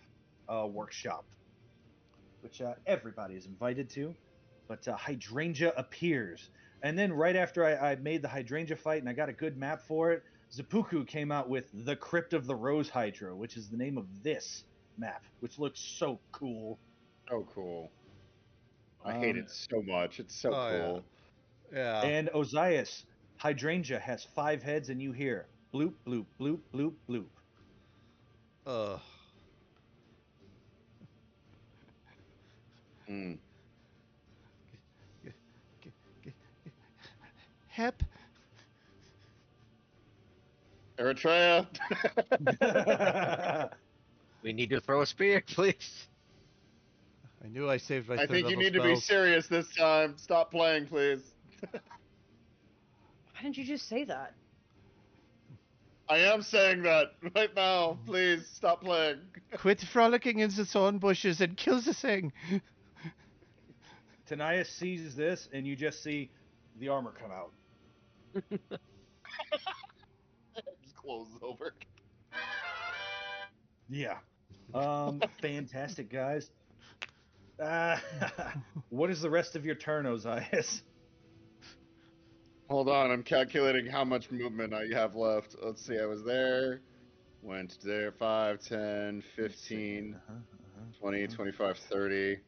workshop, which everybody is invited to. But Hydrangea appears, and then right after I made the Hydrangea fight and I got a good map for it, Zapuku came out with the Crypt of the Rose Hydra, which is the name of this map, which looks so cool. Oh, cool. I hate it so much. It's so Oh, cool. Yeah. And Ozias, Hydrangea has 5 heads, and you hear bloop, bloop, bloop, bloop, bloop. Ugh. Mm. Hep. Eritrea. We need to throw a spear, please. I knew I saved my I third think you level need to be spells. serious this time. Stop playing, please. Why didn't you just say that? I am saying that right now. Please stop playing. Quit frolicking in the thorn bushes and kill the thing. Tanaya sees this, and you just see the armor come out. Just close over. Yeah. Fantastic, guys. What is the rest of your turn, Ozias? Hold on, I'm calculating how much movement I have left. Let's see, I was there, went there, 5, 10, 15, 20, 25, 30.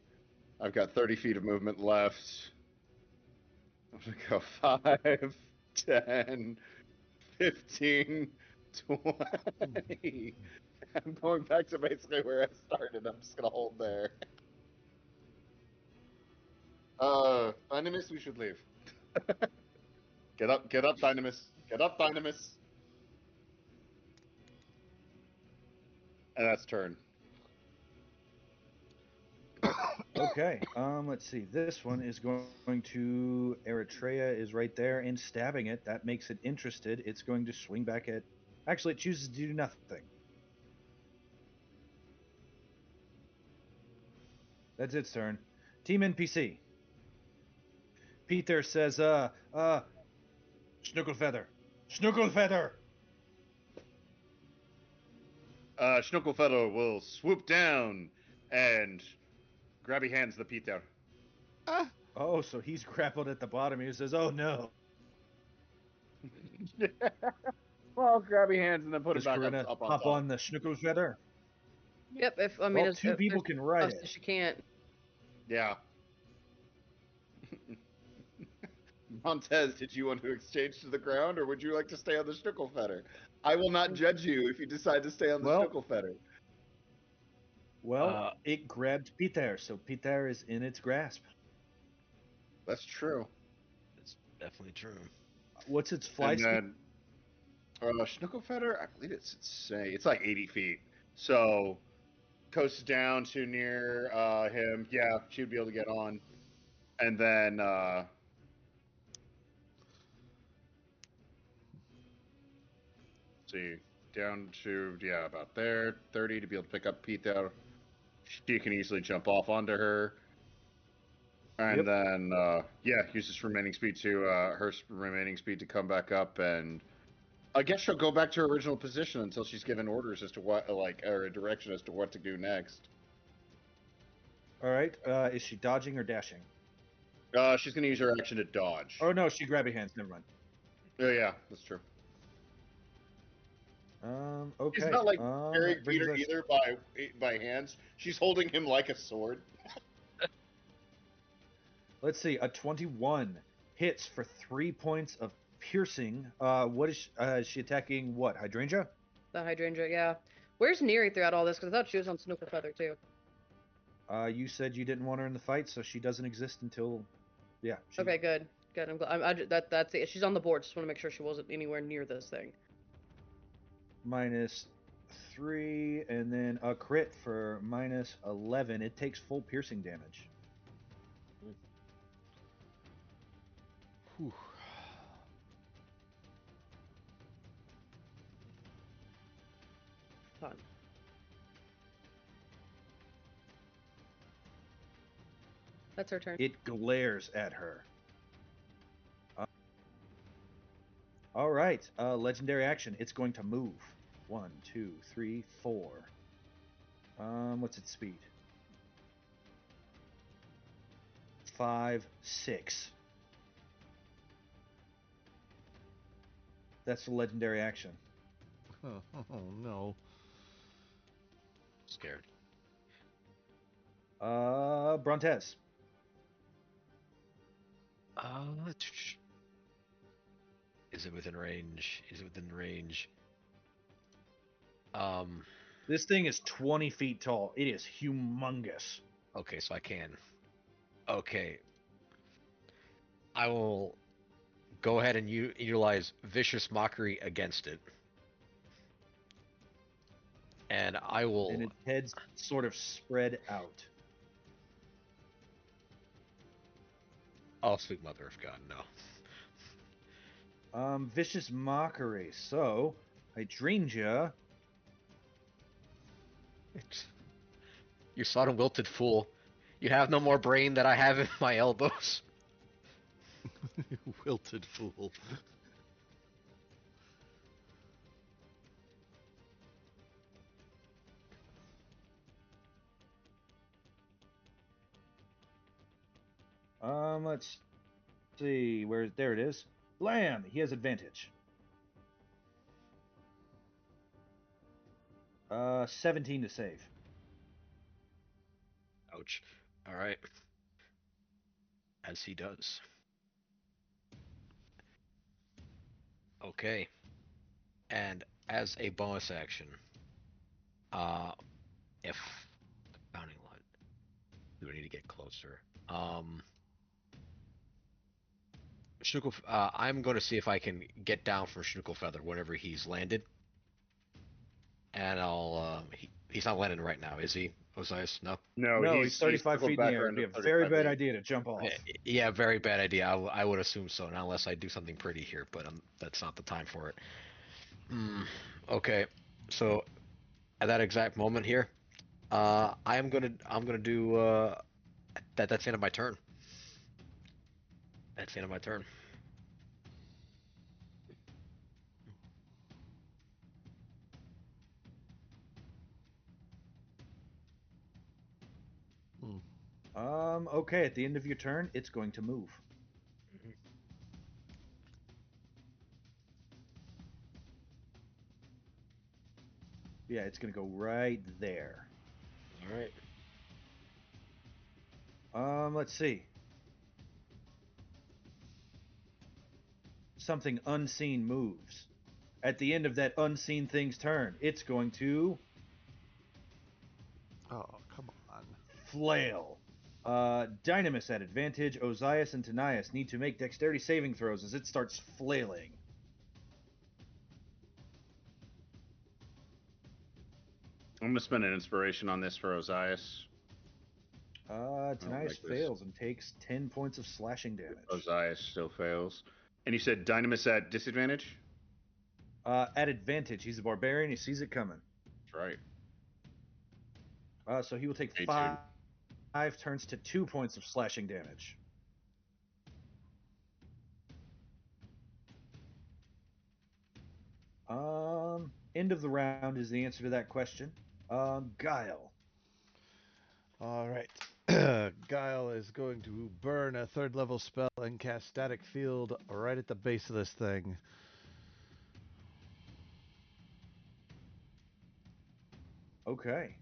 I've got 30 feet of movement left. I'm gonna go 5, 10, 15, 20. I'm going back to basically where I started. I'm just gonna hold there. Dynamis, we should leave. Get up, Dynamis. Get up, Dynamis. And that's turn. Okay. Let's see. This one is going to Eritrea is right there and stabbing it. That makes it interested. It's going to swing back at. Actually, it chooses to do nothing. That's its turn. Team NPC. Peter says, Snookle Feather. Schnuckelfellow will swoop down and grabby hands the Peter. Ah. Oh, so he's grappled at the bottom. He says, "Oh no." Well, grabby hands and then put Does it back Corinna up on hop top. on the Snookle Feather? Yep. If I mean, Well, as, two if people there's can ride us it. that she can't. Yeah. Montez, did you want to exchange to the ground, or would you like to stay on the Schnuckelfetter? I will not judge you if you decide to stay on the Well- Schnuckelfetter. Well, it grabbed Peter, so Peter is in its grasp. That's true. It's definitely true. What's its fly And speed? then, Schnuckelfetter, I believe it's like 80 feet. So, coasts down to near him. Yeah, she would be able to get on. And then, see, down to, yeah, about there, 30 to be able to pick up Peter. She can easily jump off onto her. And then, yeah, uses remaining speed to, her remaining speed to come back up, and I guess she'll go back to her original position until she's given orders as to what, like, or a direction as to what to do next. All right. Is she dodging or dashing? She's gonna use her action to dodge. Oh no, she grabby hands. Never mind. Oh, yeah, that's true. Okay. She's not like carrying that brings Peter us- either by hands. She's holding him like a sword. Let's see. A 21 hits for 3 points of piercing. What is she attacking? What, Hydrangea? The hydrangea, yeah. Where's Neri throughout all this? Because I thought she was on Snooker Feather too. You said you didn't want her in the fight, so she doesn't exist until, yeah. Okay, good. Good. I'm glad. That's it. She's on the board. Just want to make sure she wasn't anywhere near this thing. -3, and then a crit for -11. It takes full piercing damage. Whew. Fun. That's her turn. It glares at her. All right, legendary action. It's going to move. 1, 2, 3, 4. What's its speed? 5, 6. That's the legendary action. Oh no. Scared. Brontes. Is it within range? Is it within range? This thing is 20 feet tall. It is humongous. Okay, so I can. Okay. I will go ahead and utilize Vicious Mockery against it. And I will... And its head's sort of spread out. Oh, sweet mother of God, no. Vicious Mockery. So, Hydrangea. You sodden wilted fool. You have no more brain than I have in my elbows. Wilted fool. Let's see. There it is. Blam! He has advantage. 17 to save. Ouch. Alright. As he does. Okay. And as a bonus action, if bounding line, do I need to get closer? I'm going to see if I can get down from Schnuckle Feather whenever he's landed, and he's not landing right now, is he, Osiris? No. No, he's 35 feet in the air. It'd be a very bad idea to jump off. Yeah, very bad idea. I would assume so, not unless I do something pretty here, but that's not the time for it. Okay, so at that exact moment here, I'm gonna do that's the end of my turn. That's the end of my turn. Okay, at the end of your turn, it's going to move. Yeah, it's going to go right there. All right. Let's see. Something unseen moves. At the end of that unseen thing's turn, it's going to Oh, come on. flail. Dynamis at advantage. Osiris and Tanias need to make dexterity saving throws as it starts flailing. I'm going to spend an inspiration on this for Osiris. Tanias fails and takes 10 points of slashing damage. Osiris still fails. And you said Dynamis at disadvantage? At advantage. He's a barbarian. He sees it coming. That's right. So he will take Me five too. turns to 2 points of slashing damage. End of the round is the answer to that question. Guile. All right. Guile is going to burn a 3rd level spell and cast Static Field right at the base of this thing. Okay.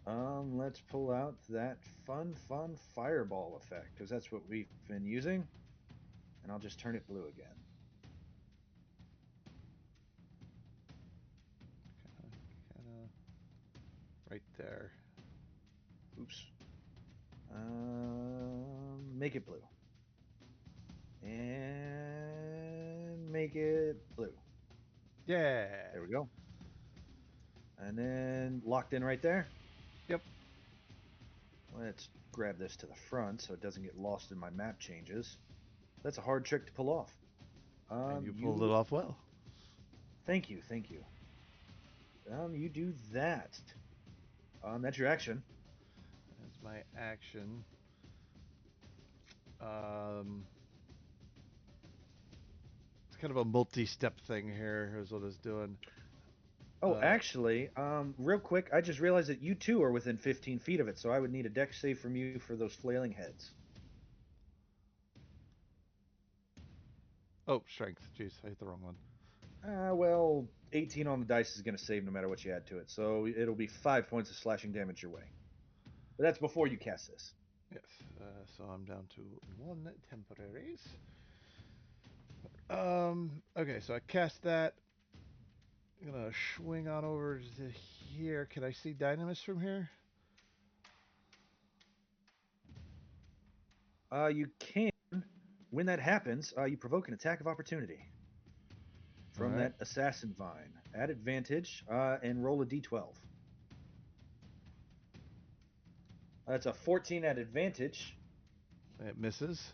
Let's pull out that fun fireball effect, because that's what we've been using. And I'll just turn it blue again. Kinda right there. Oops. Make it blue. And make it blue. Yeah. There we go. And then locked in right there. Yep. Let's grab this to the front so it doesn't get lost in my map changes. That's a hard trick to pull off. And you pulled it off well. Thank you, thank you. You do that. That's your action. That's my action. It's kind of a multi-step thing here. Here's what it's doing. Oh, actually, real quick, I just realized that you too are within 15 feet of it, so I would need a dex save from you for those flailing heads. Oh, strength. Jeez, I hit the wrong one. Well, 18 on the dice is going to save no matter what you add to it, so it'll be 5 points of slashing damage your way. But that's before you cast this. Yes. So I'm down to 1 temporaries. Okay, so I cast that. I'm gonna swing on over to here. Can I see Dynamis from here? You can. When that happens, you provoke an attack of opportunity from Alright. that assassin vine. Add advantage and roll a d12. That's a 14 at advantage. It misses.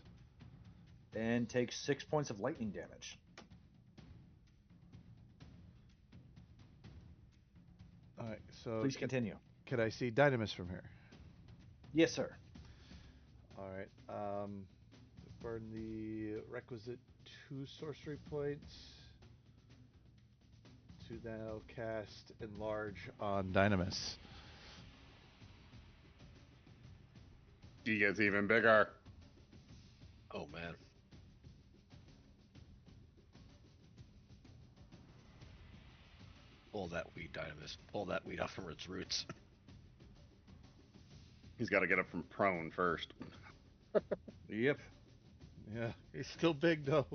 And takes 6 points of lightning damage. Alright, so Please continue. can I see Dynamis from here? Yes, sir. Alright. Burn the requisite 2 sorcery points to now cast Enlarge on Dynamis. He gets even bigger. Oh man. Pull that weed, Dynamis. Pull that weed off from its roots. He's got to get up from prone first. Yep. Yeah, he's still big though.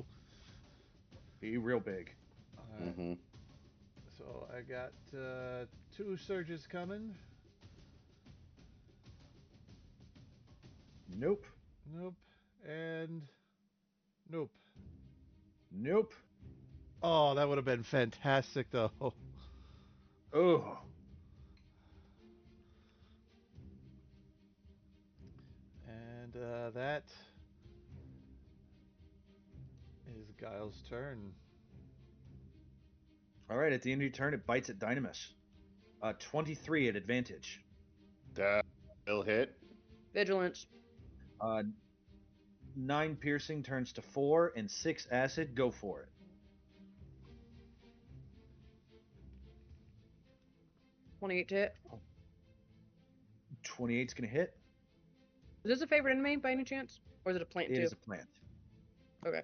Be real big. Alright. Mm-hmm. So I got 2 surges coming. Nope. Nope. And nope. Nope. Oh, that would have been fantastic though. Oh. And that is Guile's turn. All right, at the end of your turn, it bites at Dynamis. 23 at advantage. Will hit. Vigilance. 9 piercing turns to 4, and 6 acid. Go for it. 28 to hit. 28's going to hit. Is this a favorite enemy by any chance? Or is it a plant It too? is a plant. Okay.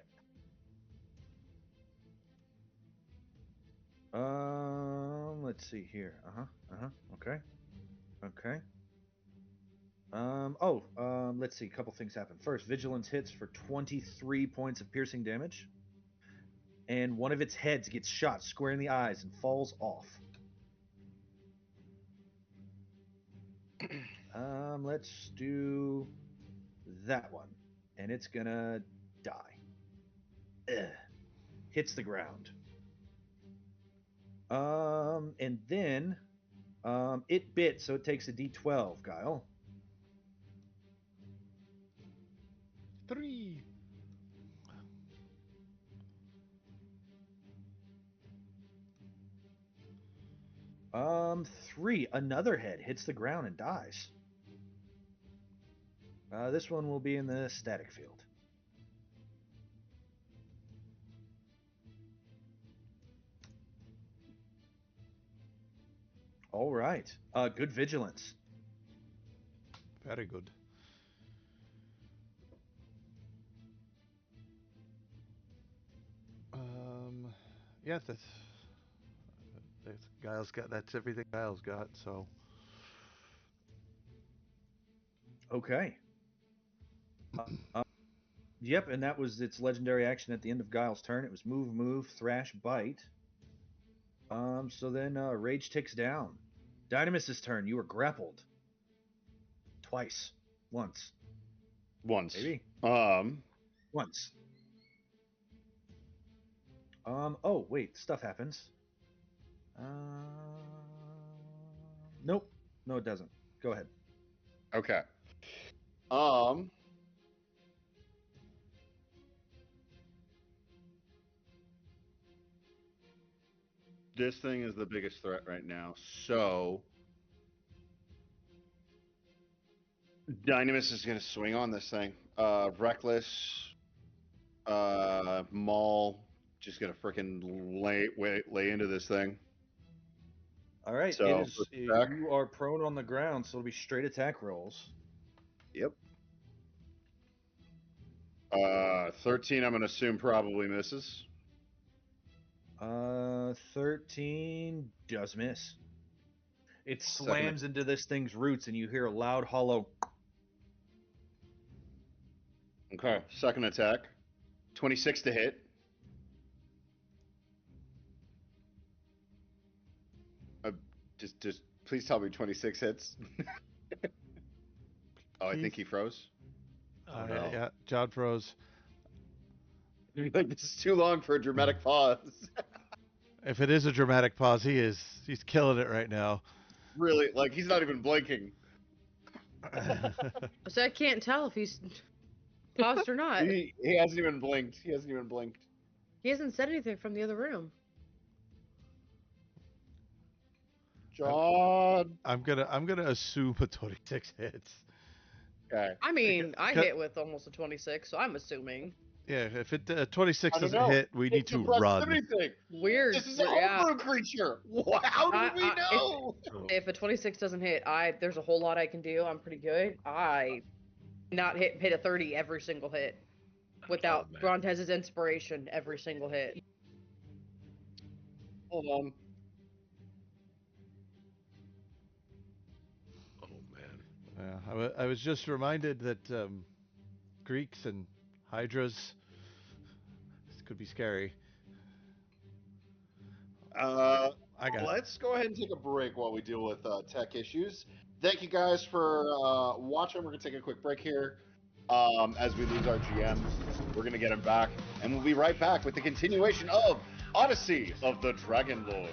Let's see here. Okay. Okay. Let's see. A couple things happen. First, Vigilance hits for 23 points of piercing damage, and one of its heads gets shot square in the eyes and falls off. Let's do that one, and it's gonna die. Ugh. Hits the ground. And then, it bit, so it takes a D12, Guile. 3. 3. Another head hits the ground and dies. This one will be in the static field. All right. Good vigilance. Very good. Yeah, that's Guile's got. That's everything Guile's got. So. Okay. Yep, and that was its legendary action at the end of Guile's turn. It was move, thrash, bite. So then Rage ticks down. Dynamis' turn. You are grappled. twice. Once. Once. Maybe. Um. Once. Oh, wait. Stuff happens. Nope. No, it doesn't. Go ahead. Okay. Um. This thing is the biggest threat right now. So Dynamis is going to swing on this thing. Reckless, Maul, just going to freaking lay into this thing. All right. So, It is. first attack. You are prone on the ground, so it'll be straight attack rolls. Yep. 13, I'm going to assume probably misses. 13 does miss. It Second slams into this thing's roots, and you hear a loud, hollow. Okay. Second attack. 26 to hit. Just please tell me 26 hits. Oh, I think he froze. Oh, no. Yeah, John froze. Like, this is too long for a dramatic pause. If it is a dramatic pause, he's killing it right now. Really, like, he's not even blinking. So I can't tell if he's paused or not. He hasn't even blinked. He hasn't even blinked. He hasn't said anything from the other room. John. I'm gonna assume a 26 hits. Okay. I mean, I Cut- hit with almost a 26, so I'm assuming. Yeah, if it 26 I don't doesn't know. hit, we need It's to a run. proximity thing. Weird. This is a yeah. homebrew creature. How do we know? If a 26 doesn't hit, there's a whole lot I can do. I'm pretty good. I not hit a 30 every single hit without man. Brontez's inspiration every single hit. Hold on. Oh man. Yeah, I was just reminded that Greeks and Hydras, this could be scary. I got it. Let's go ahead and take a break while we deal with tech issues. Thank you guys for watching. We're going to take a quick break here as we lose our GM. We're going to get him back, and we'll be right back with the continuation of Odyssey of the Dragonlords.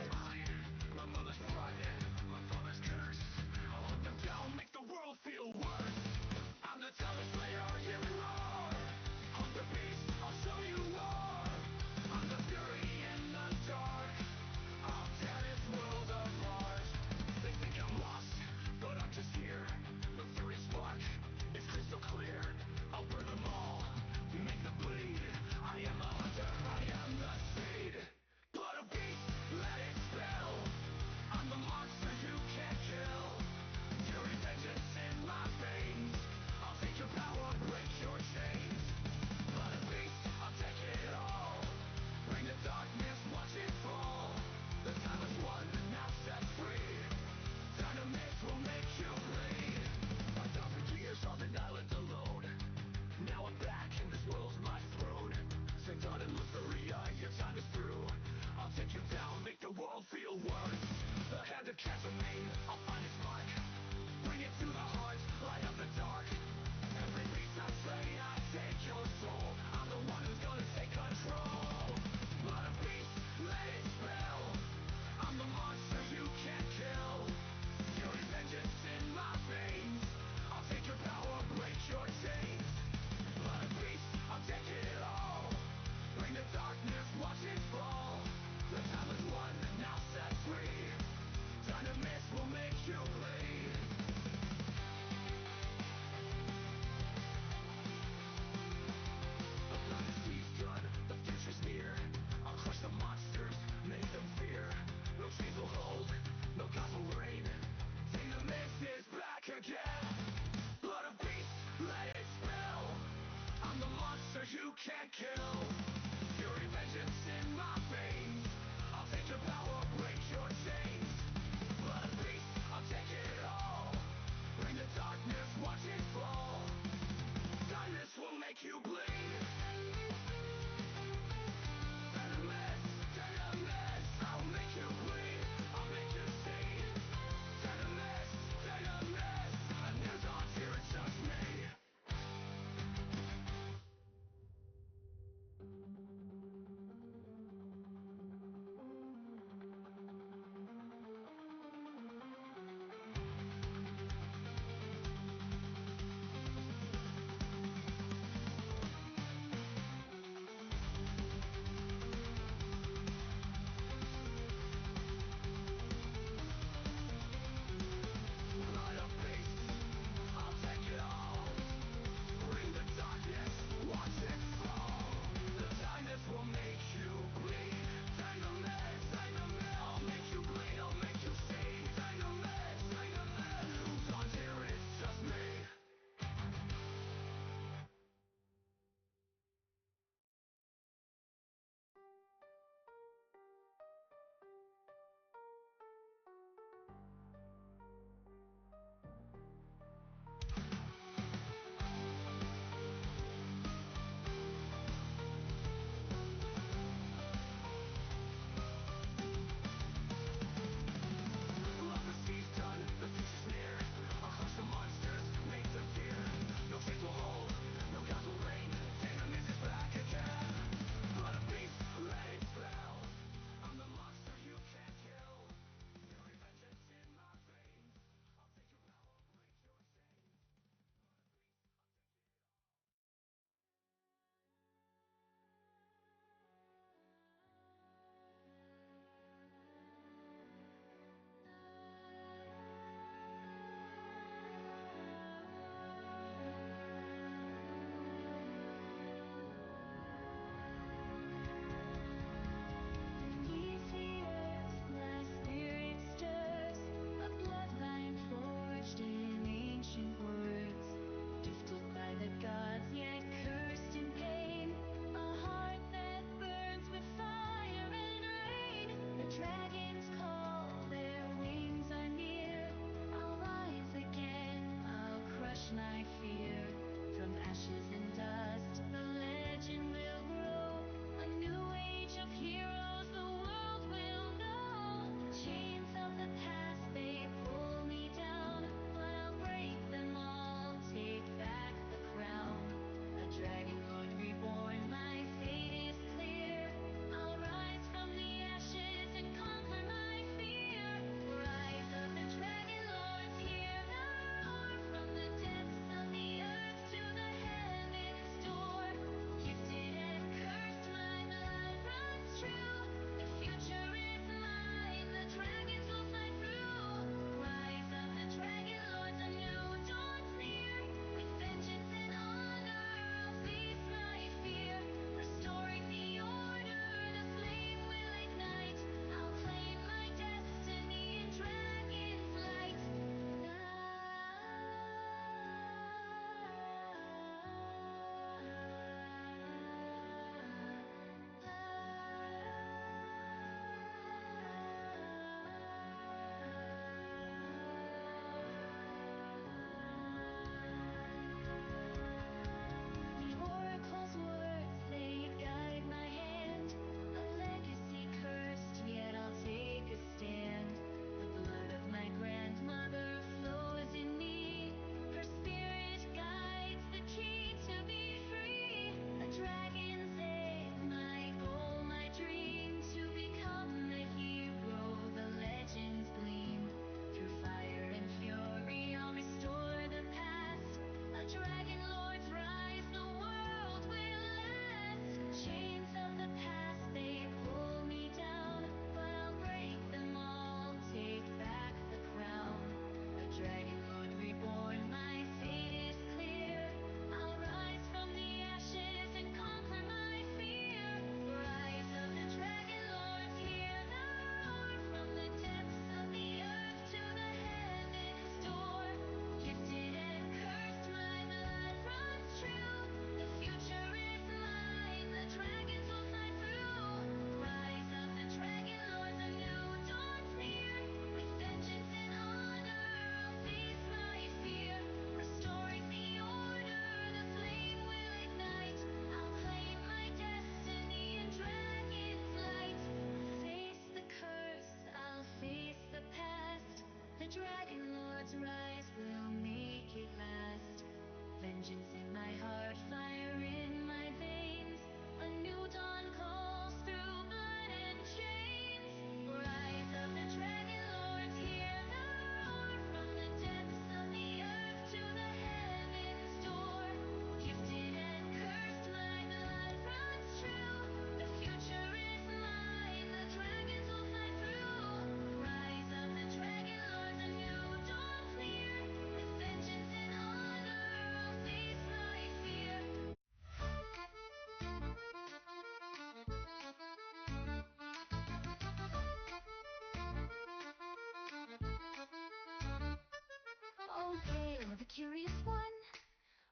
curious one,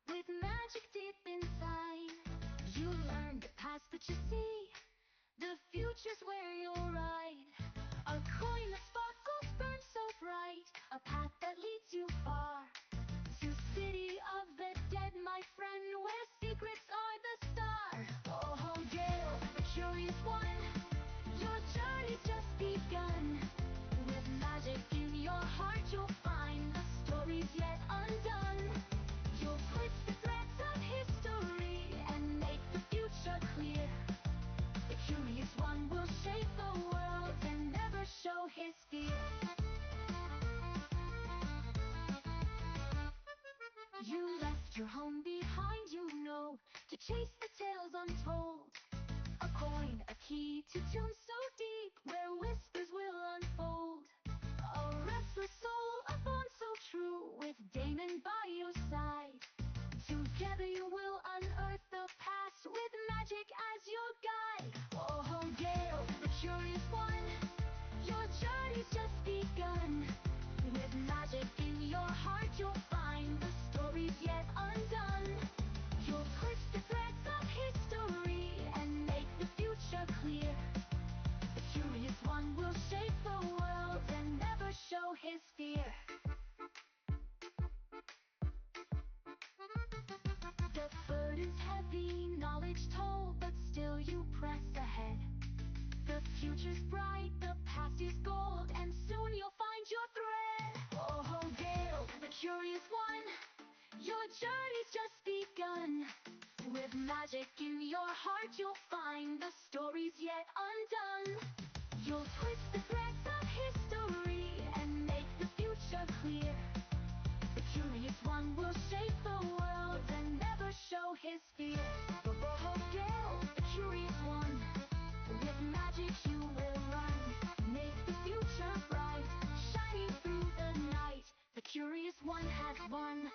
with magic deep inside. You learn the past that you see, the future's where you'll ride. A coin that sparkles burns so bright, a path that leads you far. To city of the dead, my friend, where secrets are the star. Oh, Gale, the curious one, your journey's just begun. With magic in your heart, you'll find the stories yet undone. You'll twist the threads of history and make the future clear. The curious one will shape the world and never show his fear. You left your home behind, you know, to chase the tales untold. A coin, a key to tunes so deep, where whispers will unfold. A restless soul, a bond so true, with Damon by your side. Together you will unearth the past, with magic as your guide. Oh, Gale, the curious one, your journey's just begun. With magic in your heart, you'll find the stories yet undone. You'll twist the threads of history and make the future clear. The curious one will shape the world and never show his fear. The burden's heavy, knowledge told, but still you press ahead. The future's bright, the past is gold, and soon you'll find your thread. Oh, Gale, the curious one, your journey's just begun. With magic in your heart, you'll find the stories yet undone. You'll twist the threads of history and make the future clear. The curious one will shape the world and never show his fear. Oh, Gale, the curious one, with magic you will run. Make the future bright, shining through the night. The curious one has won.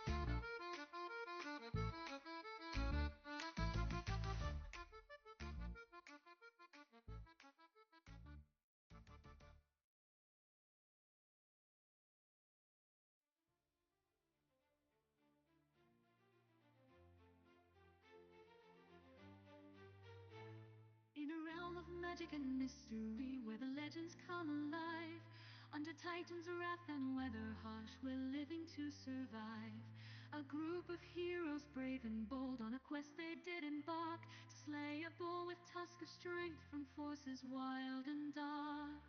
In a realm of magic and mystery, where the legends come alive, under Titan's wrath and weather harsh, we're living to survive. A group of heroes, brave and bold, on a quest they did embark, to slay a bull with tusk of strength from forces wild and dark.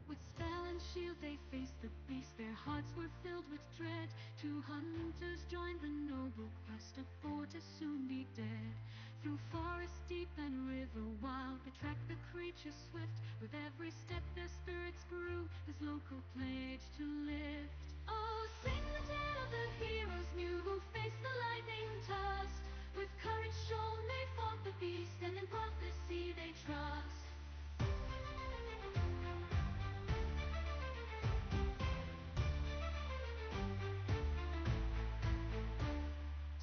With spell and shield they faced the beast, their hearts were filled with dread. Two hunters joined the noble quest, a foe to soon be dead. Through forest deep and river wild, they tracked the creature swift. With every step their spirits grew, this local pledge to lift. Oh, sing the tale of the heroes new, who faced the lightning tusk. With courage shown they fought the beast, and in prophecy they trust.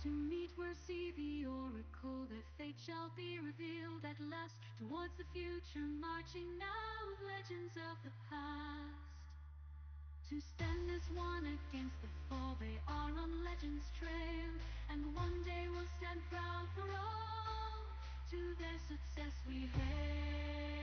To meet where see the oracle, their fate shall be revealed at last. Towards the future marching now, with legends of the past. To stand as one against the fall, they are on legend's trail. And one day we'll stand proud for all, to their success we hail.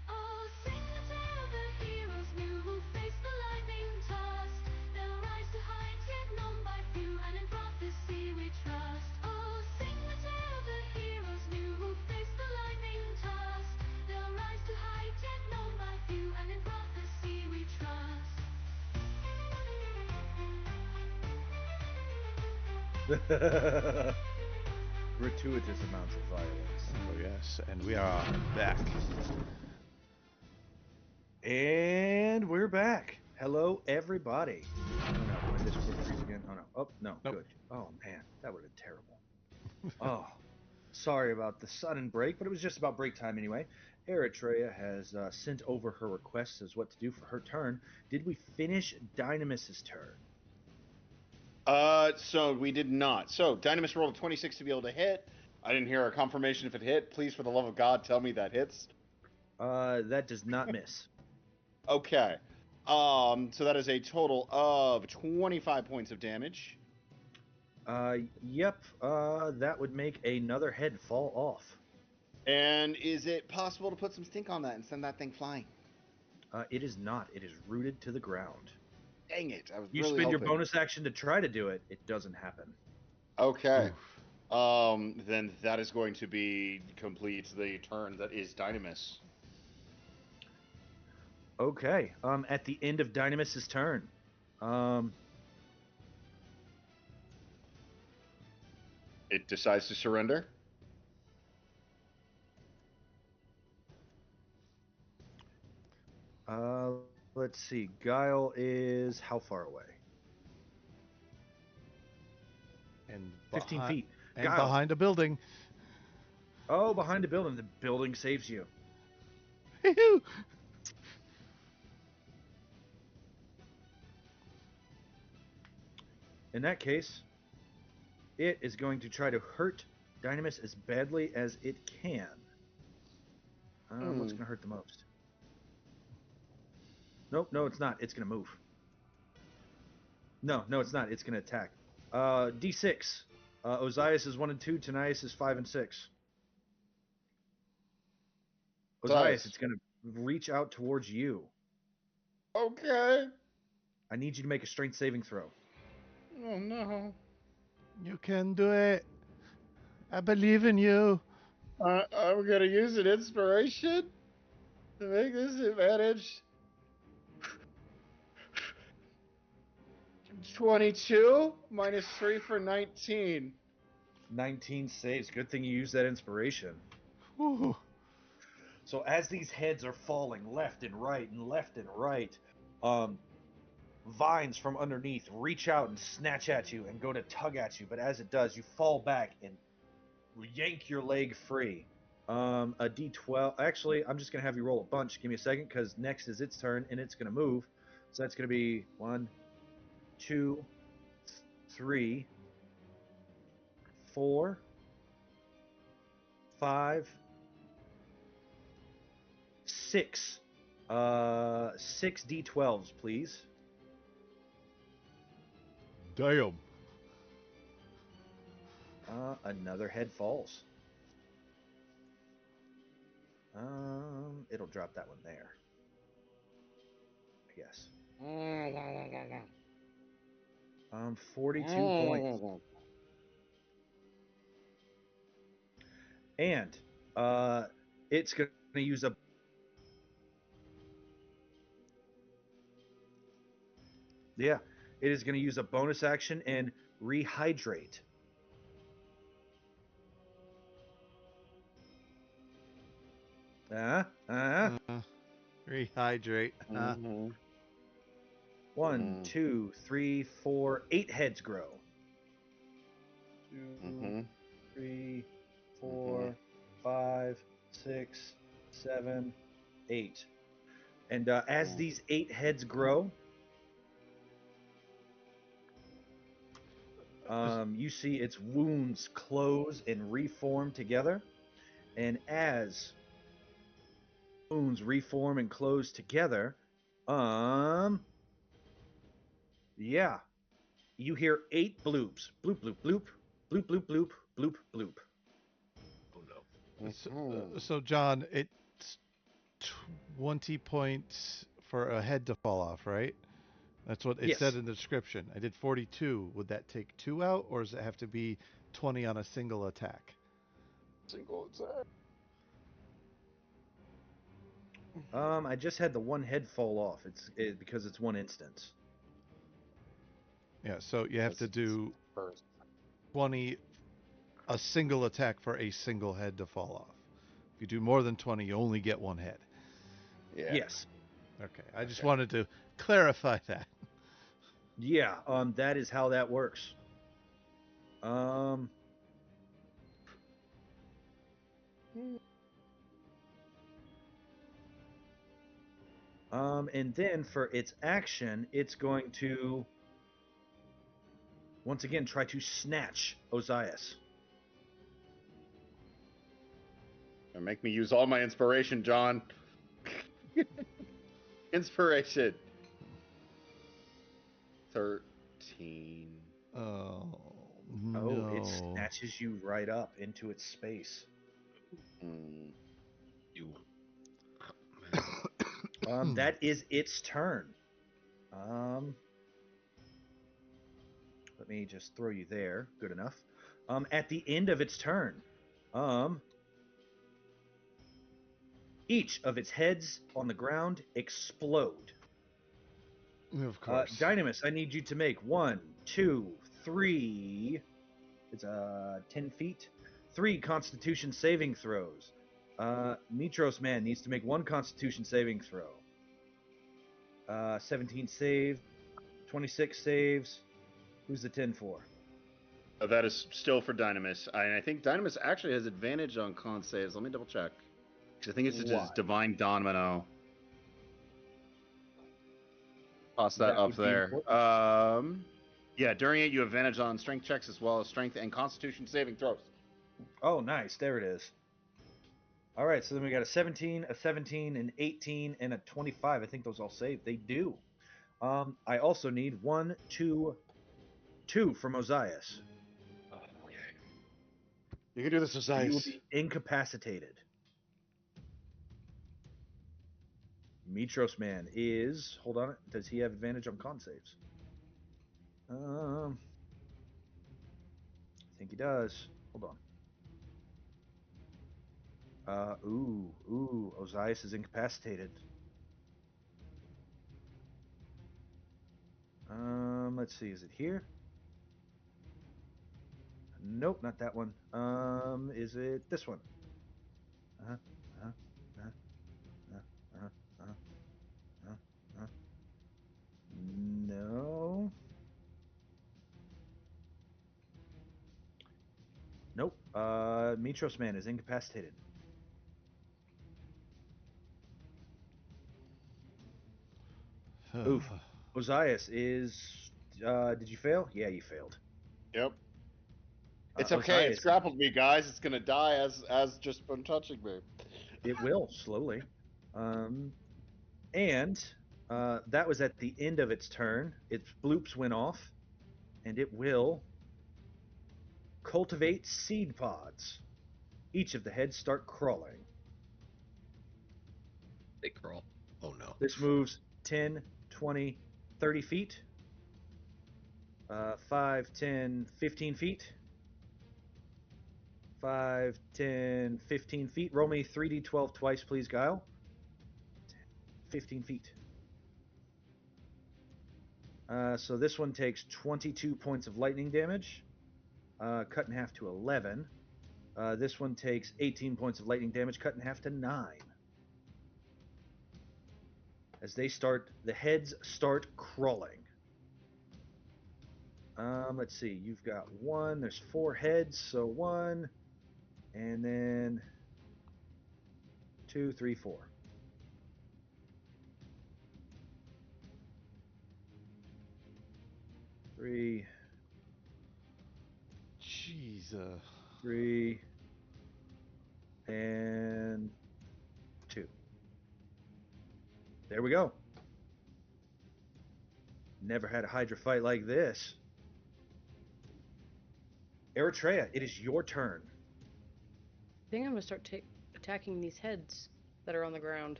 Oh, sing the tale of the heroes new, who faced the lightning tusk. They'll rise to heights yet known by few, and in prophecy we trust. Oh, sing the tale of the heroes new, who faced the lightning tusk. They'll rise to heights yet known by few, and in prophecy we trust. Gratuitous amounts of violence. Oh, yes, and we are back. And we're back. Hello, everybody. Oh no, my Discord freeze again. Oh no. Oh no. Nope. Good. Oh man, that would have been terrible. Oh, sorry about the sudden break, but it was just about break time anyway. Eritrea has sent over her requests as what to do for her turn. Did we finish Dynamus's turn? So we did not. So Dynamis rolled a 26 to be able to hit. I didn't hear a confirmation if it hit. Please, for the love of God, tell me that hits. That does not miss. Okay. So that is a total of 25 points of damage. Yep. That would make another head fall off. And is it possible to put some stink on that and send that thing flying? It is not. It is rooted to the ground. Dang it! I was You really spend your hoping. bonus action to try to do it. It doesn't happen. Okay. Then that is going to be complete the turn that is Dynamis. Okay. At the end of Dynamis' turn, It decides to surrender. let's see. Guile is how far away? And 15 feet. And Guile. behind a building. Oh, behind the building. The building saves you. In that case, it is going to try to hurt Dynamis as badly as it can. What's going to hurt the most? Nope, no, it's not. It's going to move. No, it's not. It's going to attack. D6. Ozias is 1 and 2. Tanias is 5 and 6. Ozias, it's going to reach out towards you. Okay. I need you to make a strength saving throw. Oh no. You can do it. I believe in you. I'm gonna use an inspiration to make this advantage. 22 minus 3 for 19. 19 saves. Good thing you used that inspiration. Whew. So as these heads are falling left and right and left and right, vines from underneath reach out and snatch at you and go to tug at you. But as it does, you fall back and yank your leg free. A D12. Actually, I'm just gonna have you roll a bunch. Give me a second, because next is its turn and it's gonna move. So that's gonna be 1, 2, 3, 4, 5, 6. 6 D12s, please. Damn. Another head falls. It'll drop that one there, I guess. 42 points. And it's gonna use a it is gonna use a bonus action and rehydrate. Rehydrate. 1, 2, 3, 4, 8 heads grow. 2, 3, 4, 5, 6, 7, 8. And as these 8 heads grow, you see its wounds close and reform together. And as wounds reform and close together, you hear 8 bloops. Bloop, bloop, bloop. Bloop, bloop, bloop. Bloop, bloop. Oh no. So John, it's 20 points for a head to fall off, right? That's what it said in the description. I did 42. Would that take 2 out, or does it have to be 20 on a single attack? Single attack. I just had the one head fall off. It's because it's one instance. Yeah, so you have to do First. 20, a single attack for a single head to fall off. If you do more than 20, you only get 1 head. Yeah. Yes. Okay, I just wanted to clarify that. Yeah, that is how that works. And then for its action, it's going to once again try to snatch Ozias. Make me use all my inspiration, John. Inspiration. 13. Oh Oh, it no! snatches you right up into its space. Mm. You. Oh, man. That is its turn. Let me just throw you there. Good enough. At the end of its turn, each of its heads on the ground explode. Of course. Dynamis, I need you to make 1, 2, 3. It's 10 feet. 3 Constitution saving throws. Mitros Man needs to make 1 Constitution saving throw. 17 saved. 26 saves. Who's the 10 for? That is still for Dynamis. I think Dynamis actually has advantage on con saves. Let me double check. Because I think it's just his Why? Divine Domino. Toss that, up would be there. important. Yeah, during it you have advantage on strength checks as well as strength and Constitution saving throws. Oh, nice. There it is. All right, so then we got a 17, a 17, an 18, and a 25. I think those all save. They do. I also need 1, 2, 2 from Ozias. Okay. You can do this, You will Osiris. be incapacitated. Mitros Man is. Hold on. Does he have advantage on con saves? I think he does. Hold on. Ooh. Ozias is incapacitated. Let's see. Is it here? Nope, not that one. Is it this one? Uh-huh. Uh-huh. Uh-huh. Uh-huh. Uh-huh. Uh-huh. Uh-huh. No. Nope. Mitros Man is incapacitated. Oof. Ozias is. Did you fail? Yeah, you failed. Yep. It's okay. It's Ozias, grappled me, guys. It's gonna die as just from touching me. it will slowly. And that was at the end of its turn. Its bloops went off, and it will cultivate seed pods. Each of the heads start crawling. They crawl. Oh no. This moves 10, 20, 30 feet. 5, 10, 15 feet. 5, 10, 15 feet. Roll me 3d12 twice, please, Guile. 15 feet. So this one takes 22 points of lightning damage, cut in half to 11. This one takes 18 points of lightning damage, cut in half to 9. As the heads start crawling. Let's see, you've got 1, there's 4 heads, so 1, and then 2, 3, 4. Three, Jeez. 3, and 2. There we go. Never had a Hydra fight like this. Eritrea, it is your turn. I think I'm gonna start attacking these heads that are on the ground.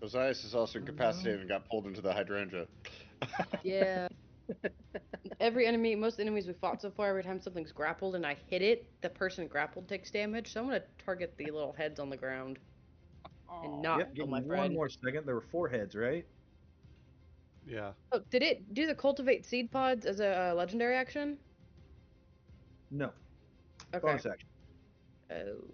Osiris is also incapacitated and got pulled into the hydrangea. Yeah. Most enemies we fought so far, every time something's grappled and I hit it, the person grappled takes damage. So I'm gonna target the little heads on the ground and not Yep, kill give me my one friend. more second. There were 4 heads, right? Yeah. Oh, did it do the cultivate seed pods as a legendary action? No. Okay. Bonus action. Oh.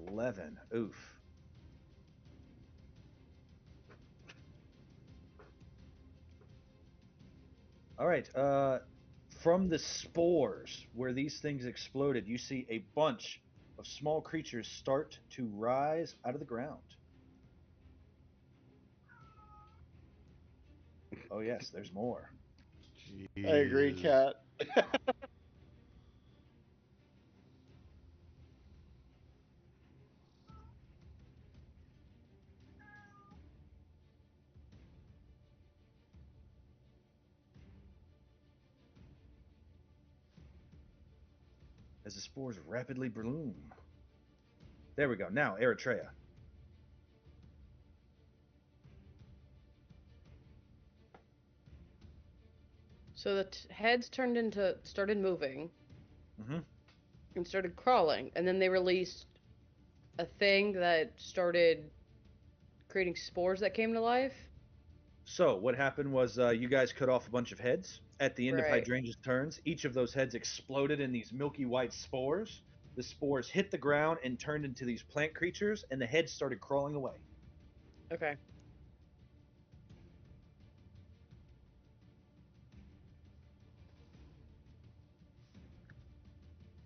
$11. Oof. All right. From the spores where these things exploded, you see a bunch of small creatures start to rise out of the ground. Oh yes, there's more. I agree, Jeez. cat. As the spores rapidly bloom. There we go. Now, Eritrea. So the heads started moving Mm-hmm. and started crawling, and then they released a thing that started creating spores that came to life. So what happened was you guys cut off a bunch of heads. At the end of Right. Hydrangea's turns, each of those heads exploded in these milky white spores. The spores hit the ground and turned into these plant creatures, and the heads started crawling away. Okay.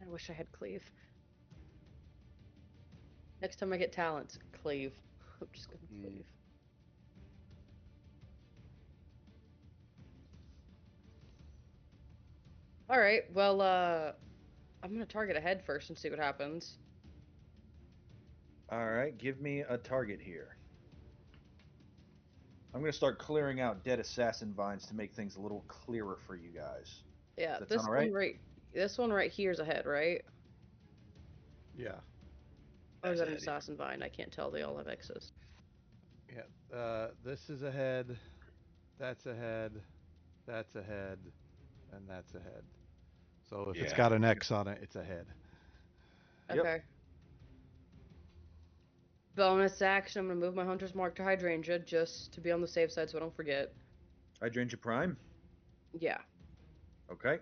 I wish I had cleave. Next time I get talents, cleave. I'm just gonna Mm. cleave. All right. Well, I'm gonna target a head first and see what happens. All right, give me a target here. I'm going to start clearing out dead assassin vines to make things a little clearer for you guys. Yeah, Does that sound all right? this one right here is a head, right? Yeah. Or is That's that an it, yeah. assassin vine? I can't tell. They all have X's. Yeah. This is a head. That's a head. That's a head. And that's a head. So if it's Yeah. got an X on it, it's a head. Yep. Okay. Bonus action. I'm gonna move my hunter's mark to hydrangea just to be on the safe side, so I don't forget. Hydrangea Prime. Yeah. Okay.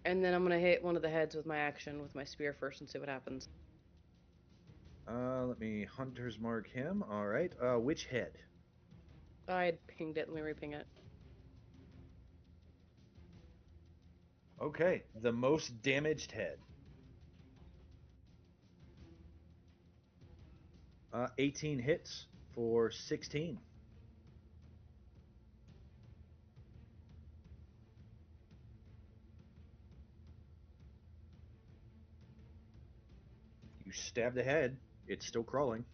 And then I'm gonna hit one of the heads with my action with my spear first and see what happens. Let me hunter's mark him. All right. Which head? I had pinged it. Let me reping it. Okay. The most damaged head. 18 hits for 16. You stab the head. It's still crawling.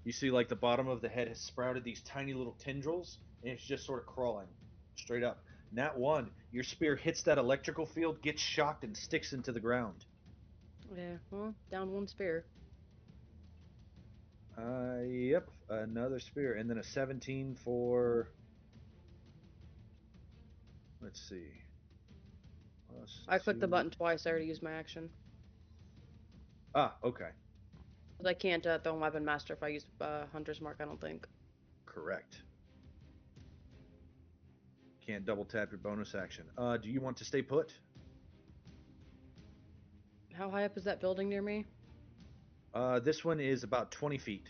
You see, like, the bottom of the head has sprouted these tiny little tendrils, and it's just sort of crawling straight up. Nat 1, your spear hits that electrical field, gets shocked, and sticks into the ground. Yeah. Well, down one spear. Yep, another spear, and then a 17 for. Let's see. I clicked the +2. button twice. I already used my action. Ah, okay. But I can't throw a weapon master if I use hunter's mark. I don't think. Correct. Can't double tap your bonus action. Do you want to stay put? How high up is that building near me? This one is about 20 feet.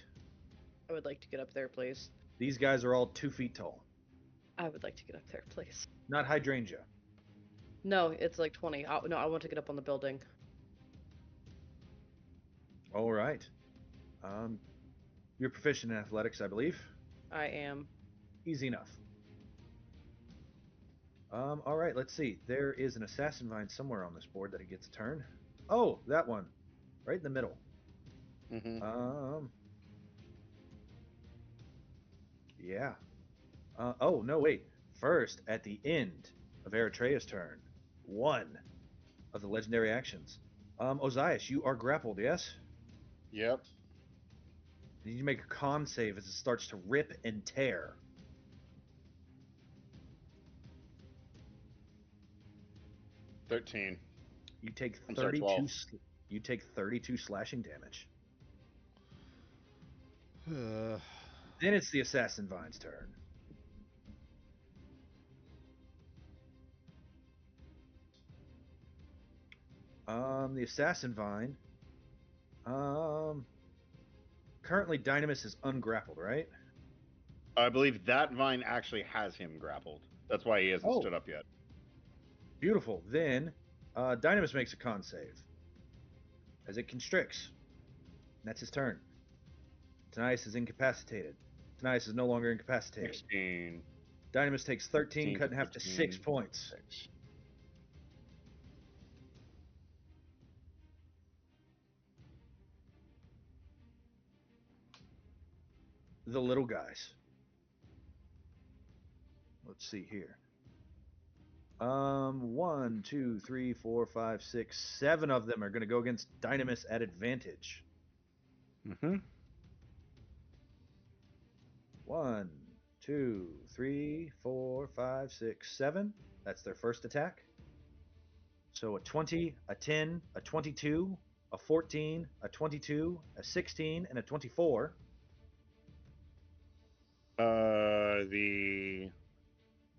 I would like to get up there, please. These guys are all 2 feet tall. I would like to get up there, please. Not hydrangea. No, it's like 20. No, I want to get up on the building. All right. Um, you're proficient in athletics, I believe. I am. Easy enough. All right, let's see. There is an assassin vine somewhere on this board that it gets a turn. Oh, that one. Right in the middle. Mm-hmm. Yeah. Oh, no, wait. First, at the end of Eritrea's turn, one of the legendary actions. Ozias, you are grappled, yes? Yep. You need to make a con save as it starts to rip and tear. 13. You take I'm sorry, 12. 32. You take 32 slashing damage. Then it's the assassin vine's turn. The assassin vine. Currently Dynamis is ungrappled, right? I believe that vine actually has him grappled. That's why he hasn't Oh, stood up yet. beautiful. Then Dynamis makes a con save as it constricts. And that's his turn. Tanias is incapacitated. Tanias is no longer incapacitated. 16. Dynamis takes 13, 15, cut in half to 6 points. 6. The little guys. Let's see here. 1, 2, 3, 4, 5, 6, 7 of them are going to go against Dynamis at advantage. Mm-hmm. 1, 2, 3, 4, 5, 6, 7. That's their first attack. So a 20, a 10, a 22, a 14, a 22, a 16, and a 24.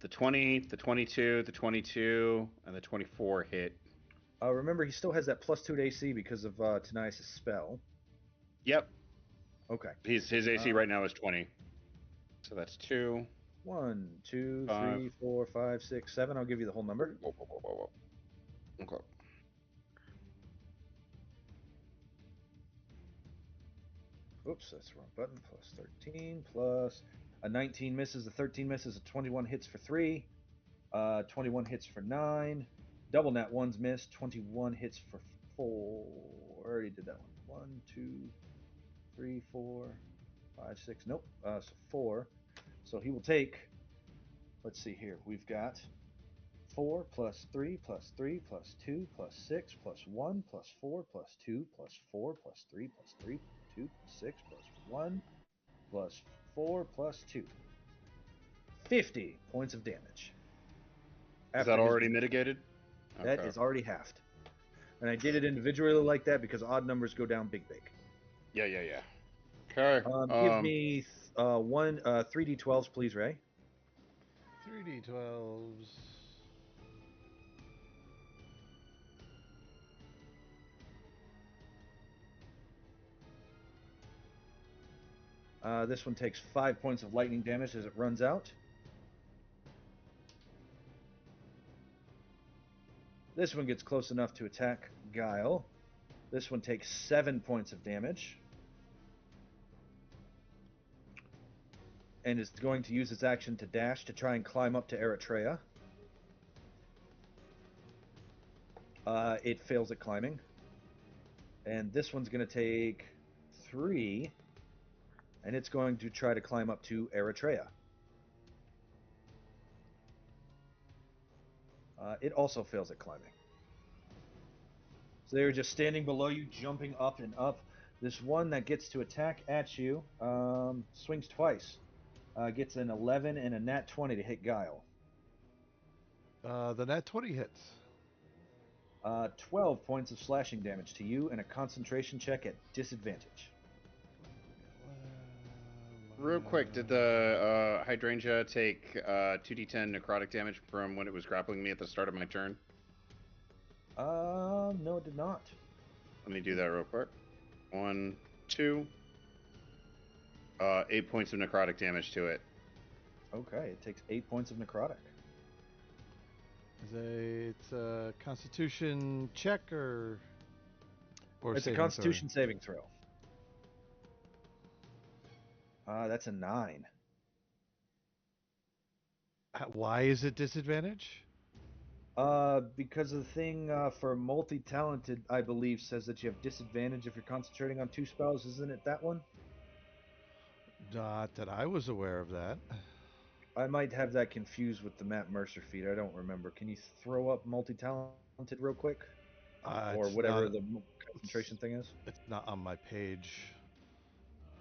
The 20, the 22, the 22, and the 24 hit. Remember, he still has that +2 to AC because of Tanias' spell. Yep. Okay. His AC right now is 20. So that's 2. 1, 2, 5. 3, 4, 5, 6, 7. I'll give you the whole number. Whoa. Okay. Oops, that's the wrong button. Plus 13, plus a 19 misses, a 13 misses, a 21 hits for 3, 21 hits for 9. Double nat 1's missed, 21 hits for 4. Already did that one. 1, 2, 3, 4, 5, 6. Nope. So 4. So he will take, let's see here. We've got 4 plus 3 plus 3 plus 2 plus 6 plus 1 plus 4 plus 2 plus 4 plus 3 plus 3 plus 2 plus 6 plus 1 plus 4 plus 2. 50 points of damage. Is that already mitigated? That is already halved. And I did it individually like that because odd numbers go down big. Yeah. Okay. Give me 3d12s, please, Ray. 3d12s. This one takes 5 points of lightning damage as it runs out. This one gets close enough to attack Guile. This one takes 7 points of damage. And is going to use its action to dash to try and climb up to Eritrea. It fails at climbing. And this one's going to take 3. And it's going to try to climb up to Eritrea. It also fails at climbing. So they're just standing below you, jumping up and up. This one that gets to attack at you swings twice. Gets an 11 and a nat 20 to hit Guile. The nat 20 hits. 12 points of slashing damage to you and a concentration check at disadvantage. Real quick, did the hydrangea take 2d10 necrotic damage from when it was grappling me at the start of my turn? No, it did not. Let me do that real quick. 1, 2. 8 points of necrotic damage to it. Okay, it takes 8 points of necrotic. It's a Constitution check or it's a Constitution saving throw. That's a 9. Why is it disadvantage? Because the thing for multi-talented, I believe, says that you have disadvantage if you're concentrating on 2 spells. Isn't it that one? Not that I was aware of that. I might have that confused with the Matt Mercer feat. I don't remember. Can you throw up multi-talented real quick? Or whatever the concentration thing is? It's not on my page.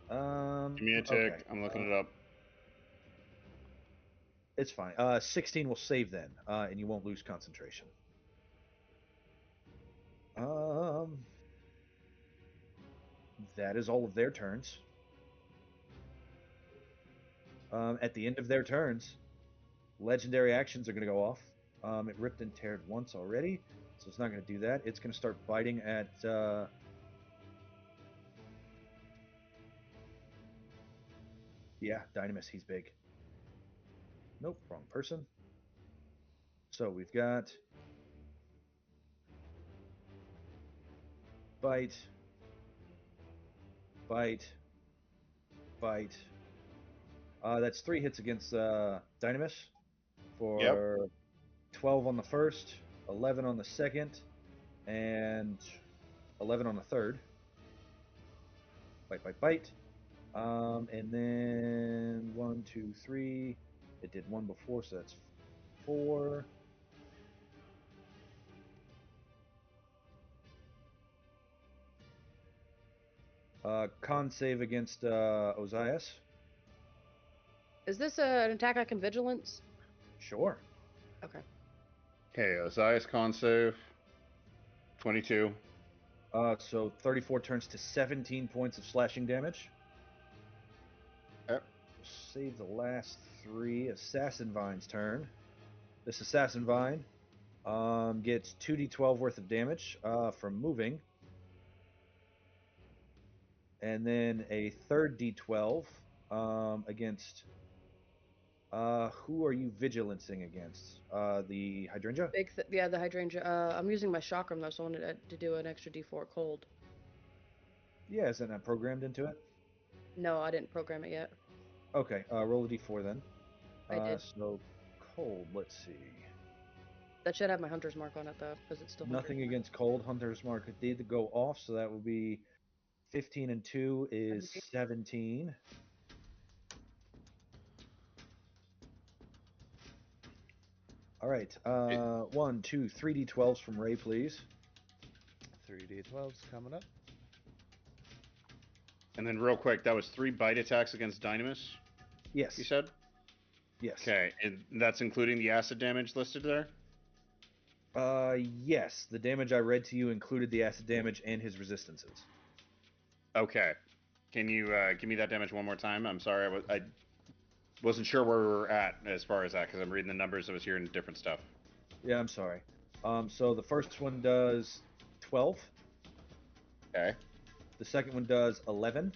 Give me a tick. Okay. I'm looking it up. It's fine. 16 will save then, and you won't lose concentration. That is all of their turns. At the end of their turns, legendary actions are going to go off. It ripped and teared once already, so it's not going to do that. It's going to start biting at... Yeah, Dynamis, he's big. Nope, wrong person. So we've got... Bite. Bite. Bite. That's 3 hits against Dynamis Yep. for 12 on the first, 11 on the second, and 11 on the third. Bite, bite, bite. And then 1, 2, 3. It did 1 before, so that's 4. Con save against Ozias. Is this an attack I can vigilance? Sure. Okay. Okay, Ozias con save. 22. So 34 turns to 17 points of slashing damage. Yep. Save the last 3. Assassin Vine's turn. This Assassin Vine gets 2d12 worth of damage from moving. And then a third d12 against. Who are you vigilancing against? The hydrangea? Yeah, the hydrangea. I'm using my chakram though, so I wanted to do an extra d4 cold. Yeah, is that not programmed into it? No, I didn't program it yet. Okay, roll a d4 then. I did. So cold, let's see. That should have my hunter's mark on it though, because it's still Nothing hunter's mark. against cold. Hunter's mark did go off, so that would be 15 and 2 is 17. All right. 1, 2, 3d12s from Ray, please. 3d12s coming up. And then real quick, that was 3 bite attacks against Dynamis, Yes. you said? Yes. Okay, and that's including the acid damage listed there? Yes. The damage I read to you included the acid damage and his resistances. Okay. Can you give me that damage one more time? I'm sorry, I wasn't sure where we were at as far as that, because I'm reading the numbers. I was hearing different stuff. Yeah, I'm sorry. So the first one does 12. Okay. The second one does 11.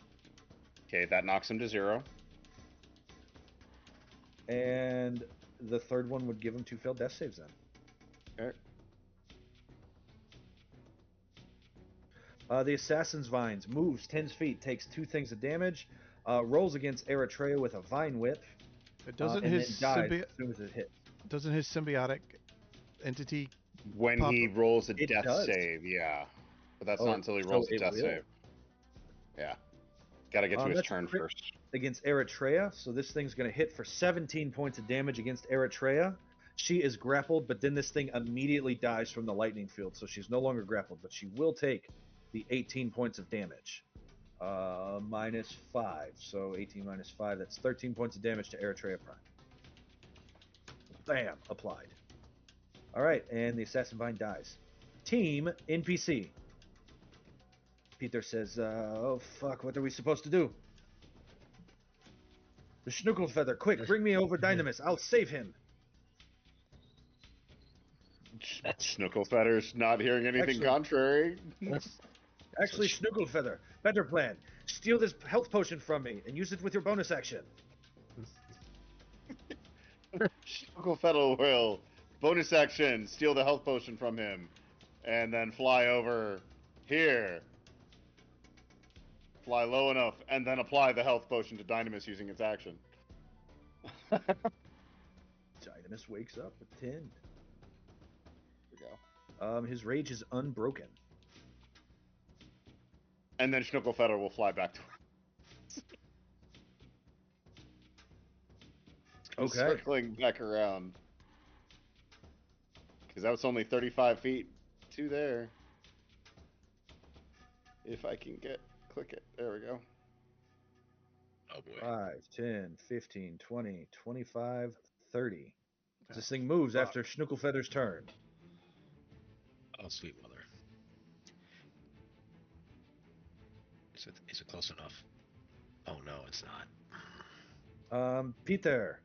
Okay, that knocks him to 0. And the third one would give him 2 failed death saves then. Okay. The Assassin's Vines moves 10 feet, takes 2 things of damage, rolls against Eritrea with a Vine Whip, Doesn't and his then dies as soon as it hits. doesn't his symbiotic entity When pop he up? rolls a It death does. save, yeah. But that's Oh, not until he so rolls a it death will. save. Yeah. Gotta get to his That's a turn crit first. against Eritrea, so this thing's going to hit for 17 points of damage against Eritrea. She is grappled, but then this thing immediately dies from the lightning field, so she's no longer grappled, but she will take the 18 points of damage. Minus 5, so 18 minus 5, that's 13 points of damage to Eritrea Prime. Bam, applied. All right, and the Assassin Vine dies. Team NPC. Peter says, oh fuck, what are we supposed to do? The Schnuckle Feather, quick, bring me over Dynamis, I'll save him. Snuckle not hearing anything Actually- contrary. Actually, Schnuckle Feather, better plan. Steal this health potion from me and use it with your bonus action. Snuckle will bonus action, steal the health potion from him, and then fly over here. Fly low enough, and then apply the health potion to Dynamis using its action. Dynamis wakes up at 10. There we go. His rage is unbroken. And then Schnuckle will fly back to Okay. circling back around. Because that was only 35 feet to there. If I can click it. There we go. Oh boy. 5, 10, 15, 20, 25, 30. This thing moves after Schnucklefeather's turn. Oh, sweet mother. Is it close enough? Oh no, it's not. Peter,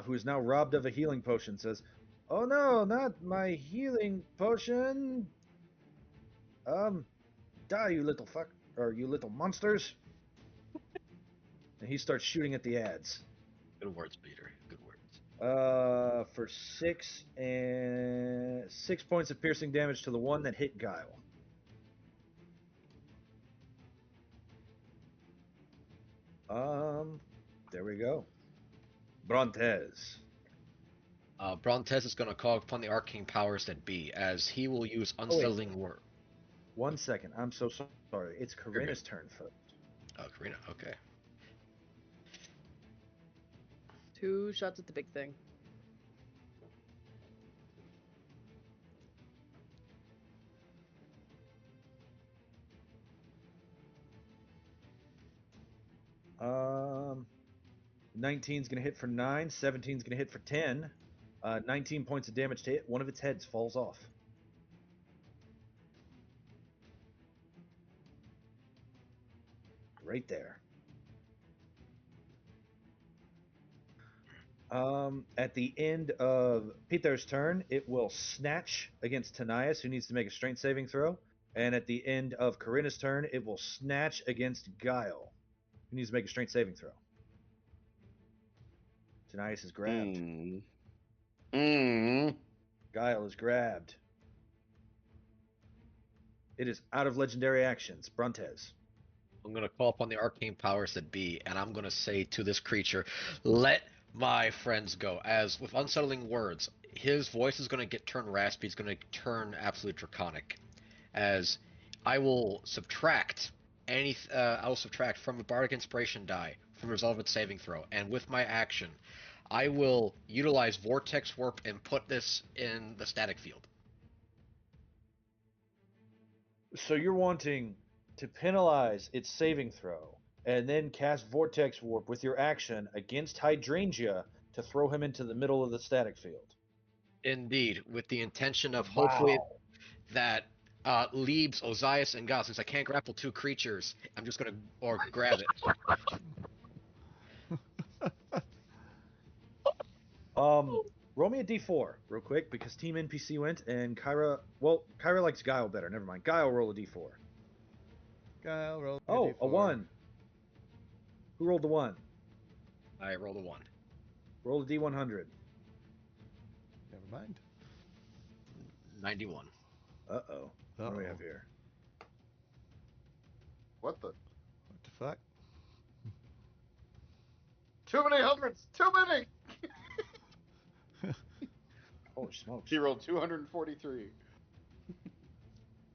who is now robbed of a healing potion, says, "Oh no, not my healing potion! Die, you little fuck, or you little monsters!" And he starts shooting at the ads. Good words, Peter. Good words. For 6 points of piercing damage to the one that hit Guile. There we go. Brontes. Brontes is going to call upon the arcane powers that be, as he will use wait. unsettling word. 1 second. I'm so sorry. It's You're Karina's good. turn first. Oh, Karina. Okay. 2 shots at the big thing. Um, 19's gonna hit for 9. 17's gonna hit for 10. 19 points of damage to hit. One of its heads falls off. Right there. At the end of Peter's turn, it will snatch against Tanias, who needs to make a strength saving throw. And at the end of Karina's turn, it will snatch against Guile, who needs to make a strength saving throw. Tanias is grabbed. Guile is grabbed. It is out of legendary actions. Brontes. I'm going to call upon the arcane powers that be, and I'm going to say to this creature, let my friends go. As with unsettling words, his voice is going to get turned raspy. It's going to turn absolute draconic. As I will subtract I will subtract from a bardic inspiration die from resolve its saving throw, and with my action, I will utilize vortex warp and put this in the static field. So you're wanting to penalize its saving throw and then cast Vortex Warp with your action against Hydrangea to throw him into the middle of the static field. Indeed, with the intention of hopefully that leaves Ozias and Gal. Since I can't grapple 2 creatures, I'm just gonna grab it. Roll me a d4 real quick because Team NPC went and Kyra. Well, Kyra likes Guile better. Never mind. Guile, roll a d4. Guile, roll Oh, a a 1. Who rolled the 1? I rolled a 1. Roll a d100. Never mind. 91. Uh-oh. What do we have here? What the? What the fuck? Too many hundreds! Too many! Holy smokes. He rolled 243.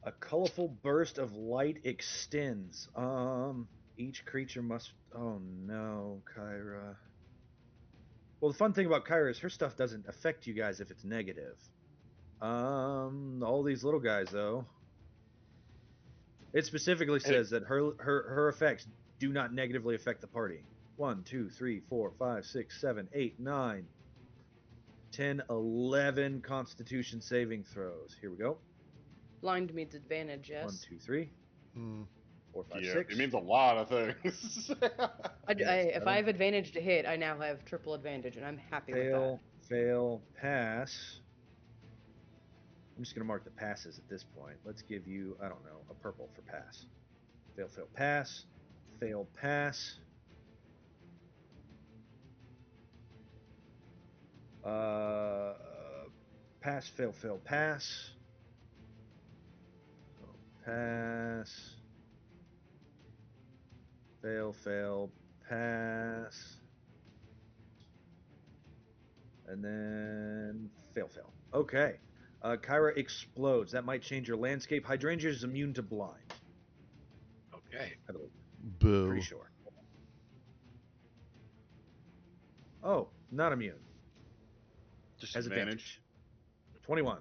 A colorful burst of light extends. Each creature must. Oh no, Kyra. Well, the fun thing about Kyra is her stuff doesn't affect you guys if it's negative. All these little guys though. It specifically says that her effects do not negatively affect the party. 1, 2, 3, 4, 5, 6, 7, 8, 9, 10, 11 Constitution saving throws. Here we go. Blind means advantage, yes. 1, 2, 3, 4, 5, 6. It means a lot of things. If I have advantage to hit, I now have triple advantage, and I'm happy with that. Fail, pass. I'm just going to mark the passes at this point. Let's give you, I don't know, a purple for pass. Fail, pass. Fail, pass. Pass, fail, pass. Pass. Fail, pass. And then fail. Okay. Kyra explodes. That might change your landscape. Hydrangea is immune to blind. Okay. I believe. Boo. Pretty sure. Oh, not immune. Has advantage. 21.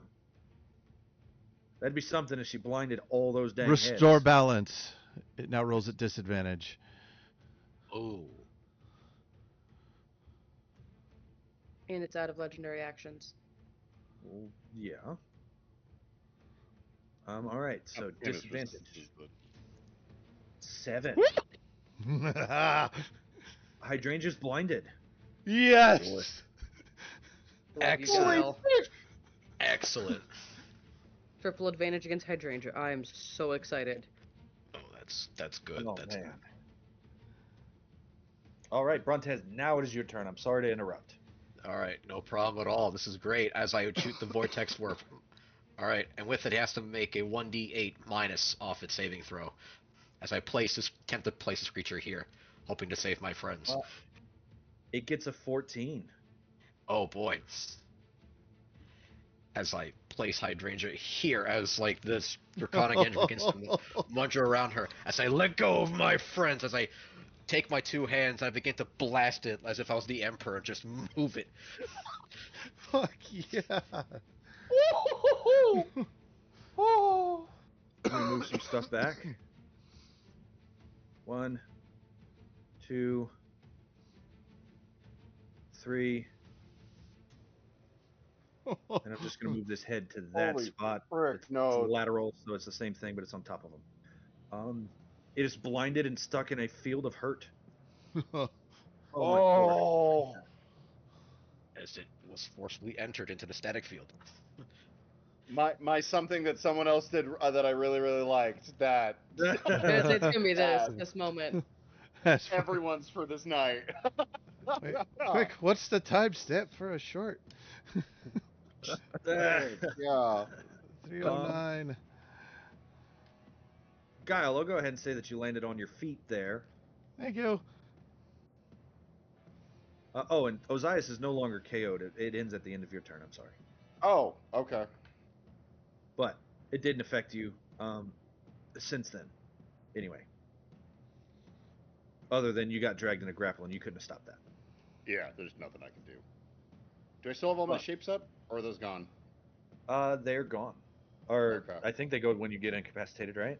That'd be something if she blinded all those dang Restore heads. balance. It now rolls at disadvantage. Oh. And it's out of legendary actions. Well, yeah. All right. So disadvantage. 7. Hydrangea's blinded. Yes. Excellent. Excellent. Triple advantage against Hydrangea. I am so excited. Oh, that's good. Oh, that's man. All right, Brontes, now it is your turn. I'm sorry to interrupt. All right, no problem at all. This is great. As I would shoot the vortex warp. All right, and with it, he has to make a 1d8 minus off its saving throw. As I attempt to place this creature here, hoping to save my friends. It gets a 14. Oh boy. As I place hydrangea here, as like this draconic engine begins to munch around her, as I let go of my friends, as I take my two hands, I begin to blast it as if I was the emperor, just move it. Fuck yeah. Oh. I'm gonna move some stuff back. 1, 2, 3, and I'm just gonna move this head to that Holy spot. frick, It's no. lateral, so it's the same thing, but it's on top of him. It is blinded and stuck in a field of hurt. Oh my lord. Oh. As it was forcibly entered into the static field. My something that someone else did that I really, really liked. That. It's gonna be Bad. this moment. That's fine. Everyone's for this night. Wait, quick, what's the timestamp for a short? Yeah. 309. Guile, I'll go ahead and say that you landed on your feet there. Thank you. Oh, and Ozias is no longer KO'd. It ends at the end of your turn. I'm sorry. Oh, okay. But it didn't affect you since then. Anyway. Other than you got dragged in a grapple and you couldn't have stopped that. Yeah, there's nothing I can do. Do I still have all my Well. shapes up, or are those gone? They're gone. Or Okay. I think they go when you get incapacitated, right?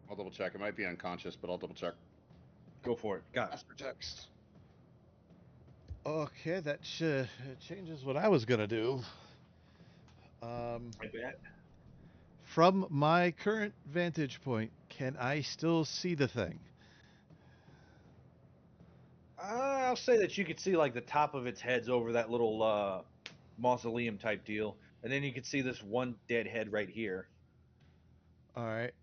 I'll double check. It might be unconscious, but I'll double check. Go for it. Got it. Master text. Okay, that changes what I was gonna do. I bet. From my current vantage point, can I still see the thing? I'll say that you could see like the top of its heads over that little mausoleum type deal, and then you could see this one dead head right here. All right.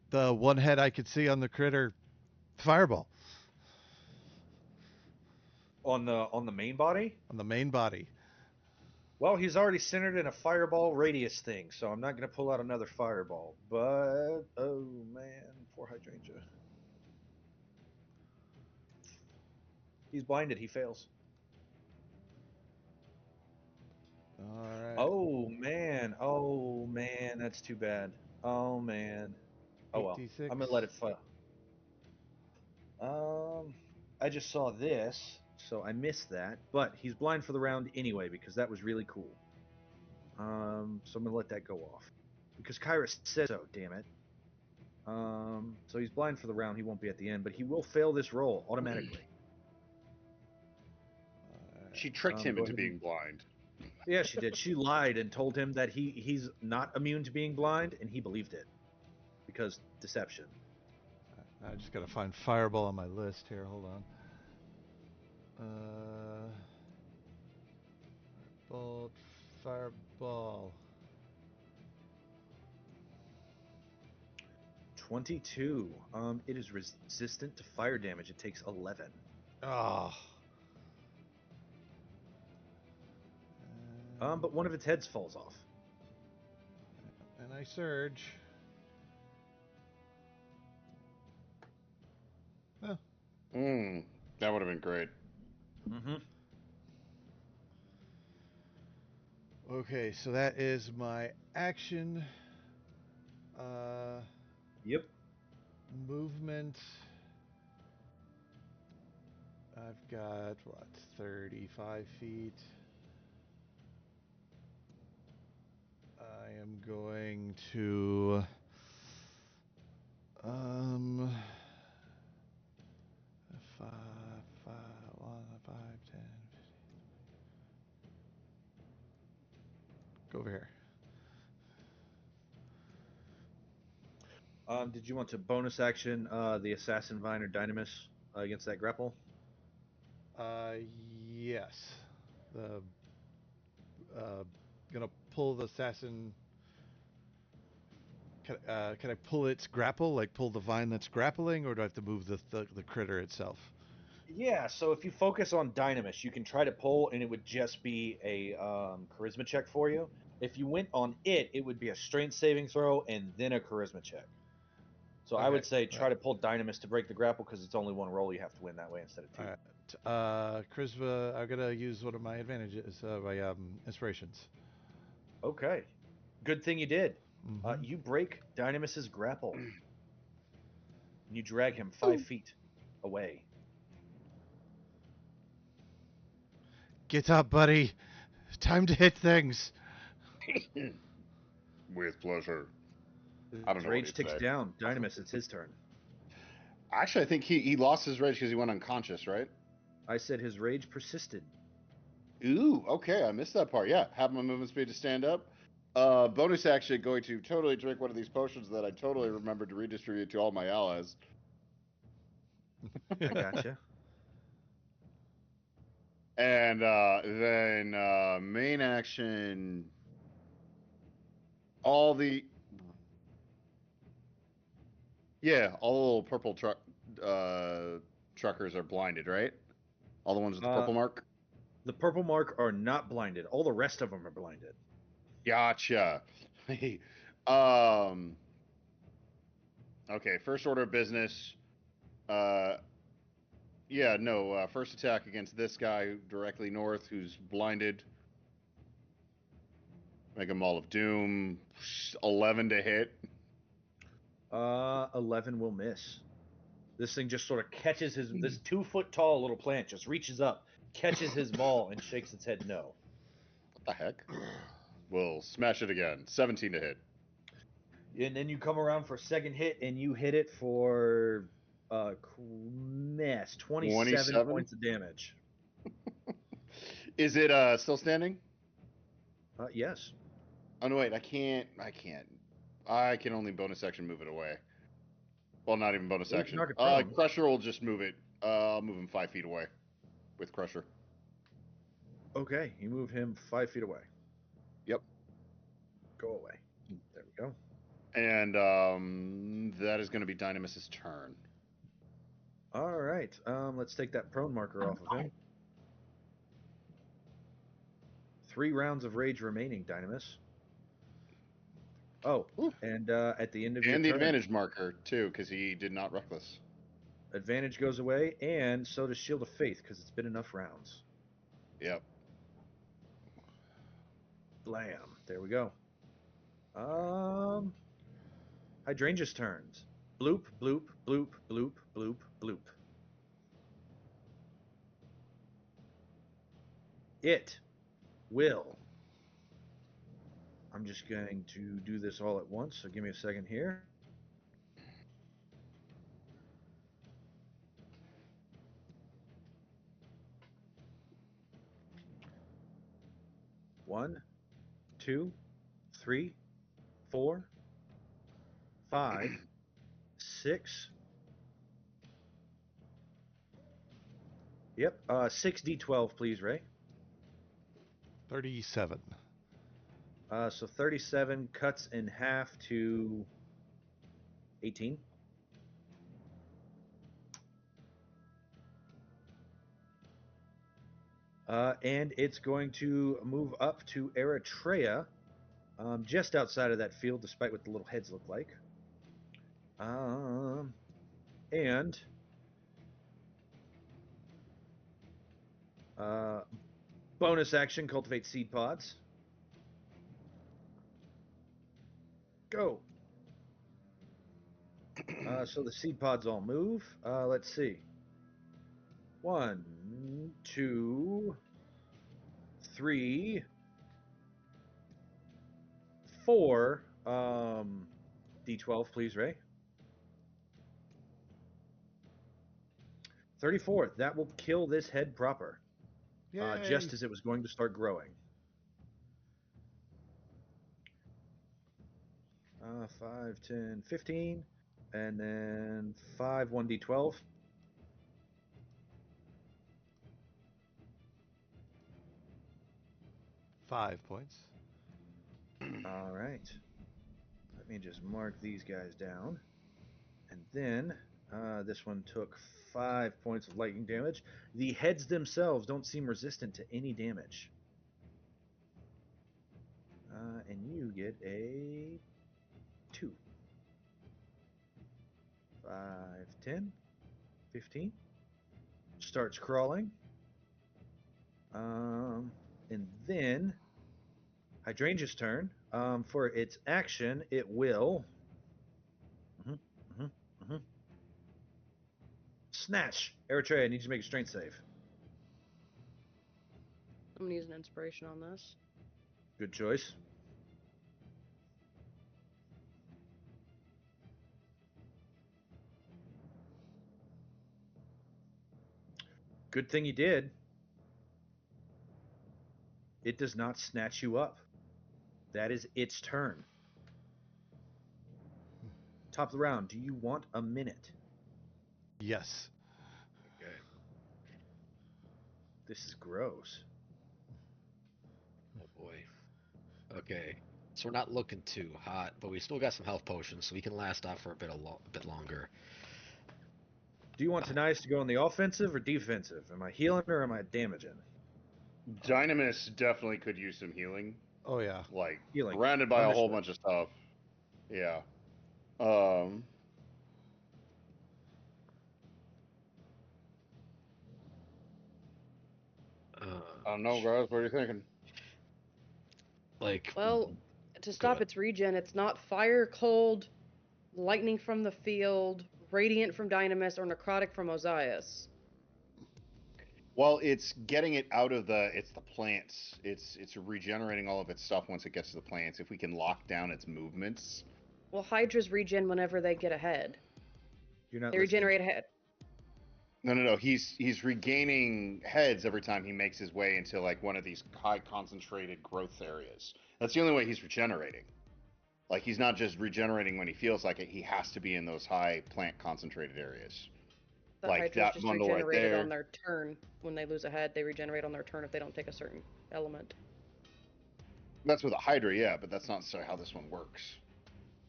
The one head I could see on the critter, fireball On the main body? on the main body. Well, he's already centered in a fireball radius thing, so I'm not going to pull out another fireball. But, oh man, poor hydrangea. He's blinded. He fails. All right. Oh man. Oh man. That's too bad. Oh man. Oh well. 86. I'm going to let it fail. I just saw this, so I missed that. But he's blind for the round anyway because that was really cool. So I'm going to let that go off. Because Kyrus said so, damn it. So he's blind for the round. He won't be at the end, but he will fail this roll automatically. She tricked him go into ahead being blind. Yeah, she did. She lied and told him that he's not immune to being blind, and he believed it. Because deception. I just gotta find fireball on my list here. Hold on. Bolt, fireball. 22. It is resistant to fire damage. It takes 11. Oh. But one of its heads falls off. And I surge. Oh. That would have been great. Mm-hmm. Okay, so that is my action. Yep. Movement. I've got, 35 feet. I am going to... 5, 10. Go over here. Did you want to bonus action the Assassin Vine or Dynamis against that grapple? Yes. Gonna pull the assassin. Can I pull its grapple? Like pull the vine that's grappling, or do I have to move the critter itself? Yeah, so if you focus on Dynamis, you can try to pull, and it would just be a charisma check for you. If you went on it, it would be a strength saving throw and then a charisma check. So I would say try to pull Dynamis to break the grapple because it's only one roll you have to win that way instead of two. All right. Charisma, I'm going to use one of my advantages, my inspirations. Okay. Good thing you did. Mm-hmm. You break Dynamis's grapple. And you drag him 5 feet away. Get up, buddy. Time to hit things. With pleasure. His I don't know what rage he'd ticks say. down. Dynamis, it's his turn. Actually, I think he lost his rage because he went unconscious, right? I said his rage persisted. Ooh, okay, I missed that part. Yeah, have my movement speed to stand up. Bonus action, going to totally drink one of these potions that I totally remembered to redistribute to all my allies. I gotcha. And then main action, all the all the little purple truckers are blinded, right? All the ones with the purple mark. The purple mark are not blinded. All the rest of them are blinded. Gotcha. Okay, first order of business. First attack against this guy directly north who's blinded. Make a Maul of Doom. 11 to hit. 11 will miss. This thing just sort of catches this 2 foot tall little plant just reaches up, catches his maul, and shakes its head no. What the heck? We'll smash it again. 17 to hit. And then you come around for a second hit, and you hit it for 27 points of damage. Is it still standing? Yes. Oh no, wait, I can't. I can only bonus action move it away. Well, not even bonus action. Crusher will just move it. I'll move him 5 feet away with Crusher. Okay, you move him 5 feet away. Yep. Go away. There we go. And that is going to be Dynamis's turn. All right. Let's take that prone marker off of him. 3 rounds of rage remaining, Dynamis. Oh, and at the end of your turn... And the advantage marker, too, because he did not reckless. Advantage goes away, and so does Shield of Faith, because it's been enough rounds. Yep. Blam. There we go. Hydrangea's turns. Bloop, bloop, bloop, bloop, bloop, bloop. It will. I'm just going to do this all at once, so give me a second here. One, 2, 3, 4, 5, 6. Yep. 6d12, please, Ray. 37. So 37 cuts in half to 18. And it's going to move up to Eritrea, just outside of that field, despite what the little heads look like. And bonus action, cultivate seed pods. Go. So the seed pods all move. Let's see. 1, 2, 3, 4. D12, please, Ray. 34. That will kill this head proper. Just as it was going to start growing. 5, 10, 15. And then 5, 1d12. 5 points. All right. Let me just mark these guys down. And then this one took 5 points of lightning damage. The heads themselves don't seem resistant to any damage. And you get a 2. 5, 10, 15. Starts crawling. And then Hydrangea's turn. For its action, it will snatch. Eritrea, I need you to make a strength save. I'm gonna use an inspiration on this. Good choice. Good thing you did. It does not snatch you up. That is its turn. Top of the round. Do you want a minute? Yes. Okay. This is gross. Oh boy. Okay. So we're not looking too hot, but we still got some health potions, so we can last off for a bit longer. Do you want Tanias to go on the offensive or defensive? Am I healing or am I damaging? Dynamis definitely could use some healing. Oh yeah. Like Healing. surrounded by a whole Understood. bunch of stuff. Yeah. I don't know, guys. What are you thinking? Like, Well, to stop its regen, it's not fire, cold, lightning from the field, radiant from Dynamis, or necrotic from Ozias. Well, it's getting it out of it's the plants. It's regenerating all of its stuff once it gets to the plants. If we can lock down its movements. Well, Hydras regen whenever they get ahead. You're not They listening. regenerate ahead. No. He's regaining heads every time he makes his way into like one of these high concentrated growth areas. That's the only way he's regenerating. Like he's not just regenerating when he feels like it. He has to be in those high plant concentrated areas. The Like Hydras that just bundle right regenerated there. on their turn. When they lose a head, they regenerate on their turn if they don't take a certain element. That's with a Hydra, yeah, but that's not necessarily how this one works.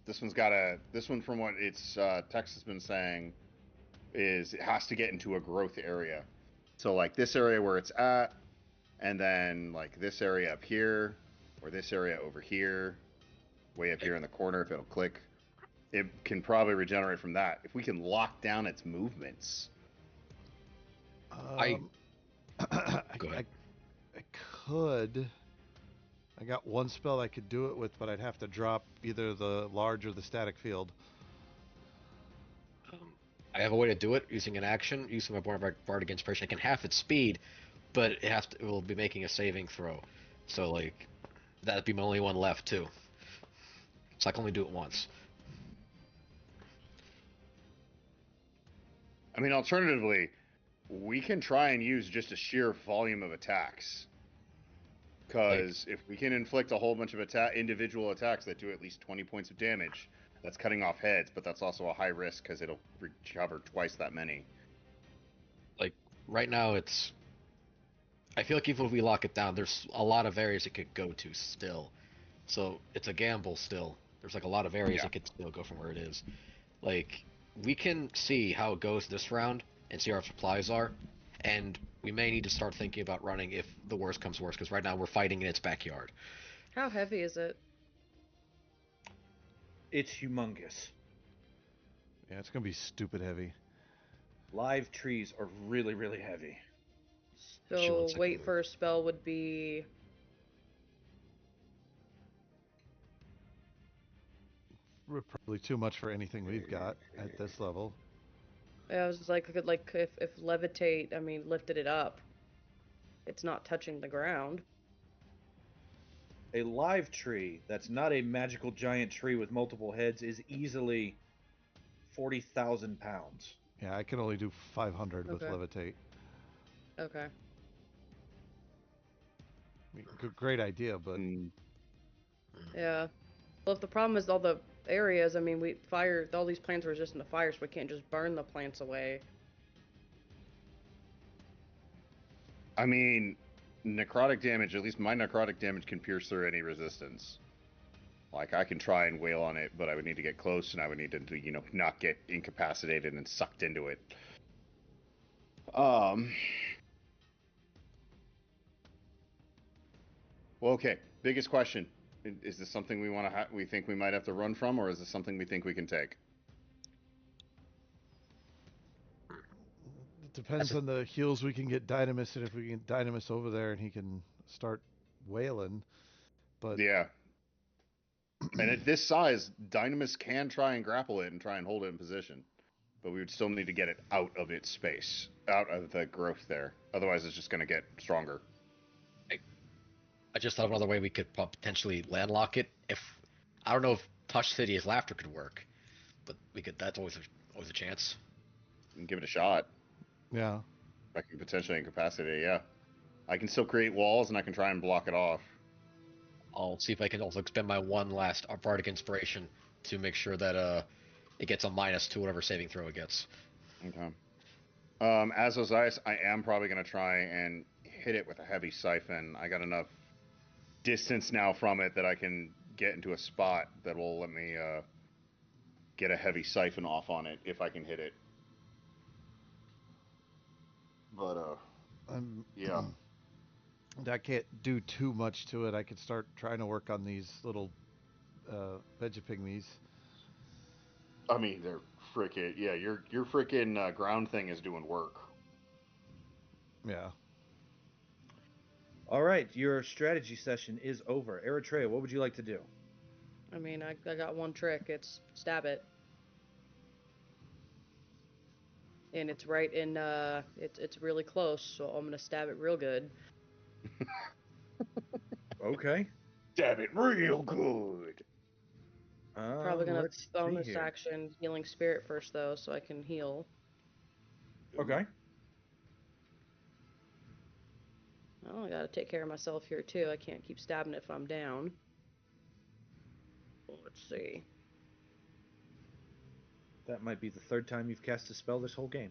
This one from what its text has been saying is it has to get into a growth area. So like this area where it's at, and then like this area up here, or this area over here, way up here in the corner if it'll click. It can probably regenerate from that. If we can lock down its movements. Go ahead. I could. I got one spell I could do it with, but I'd have to drop either the large or the static field. I have a way to do it using an action, using my bardic inspiration. I can half its speed, but it will be making a saving throw. So like, that'd be my only one left too. So I can only do it once. I mean, alternatively, we can try and use just a sheer volume of attacks. Because if we can inflict a whole bunch of individual attacks that do at least 20 points of damage, that's cutting off heads, but that's also a high risk because it'll recover twice that many. Like, right now I feel like even if we lock it down, there's a lot of areas it could go to still. So it's a gamble still. There's like a lot of areas it could still go from where it is. Like, we can see how it goes this round and see our supplies are, and we may need to start thinking about running if the worst comes worst, because right now we're fighting in its backyard. How heavy is it? It's humongous. Yeah, it's gonna be stupid heavy. Live trees are really, really heavy. So wait for a spell would be... Probably too much for anything we've got at this level. I was like, if levitate, I mean, lifted it up, it's not touching the ground. A live tree that's not a magical giant tree with multiple heads is easily 40,000 pounds. Yeah, I can only do 500 with levitate. Okay. I mean, great idea, but Yeah. Well, if the problem is all the areas, I mean, all these plants are resistant to fire, so we can't just burn the plants away. I mean, necrotic damage, at least my necrotic damage can pierce through any resistance. Like, I can try and wail on it, but I would need to get close, and I would need to, not get incapacitated and sucked into it. Well, okay. Biggest question. Is this something we think we might have to run from, or is this something we think we can take? Depends on the heals we can get Dynamis, and if we can get Dynamis over there and he can start wailing. But Yeah. And at this size, Dynamis can try and grapple it and try and hold it in position. But we would still need to get it out of its space, out of the growth there. Otherwise, it's just going to get stronger. I just thought of another way we could potentially landlock it. If I don't know if Touch City as Laughter could work, but we could. That's always a chance. And give it a shot. yeah, I can potentially incapacitate. Yeah, I can still create walls and I can try and block it off. I'll see if I can also expend my one last Bardic Inspiration to make sure that it gets a minus to whatever saving throw it gets. Okay. As those ice, I am probably going to try and hit it with a heavy siphon. I got enough distance now from it that I can get into a spot that will let me get a heavy siphon off on it if I can hit it. But yeah. I can't do too much to it. I could start trying to work on these little Vegapygmies. I mean, they're freaking yeah. Your freaking ground thing is doing work. Yeah. All right, your strategy session is over. Eritrea, what would you like to do? I mean, I got one trick. It's stab it. And it's right in, it's really close, so I'm gonna stab it real good. Okay. Stab it real good. Probably gonna Let's see bonus here. action Healing Spirit first, though, so I can heal. Okay. Oh, I gotta take care of myself here, too. I can't keep stabbing it if I'm down. Let's see. That might be the third time you've cast a spell this whole game.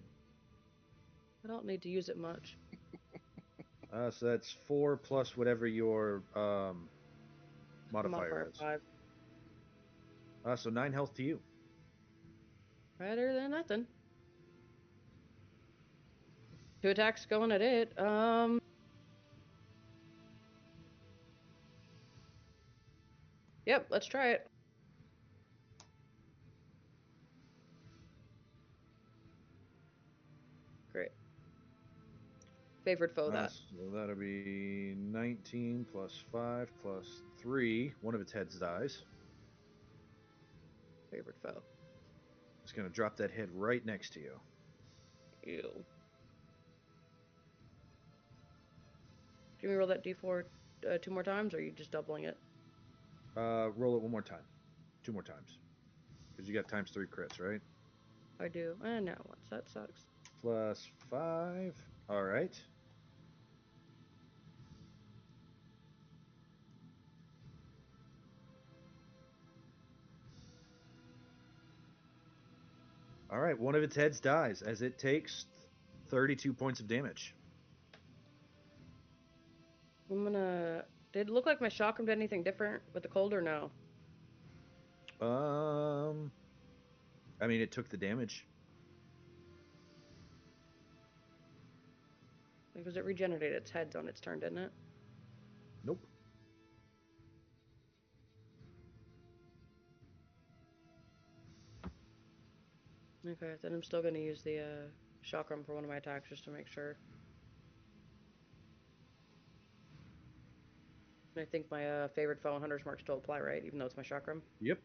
I don't need to use it much. So that's 4 plus whatever your modifier is. 5. So 9 health to you. Better than nothing. 2 attacks going at it. Yep, let's try it. Great. Favorite foe that. So that'll be 19 plus 5 plus 3. One of its heads dies. Favorite foe. It's going to drop that head right next to you. Ew. Do you roll that d4 2 more times, or are you just doubling it? Roll it one more time. 2 more times. Because you got times 3 crits, right? I do. And now once. That sucks. Plus 5. All right. All right, one of its heads dies as it takes 32 points of damage. I'm gonna... Did it look like my chakram did anything different with the cold, or no? I mean, it took the damage. Because it regenerated its heads on its turn, didn't it? Nope. Okay, then I'm still gonna use the chakram for one of my attacks just to make sure. I think my favorite foe and Hunter's Mark still apply, right? Even though it's my chakram? Yep.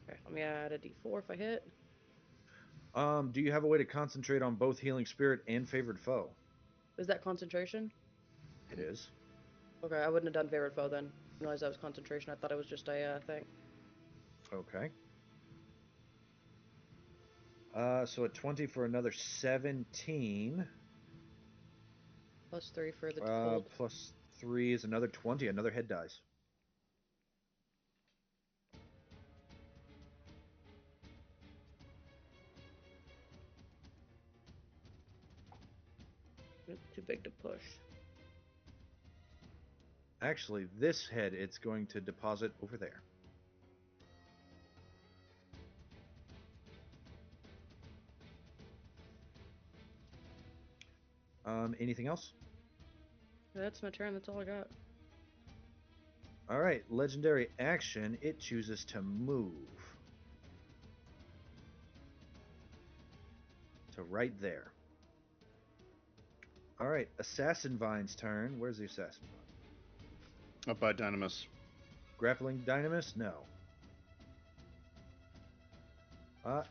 Okay, let me add a d4 if I hit. Do you have a way to concentrate on both Healing Spirit and Favored Foe? Is that concentration? It is. Okay, I wouldn't have done favorite foe then. I didn't realize that was concentration. I thought it was just a thing. Okay. So at 20 for another 17. Plus 3 for the cold. Plus 3 is another 20. Another head dies. It's too big to push. Actually, this head it's going to deposit over there. Anything else? That's my turn. That's all I got. All right, legendary action. It chooses to move to right there. All right, Assassin Vine's turn. Where's the Assassin Vine? Up by Dynamis. Grappling Dynamis? No.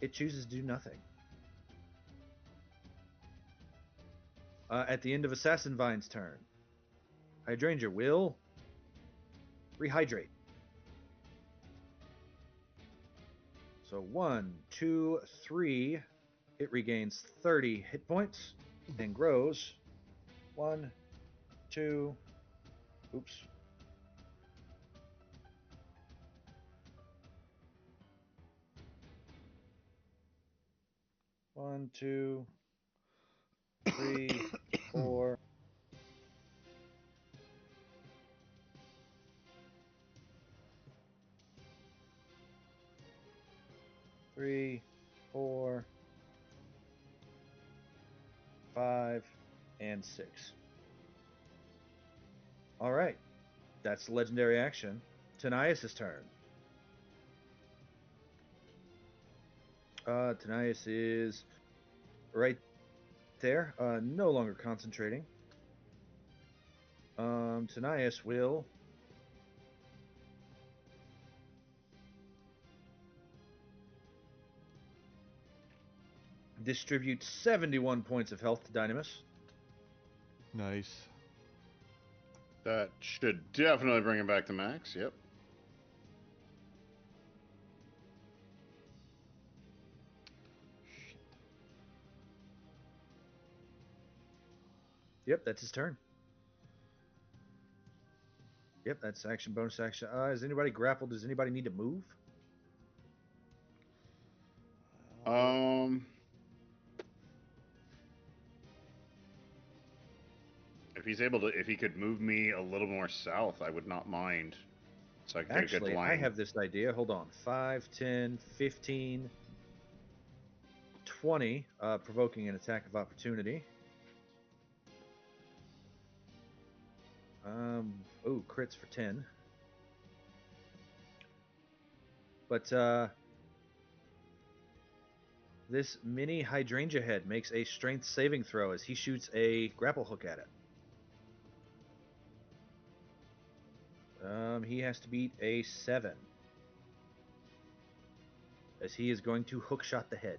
It chooses to do nothing. At the end of Assassin Vine's turn, Hydrangea will rehydrate. So 1, 2, 3. It regains 30 hit points and grows 1, 2. Oops. One, 2, 3, 4. 3, 4, 5, and 6. All right, that's the legendary action. Tanias' turn. Tanias is right there, no longer concentrating. Tanias will distribute 71 points of health to Dynamis. Nice. That should definitely bring him back to max. Yep. Shit. Yep, that's his turn. Yep, that's action, bonus action. Is anybody grappled? Does anybody need to move? If he's able to, if he could move me a little more south, I would not mind. So I could get a good Actually, I line. have this idea. Hold on. 5, 10, 15, 20, provoking an attack of opportunity. Oh, crits for 10. But this mini hydrangea head makes a strength saving throw as he shoots a grapple hook at it. He has to beat a 7. As he is going to hook shot the head.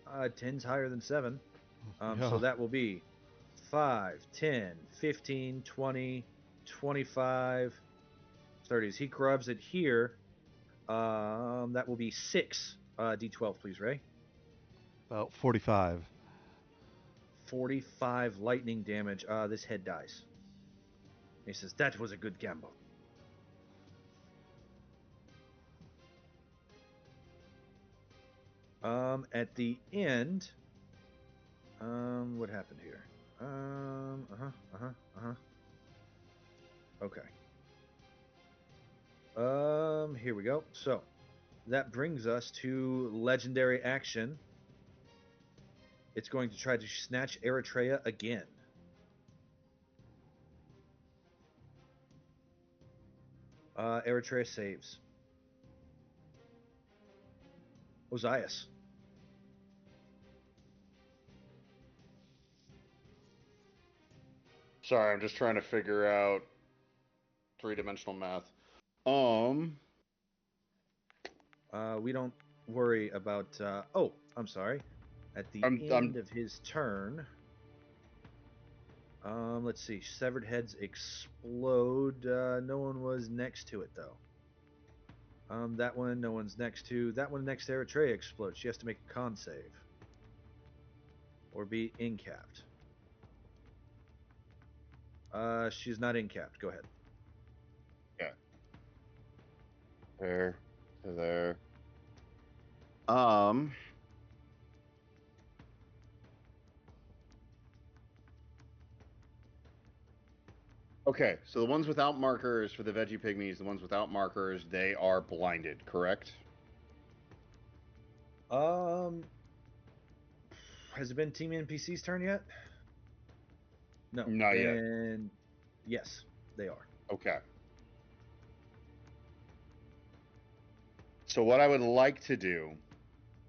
10's higher than 7. So that will be 5, 10, 15, 20, 25, 30. As he grabs it here, that will be 6 d12, please, Ray. About 45. 45 lightning damage. This head dies. He says, that was a good gamble. At the end, what happened here? Okay. Here we go. So, that brings us to legendary action. It's going to try to snatch Eritrea again. Eritrea saves. Ozias. Sorry, I'm just trying to figure out three-dimensional math. We don't worry about. Oh, I'm sorry. At the end of his turn. Let's see. Severed heads explode. No one was next to it though. That one, no one's next to. That one next to Eritrea explodes. She has to make a con save. Or be incapped. She's not incapped. Go ahead. Yeah. There to there. Okay, so the ones without markers for the veggie pygmies, the ones without markers, they are blinded, correct? Has it been Team NPC's turn yet? No. Not yet. Then yes, they are. Okay. So what I would like to do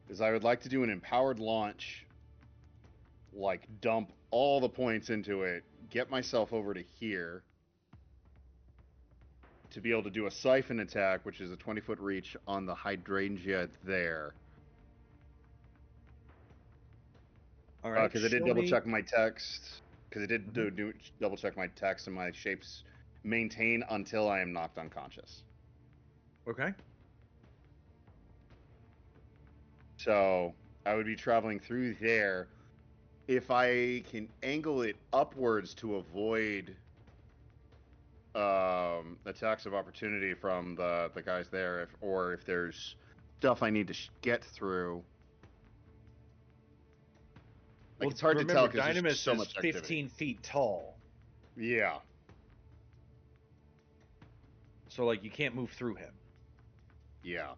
is I would like to do an empowered launch like dump all the points into it, get myself over to here to be able to do a siphon attack, which is a 20-foot reach on the hydrangea there. All right. Because I did double check my text. Because I did do double check my text, and my shapes maintain until I am knocked unconscious. Okay. So I would be traveling through there. If I can angle it upwards to avoid attacks of opportunity from the guys there, or if there's stuff I need to get through. Like, it's hard to tell because there's Dynamis so is much 15 activity. feet tall. Yeah. So, like, you can't move through him. Yeah.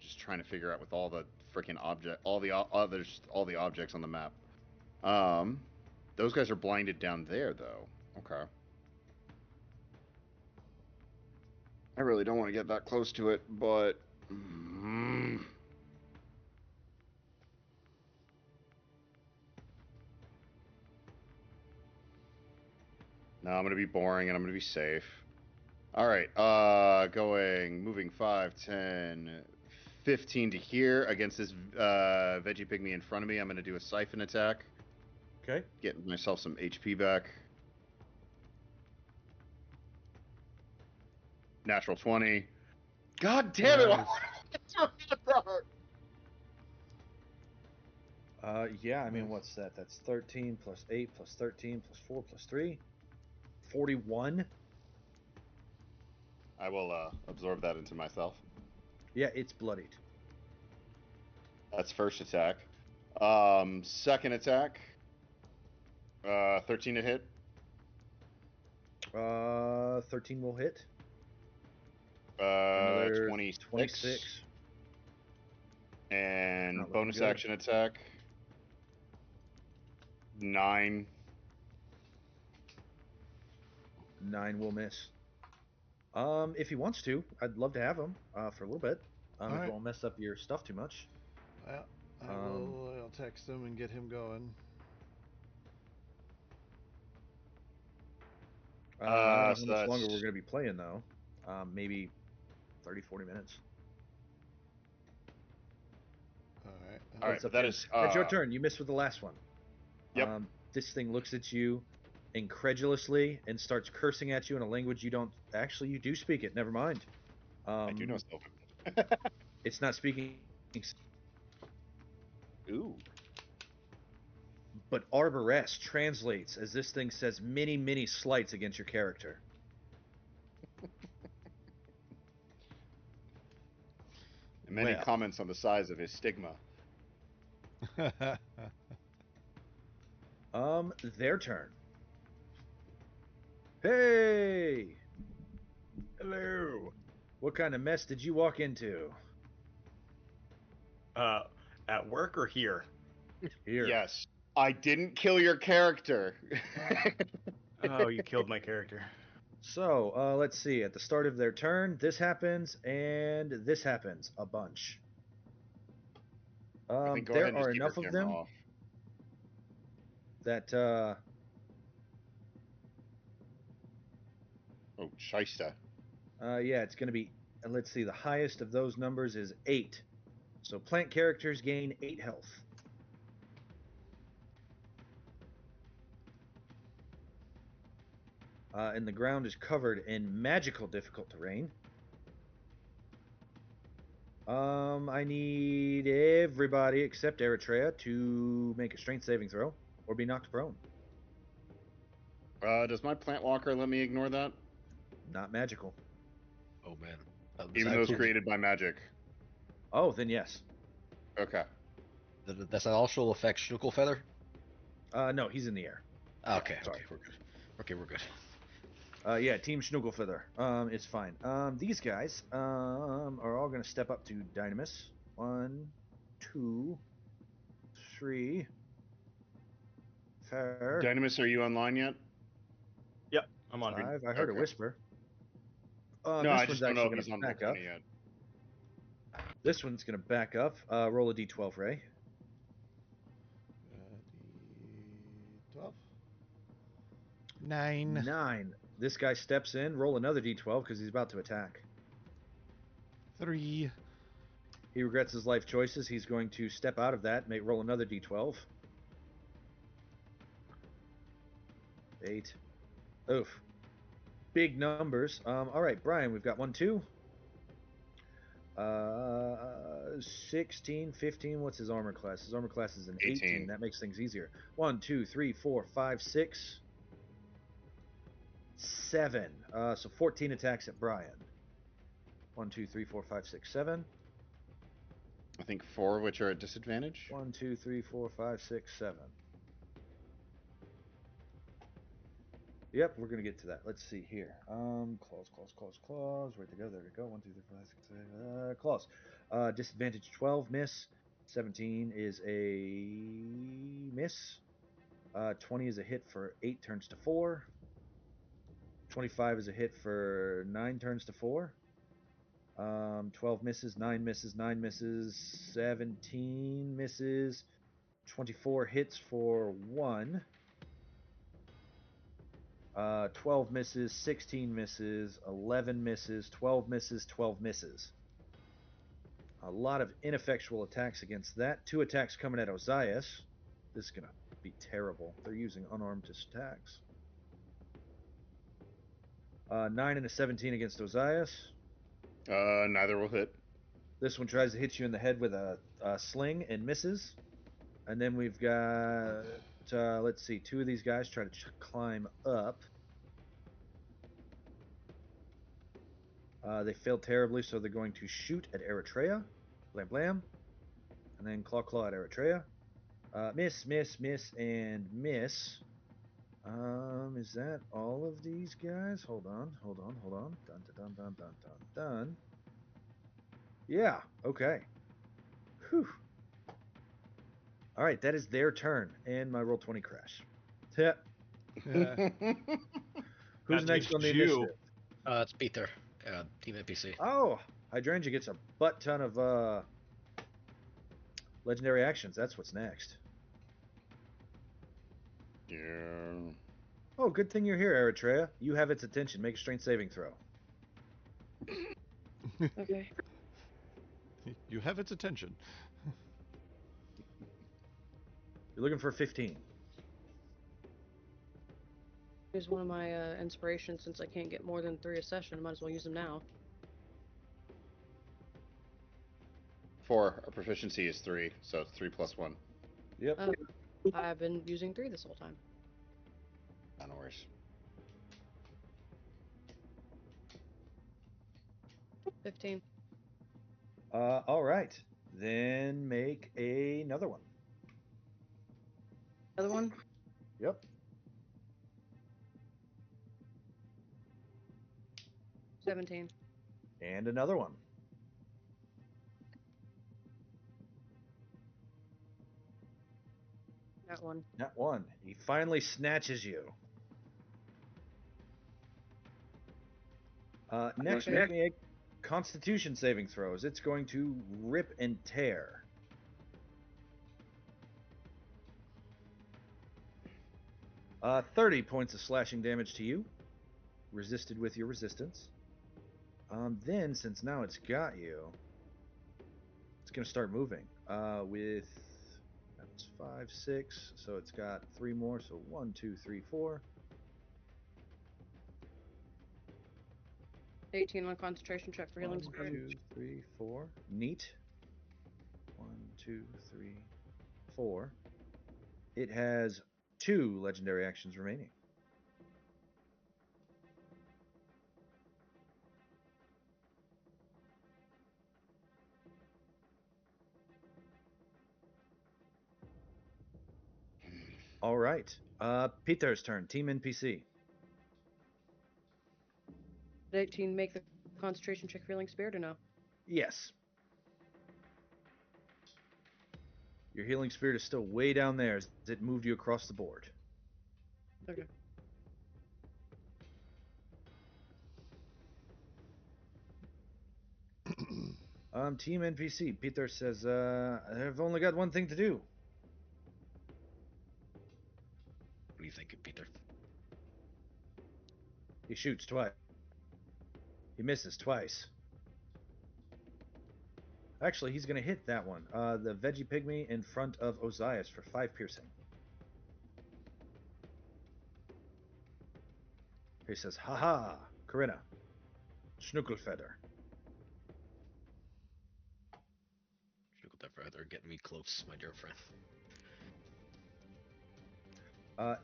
Just trying to figure out with all the freaking all the objects on the map. Those guys are blinded down there, though. Okay. I really don't want to get that close to it, but... No, I'm going to be boring and I'm going to be safe. Alright, moving 5, 10, 15 to here against this veggie pygmy in front of me. I'm going to do a siphon attack. Okay. Get myself some HP back. Natural 20. God damn it! Yeah, I mean, what's that? That's 13 plus 8 plus 13 plus 4 plus 3. 41. I will absorb that into myself. Yeah, it's bloodied. That's first attack. Second attack. 13 to hit. 13 will hit. Another 26. And bonus good. action attack. 9. 9 will miss. If he wants to, I'd love to have him for a little bit. If right. it won't mess up your stuff too much. Well, I'll text him and get him going. I don't know how much longer we're going to be playing, though. Maybe 30, 40 minutes. All right. So that is... That's your turn. You missed with the last one. Yep. This thing looks at you incredulously and starts cursing at you in a language you don't... Actually, you do speak it. Never mind. I do know Sylvan. It's not speaking... Ooh. But Arborest translates as this thing says many, many slights against your character. And many comments on the size of his stigma. Their turn. Hey! Hello. What kind of mess did you walk into? At work or here? Here. Yes. I didn't kill your character. Oh, you killed my character. So, let's see. At the start of their turn, this happens, and this happens a bunch. I think go there ahead and are just keep enough your of camera them off. that, Oh, shysta. yeah, it's going to be, let's see, the highest of those numbers is 8. So plant characters gain 8 health. And the ground is covered in magical difficult terrain. I need everybody except Eritrea to make a strength saving throw or be knocked prone. Does my plant walker let me ignore that? Not magical. Oh man. Even though it's created by magic. Oh, then yes. Okay. Does that also affect Schnuckle Feather? No, he's in the air. Okay, sorry. okay, we're good. Okay, we're good. Yeah, Team Schnugglefeather. It's fine. These guys are all going to step up to Dynamis. 1, 2, 3. Fair. Dynamis, are you online yet? Yep, I'm on. 5. I heard a whisper. No, this I one's just don't know actually if he's going on to back up. yet. This one's going to back up. Roll a d12, Ray. 9. 9. This guy steps in. Roll another d12 because he's about to attack. 3. He regrets his life choices. He's going to step out of that. Roll another d12. 8. Oof. Big numbers. All right, Brian, we've got 1, 2. 16, 15. What's his armor class? His armor class is an 18. That makes things easier. 1, 2, 3, 4, 5, 6, 7. So 14 attacks at Brian. 1, 2, 3, 4, 5, 6, 7. I think 4, which are at disadvantage. 1, 2, 3, 4, 5, 6, 7. Yep, we're gonna get to that. Let's see here. Claws. Where'd they go? There we go. 1, 2, 3, 4, 5, 6, 7. Claws. Disadvantage 12, miss. 17 is a miss. 20 is a hit for 8 turns to 4. 25 is a hit for 9 turns to 4. 12 misses, 9 misses, 9 misses, 17 misses, 24 hits for 1. 12 misses, 16 misses, 11 misses, 12 misses, 12 misses. A lot of ineffectual attacks against that. 2 attacks coming at Ozias. This is going to be terrible. They're using unarmed attacks. 9 and a 17 against Ozias. Neither will hit. This one tries to hit you in the head with a sling and misses. And then we've got, let's see, 2 of these guys try to climb up. They failed terribly, so they're going to shoot at Eritrea. Blam, blam. And then claw at Eritrea. Miss, and miss. Is that all of these guys? Hold on. Dun. Yeah, okay. Whew. All right, that is their turn, and my roll 20 crash. Who's That next on the takes you. initiative? It's Peter, Team NPC. Oh, Hydrangea gets a butt ton of legendary actions. That's what's next. Yeah. Oh, good thing you're here, Eritrea. You have its attention. Make a strength saving throw. Okay. You have its attention. You're looking for 15. Here's one of my inspirations. Since I can't get more than 3 a session, I might as well use them now. 4. Our proficiency is 3, so it's 3 plus 1. Yep. I've been using 3 this whole time. No worries. 15. All right. Then make another one. Another one? Yep. 17. And another one. That one. Not one. He finally snatches you. Next, Okay. make me a Constitution saving throws. It's going to rip and tear. Uh, 30 points of slashing damage to you. Resisted with your resistance. Then, since now it's got you, it's going to start moving. With that's 5, 6. So it's got 3 more. So 1, 2, 3, 4. 18 on concentration check for healing 1, spirit. 2, 3, 4. Neat. 1, 2, 3, 4. It has 2 legendary actions remaining. All right. Peter's turn. Team NPC. Did 18 make the concentration check for healing spirit or no? Yes. Your healing spirit is still way down there as it moved you across the board. Okay. Team NPC. Peter says, I've only got one thing to do. What do you think, Peter? He shoots twice. He misses twice. Actually, he's going to hit that one. The veggie pygmy in front of Ozias for 5 piercing. He says, "Ha, Corinna. Schnuckelfeder." Schnuckelfeder, getting me close, my dear friend.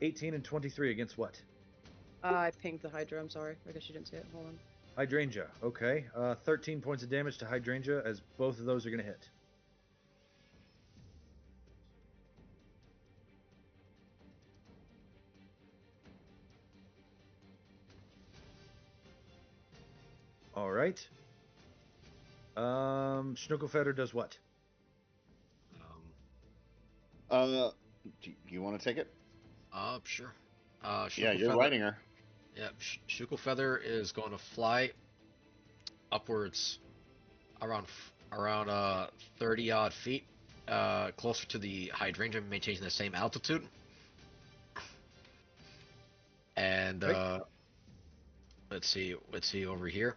18 and 23 against what? I pinged the Hydra, I'm sorry. I guess you didn't see it. Hold on. Hydrangea. Okay. 13 points of damage to Hydrangea as both of those are going to hit. All right. Schnuckelfeder does what? Do you want to take it? Sure. Yeah, you're riding her. Yeah, Schnuckelfeather is going to fly upwards around 30 odd feet, closer to the hydrangea, maintaining the same altitude. And let's see over here.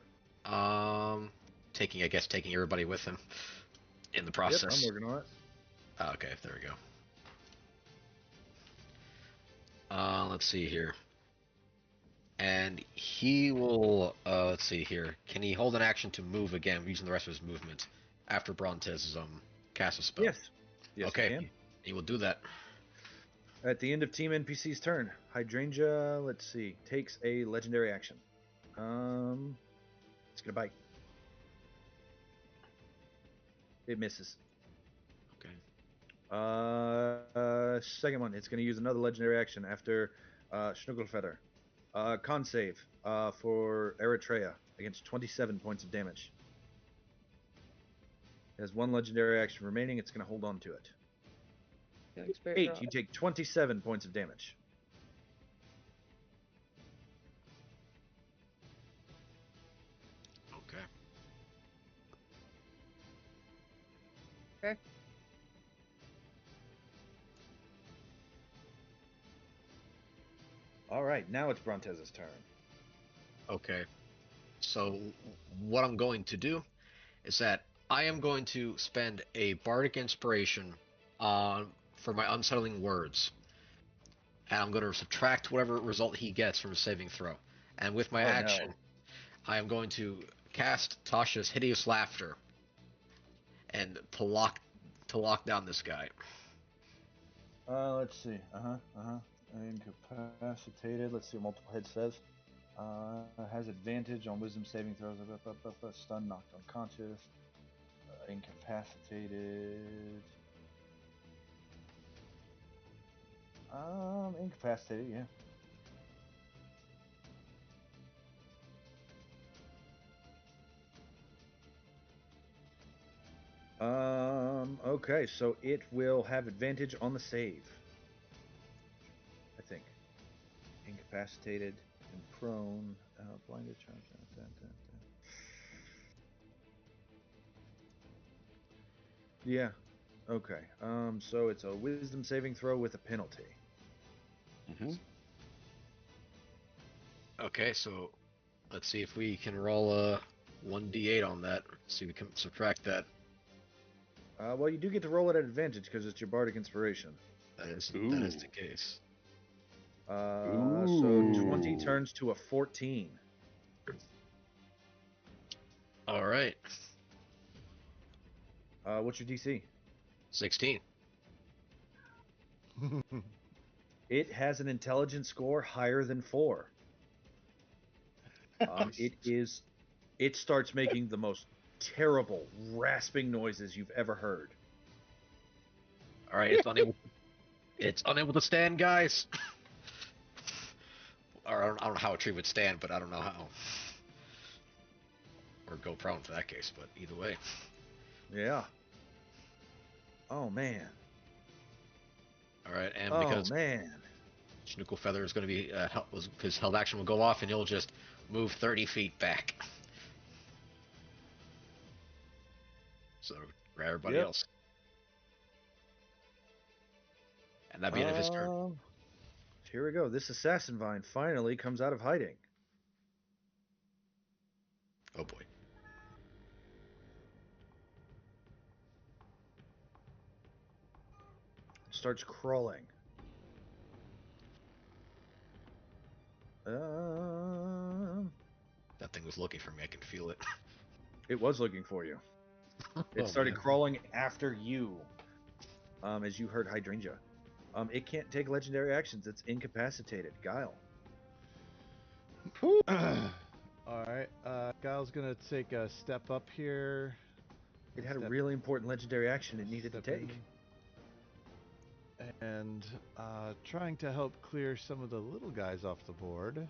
Taking everybody with him in the process. Yep, I'm working on it. Okay, there we go. Let's see here. And he will, let's see here. Can he hold an action to move again using the rest of his movement after Brontez cast a spell? Yes. Yes, okay. he can. He will do that. At the end of Team NPC's turn, Hydrangea, let's see, takes a legendary action. It's gonna bite. It misses. Okay. Second one, it's gonna use another legendary action after Schnuckelfeder. Con save for Eritrea against 27 points of damage. It has one legendary action remaining. It's going to hold on to it. 8, you take 27 points of damage. Okay. Okay. All right, now it's Brontez's turn. Okay. So what I'm going to do is that I am going to spend a bardic inspiration for my unsettling words, and I'm going to subtract whatever result he gets from a saving throw. And with my action, I am going to cast Tasha's Hideous Laughter, and to lock down this guy. Let's see. Incapacitated. Let's see what multiple hit says. Has advantage on wisdom saving throws. Stunned, knocked unconscious. Incapacitated. Incapacitated, yeah. Okay, so it will have advantage on the save. I think. Incapacitated and prone. Blinded, charged. Yeah. Okay. So it's a wisdom saving throw with a penalty. Mm-hmm. Okay, so let's see if we can roll a 1d8 on that. See if we can subtract that. Well, you do get to roll it at advantage because it's your bardic inspiration. That is the case. So 20 turns to a 14. All right. What's your DC? 16. It has an intelligence score higher than 4. It starts making the most terrible rasping noises you've ever heard. All right, it's unable to stand, guys. Or I don't know how a tree would stand, but I don't know how. Or go prone for that case, but either way. Yeah. Oh man. All right, and because Schnuckelfeather is going to be his held action will go off, and he'll just move 30 feet back. So for everybody else, and that'd be the end of his turn. Here we go. This assassin vine finally comes out of hiding. Oh boy. Starts crawling. That thing was looking for me. I can feel it. It was looking for you. It Oh, started man. crawling after you. As you heard hydrangea. It can't take legendary actions. It's incapacitated. Guile. Alright, Guile's gonna take a step up here. It had a Step- really important legendary action it needed to step take. in. And trying to help clear some of the little guys off the board,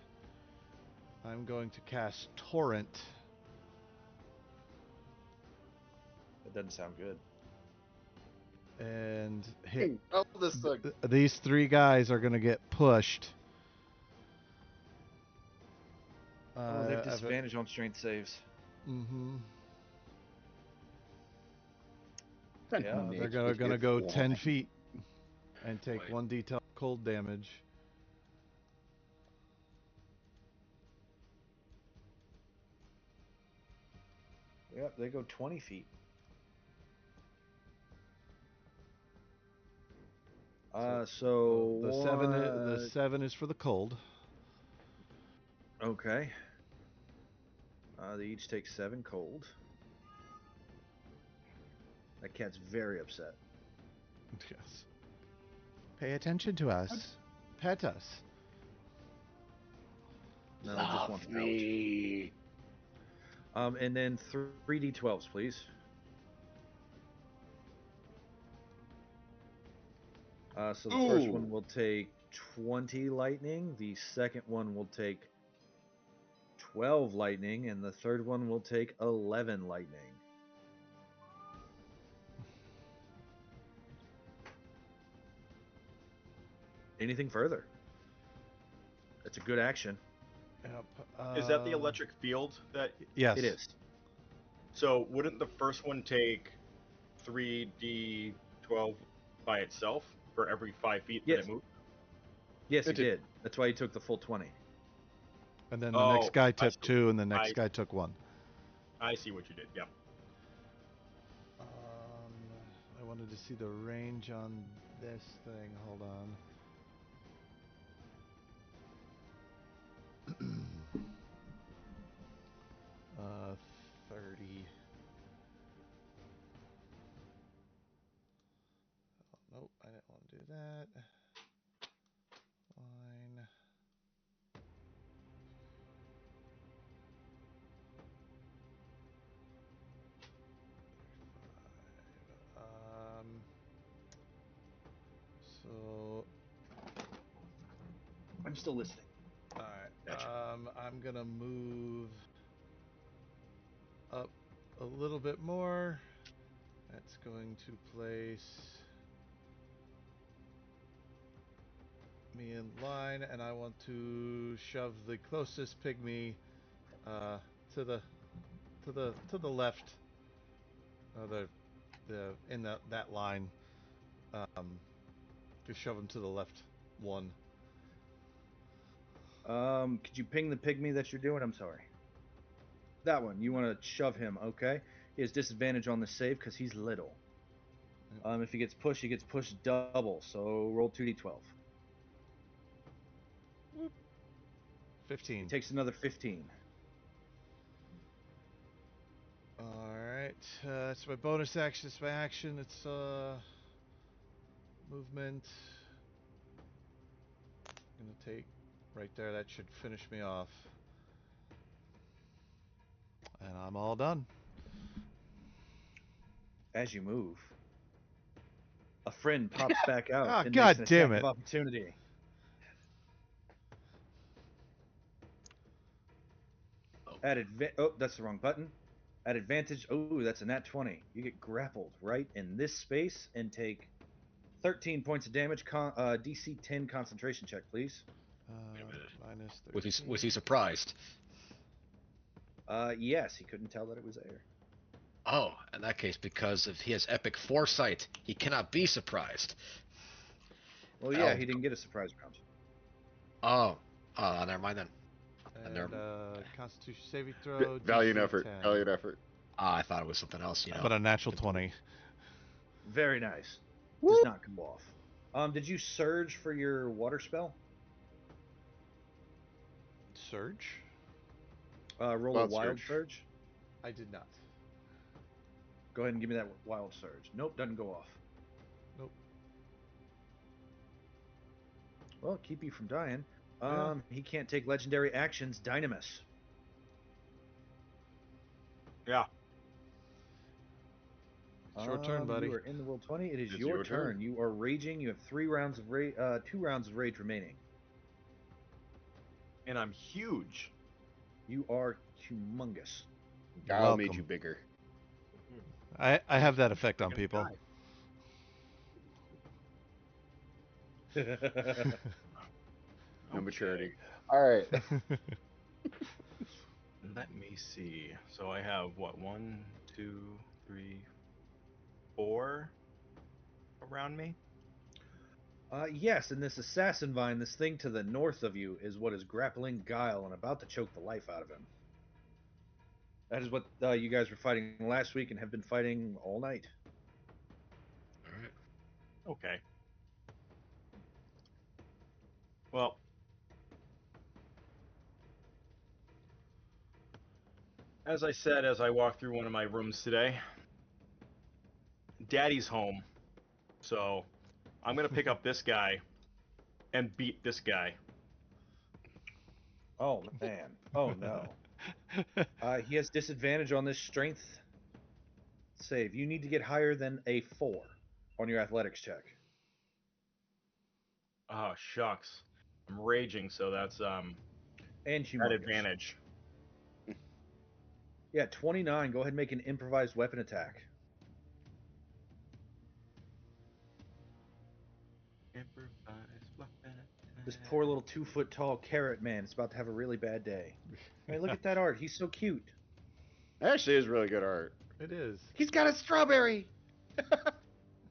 I'm going to cast Torrent. That doesn't sound good. And hit. Oh, this sucks. These three guys are going to get pushed. Oh, they have disadvantage on strength saves. Mm-hmm. Yeah, They're gonna go 10 feet and take Boy. 1d10 cold damage. Yep, they go 20 feet. So the seven is for the cold. Okay. They each take 7 cold. That cat's very upset. Yes. Pay attention to us. Pet us. No, it just wants me. out. And then 3d12s, please. So the first one will take 20 lightning. The second one will take 12 lightning, and the third one will take 11 lightning. Anything further? That's a good action. Yep. Is that the electric field that? Yes. It is. So wouldn't the first one take 3d12 by itself for every 5 feet that Yes. it moved? Yes, he It did. did. That's why he took the full 20. And then the next guy I took see. 2, and the next guy took 1. I see what you did. Yeah. I wanted to see the range on this thing. Hold on. 30. Oh, nope, I didn't want to do that. Fine. So I'm still listening. all right. Gotcha. I'm gonna move up a little bit more. That's going to place me in line, and I want to shove the closest pygmy to the left. The in that line. Just shove him to the left one. Could you ping the pygmy that you're doing? I'm sorry. That one. You want to shove him, okay? He has disadvantage on the save because he's little. If he gets pushed double. So roll 2d12. 15. He takes another 15. Alright, it's my bonus action, it's my action, it's movement. Gonna take right there, that should finish me off. And I'm all done. As you move, a friend pops back out Ah, and God makes an damn attack it. of opportunity. Oh, that's the wrong button. At advantage, oh, that's a nat 20. You get grappled right in this space and take 13 points of damage. DC 10 concentration check, please. Minus 13. Was he surprised? Yes, he couldn't tell that it was there. Oh, in that case, because if he has epic foresight, he cannot be surprised. Well, yeah, he didn't get a surprise round. Oh, never mind then. And they're. And Constitution saving throw. Valiant DC effort. 10. Valiant effort. I thought it was something else. You know. But a natural 20. Very nice. Does not come off. Did you surge for your water spell? Surge? Roll a wild surge. I did not. Go ahead and give me that wild surge. Nope, doesn't go off. Nope. Well, keep you from dying. Yeah. He can't take legendary actions. Dynamis. Yeah. It's your turn, buddy. You are in the roll 20. It is It's your your turn. turn. You are raging. You have 2 rounds of rage remaining. And I'm huge. You are humongous. Guile made Welcome. you bigger. I have that effect on Gonna people. No maturity. All right. Let me see. So I have what? 1, 2, 3, 4 around me. Yes, and this assassin vine, this thing to the north of you, is what is grappling Guile and about to choke the life out of him. That is what you guys were fighting last week and have been fighting all night. All right. Okay. Well, as I said, as I walked through one of my rooms today, Daddy's home. So I'm gonna pick up this guy and beat this guy. Oh man. Oh no. He has disadvantage on this strength save. You need to get higher than a 4 on your athletics check. Oh shucks. I'm raging, so that's And at humongous. advantage. Yeah, 29. Go ahead and make an improvised weapon attack. This poor little 2-foot tall carrot man is about to have a really bad day. I mean, look at that art. He's so cute. Actually, is really good art. It is. He's got a strawberry.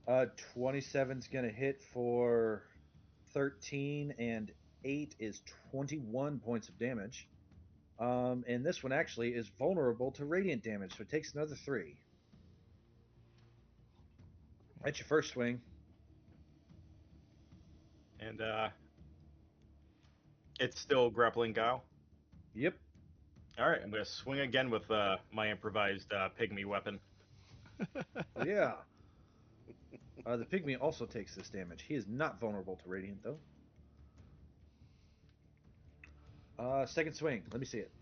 27's gonna hit for 13, and 8 is 21 points of damage. And this one actually is vulnerable to radiant damage, so it takes another 3. That's your first swing. And it's still grappling Guile. Yep. All right, I'm gonna swing again with my improvised pygmy weapon. Oh, yeah. The pygmy also takes this damage. He is not vulnerable to radiant, though. Second swing. Let me see it.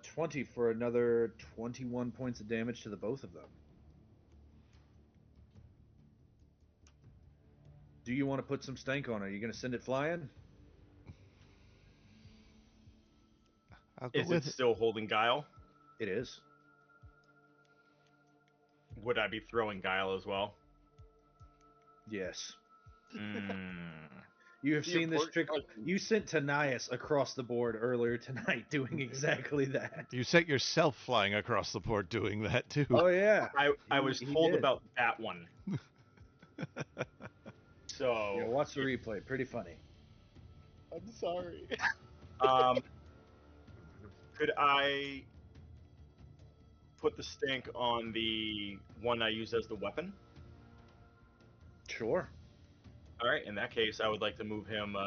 20 for another 21 points of damage to the both of them. Do you want to put some stank on it? Are you going to send it flying? I'll go Is with it still holding Guile? It is. Would I be throwing Guile as well? Yes. Mm. You have The seen this important trick. question. You sent Tanias across the board earlier tonight doing exactly that. You set yourself flying across the board doing that too. Oh, yeah. I was He told did. about that one. So Yeah, watch the replay. Pretty funny. I'm sorry. Could I put the stink on the one I use as the weapon? Sure. All right. In that case, I would like to move him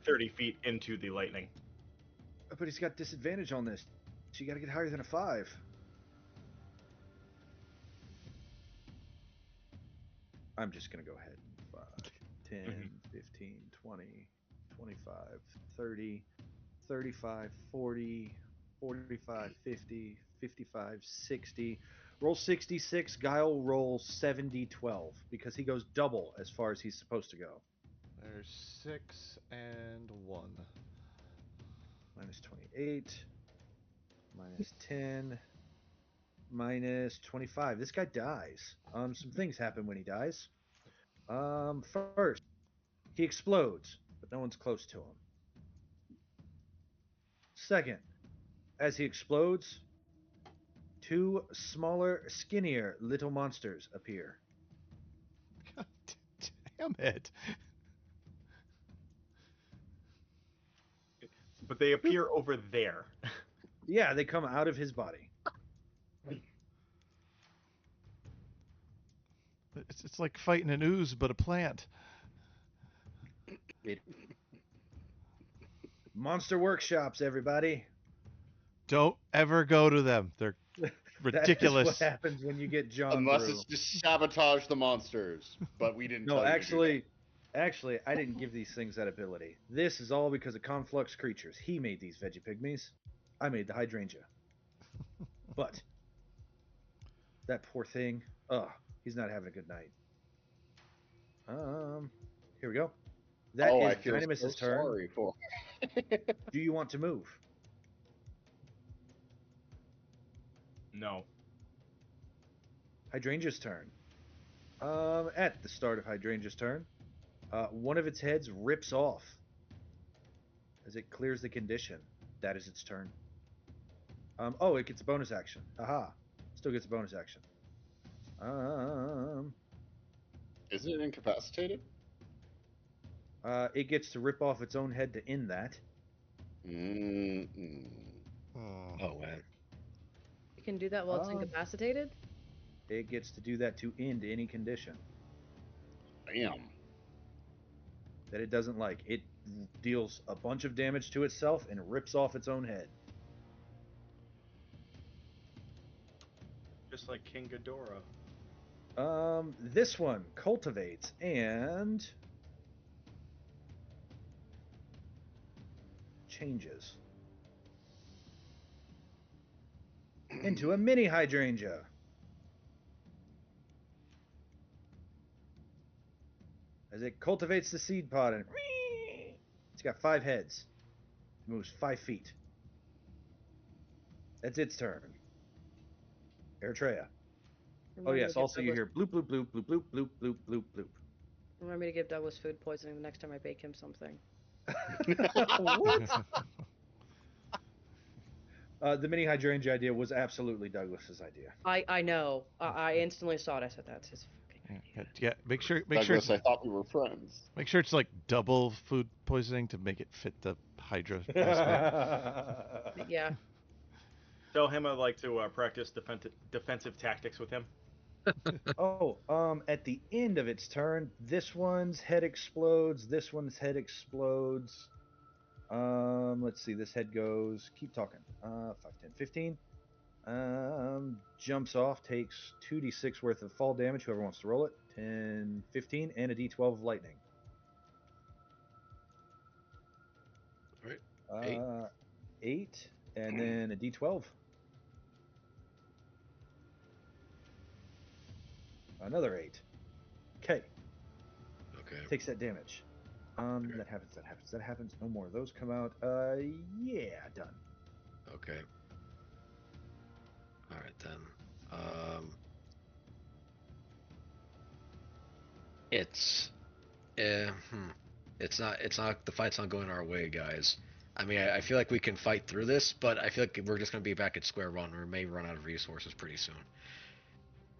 30 feet into the lightning. But he's got disadvantage on this. So you got to get higher than a 5. I'm just going to go ahead. 5, 10, 15, 20, 25, 30, 35, 40, 45, 50, 55, 60. Roll 66. Guile roll 70, 12 because he goes double as far as he's supposed to go. There's 6 and 1. Minus 28. Minus 10. Minus 25. This guy dies. Some things happen when he dies. First, he explodes, but no one's close to him. Second, as he explodes, 2 smaller, skinnier little monsters appear. God damn it. but they appear over there. Yeah, they come out of his body. It's like fighting an ooze, but a plant. Monster workshops, everybody. Don't ever go to them. They're ridiculous. That is what happens when you get John Unless through. it's just sabotage the monsters. But we didn't No, tell you actually, I didn't give these things that ability. This is all because of Conflux Creatures. He made these veggie pygmies. I made the hydrangea. But that poor thing, he's not having a good night. Here we go. That is I feel Dynamis' so turn. sorry for. Do you want to move? No. Hydrangea's turn. At the start of Hydrangea's turn, one of its heads rips off as it clears the condition. That is its turn. It gets a bonus action. Aha. Still gets a bonus action. Is it incapacitated? It gets to rip off its own head to end that. Oh man. You can do that while it's incapacitated? It gets to do that to end any condition Damn. that it doesn't like. It deals a bunch of damage to itself and rips off its own head. Just like King Ghidorah. This one cultivates and changes into a mini hydrangea. As it cultivates the seed pod and it's got 5 heads. It moves 5 feet. That's its turn. Eritrea. Oh yes, also you hear bloop bloop bloop bloop bloop bloop bloop bloop bloop. Remind me to give Douglas food poisoning the next time I bake him something. What? The mini hydrangea idea was absolutely Douglas's idea. I know. I instantly saw it. I said that's his fucking idea. Yeah, make sure Douglas, I thought we were friends. make sure it's like double food poisoning to make it fit the Hydra aspect. Yeah. Tell him I'd like to practice defensive tactics with him. At the end of its turn, this one's head explodes, this one's head explodes. Let's see, this head goes, keep talking, 5, 10, 15. Jumps off, takes 2d6 worth of fall damage, whoever wants to roll it, 10, 15, and a d12 of lightning. Right. 8, and then a d12. Another 8. Okay. Okay. Takes that damage. That happens. No more of those come out. Yeah, done. Okay. All right then. It's not. The fight's not going our way, guys. I mean, I feel like we can fight through this, but I feel like we're just gonna be back at square one. We may run out of resources pretty soon.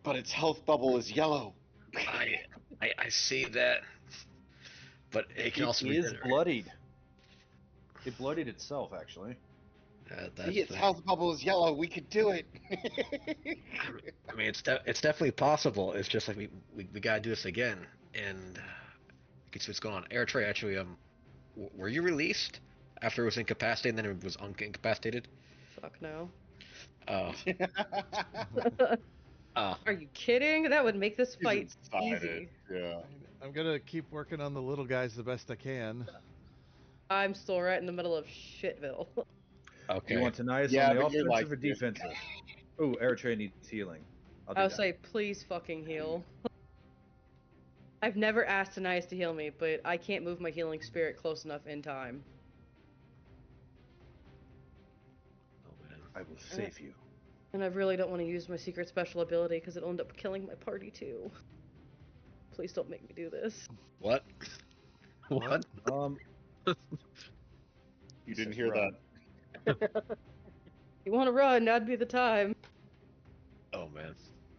But its health bubble is yellow. I see that, but it can also be is bloodied. It bloodied itself, actually. Its health bubble is yellow. We could do it. I mean, it's definitely possible. It's just like we gotta do this again, and you can see what's going on. Eritrea, actually, were you released after it was incapacitated, and then it was incapacitated? Fuck no. Oh. Are you kidding? That would make this fight easy. Yeah. I'm gonna keep working on the little guys the best I can. I'm still right in the middle of shitville. Okay. You want Tanias on the offensive or defensive? Ooh, Eritrea needs healing. I'll say, please fucking heal. I've never asked Tanias to heal me, but I can't move my healing spirit close enough in time. Oh man. I will save you. And I really don't want to use my secret special ability because it'll end up killing my party too. Please don't make me do this. What? What? You didn't hear that. You want to run, now'd be the time. Oh man.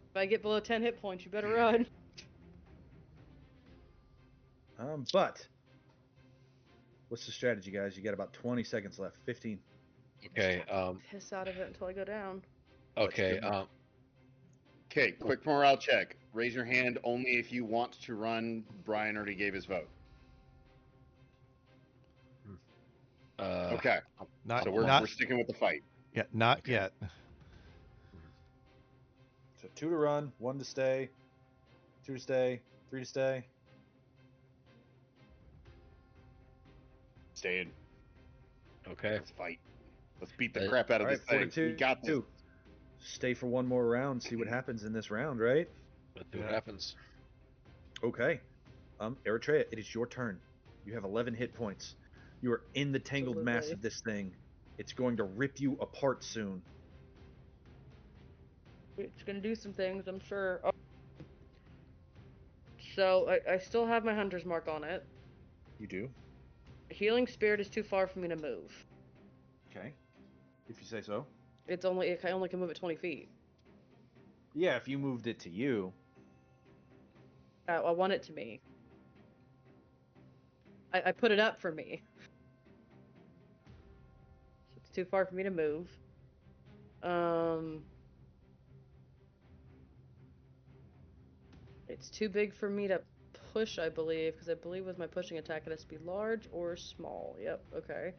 If I get below 10 hit points, you better run. But What's the strategy, guys? You got about 20 seconds left. 15. Okay. Piss out of it until I go down. Okay. Let's do it. Okay, quick morale check. Raise your hand only if you want to run. Brian already gave his vote. Okay, Not, so not we're sticking with the fight. yet. Not Okay. yet. So 2 to run, 1 to stay, 2 to stay, 3 to stay. Staying. Okay. Let's fight. Let's beat the Uh, crap out of All this right, 4 to thing. 2. We got this. Stay for one more round. See what happens in this round, right? Let's see what Yeah. happens. Okay. Eritrea, it is your turn. You have 11 hit points. You are in the tangled mass Absolutely. of this thing. It's going to rip you apart soon. It's gonna do some things, I'm sure. Oh. So I still have my hunter's mark on it. You do? Healing spirit is too far for me to move. Okay. If you say so. I only can move it 20 feet. Yeah, if you moved it to you. I want it to me. I put it up for me. So it's too far for me to move. It's too big for me to push, I believe, because I believe with my pushing attack it has to be large or small. Yep, okay.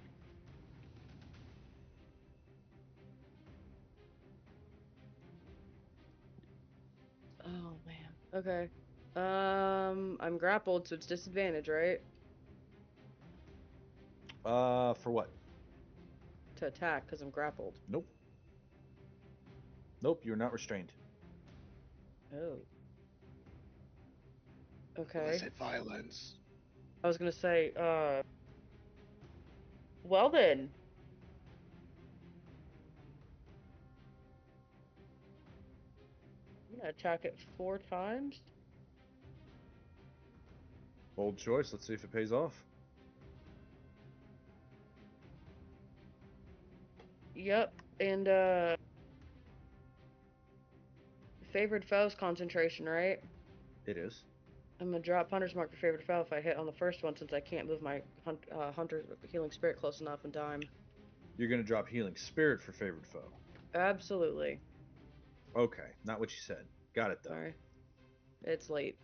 Oh man. Okay. I'm grappled, so it's disadvantage, right? For what? To attack, because I'm grappled. Nope. Nope, you're not restrained. Oh. Okay. Illicit violence. I was gonna say, well then. I'm gonna attack it 4 times. Bold choice. Let's see if it pays off. Yep, and favored foe's concentration, right? It is. I'm gonna drop Hunter's Mark for favored foe if I hit on the first one, since I can't move my Hunter's Healing Spirit close enough in time. You're going to drop Healing Spirit for favored foe. Absolutely. Okay, not what you said. Got it, though. Sorry. It's late.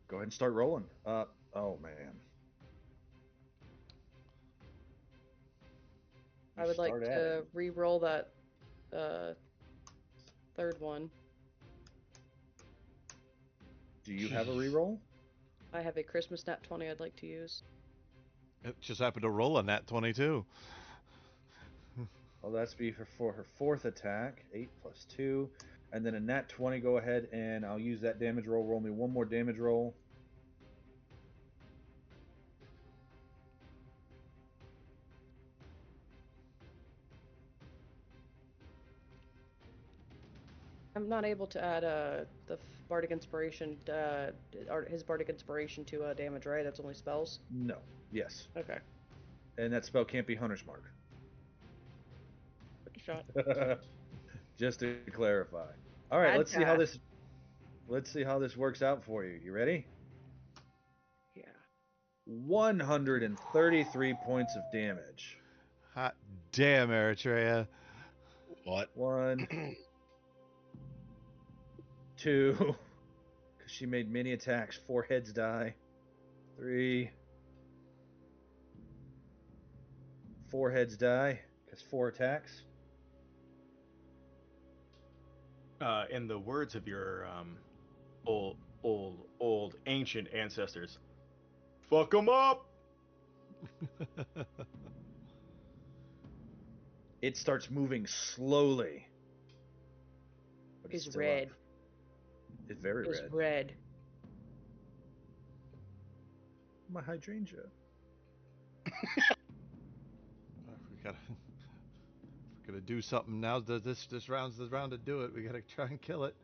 Go ahead and start rolling. Oh, man. I would like to re-roll that third one. Do you have a reroll? I have a Christmas nat 20 I'd like to use. It just happened to roll on that 22. Well, that's be for her 4th attack. 8 plus 2. And then a nat 20. Go ahead and I'll use that damage roll. Roll me one more damage roll. I'm not able to add the Bardic Inspiration, his Bardic Inspiration to damage, right? That's only spells? No. Yes. Okay. And that spell can't be Hunter's Mark. Good shot. Just to clarify. All right, let's see how this works out for you. You ready? Yeah. 133 points of damage. Hot damn, Eritrea. What? 1, 2, because she made many attacks. 4 heads die. 3, 4 heads die because 4 attacks. In the words of your old ancient ancestors, fuck them up. It starts moving slowly. But It's still red. up. It's very It's red. red. My hydrangea. We're gonna do something now. This round's the round to do it. We gotta try and kill it.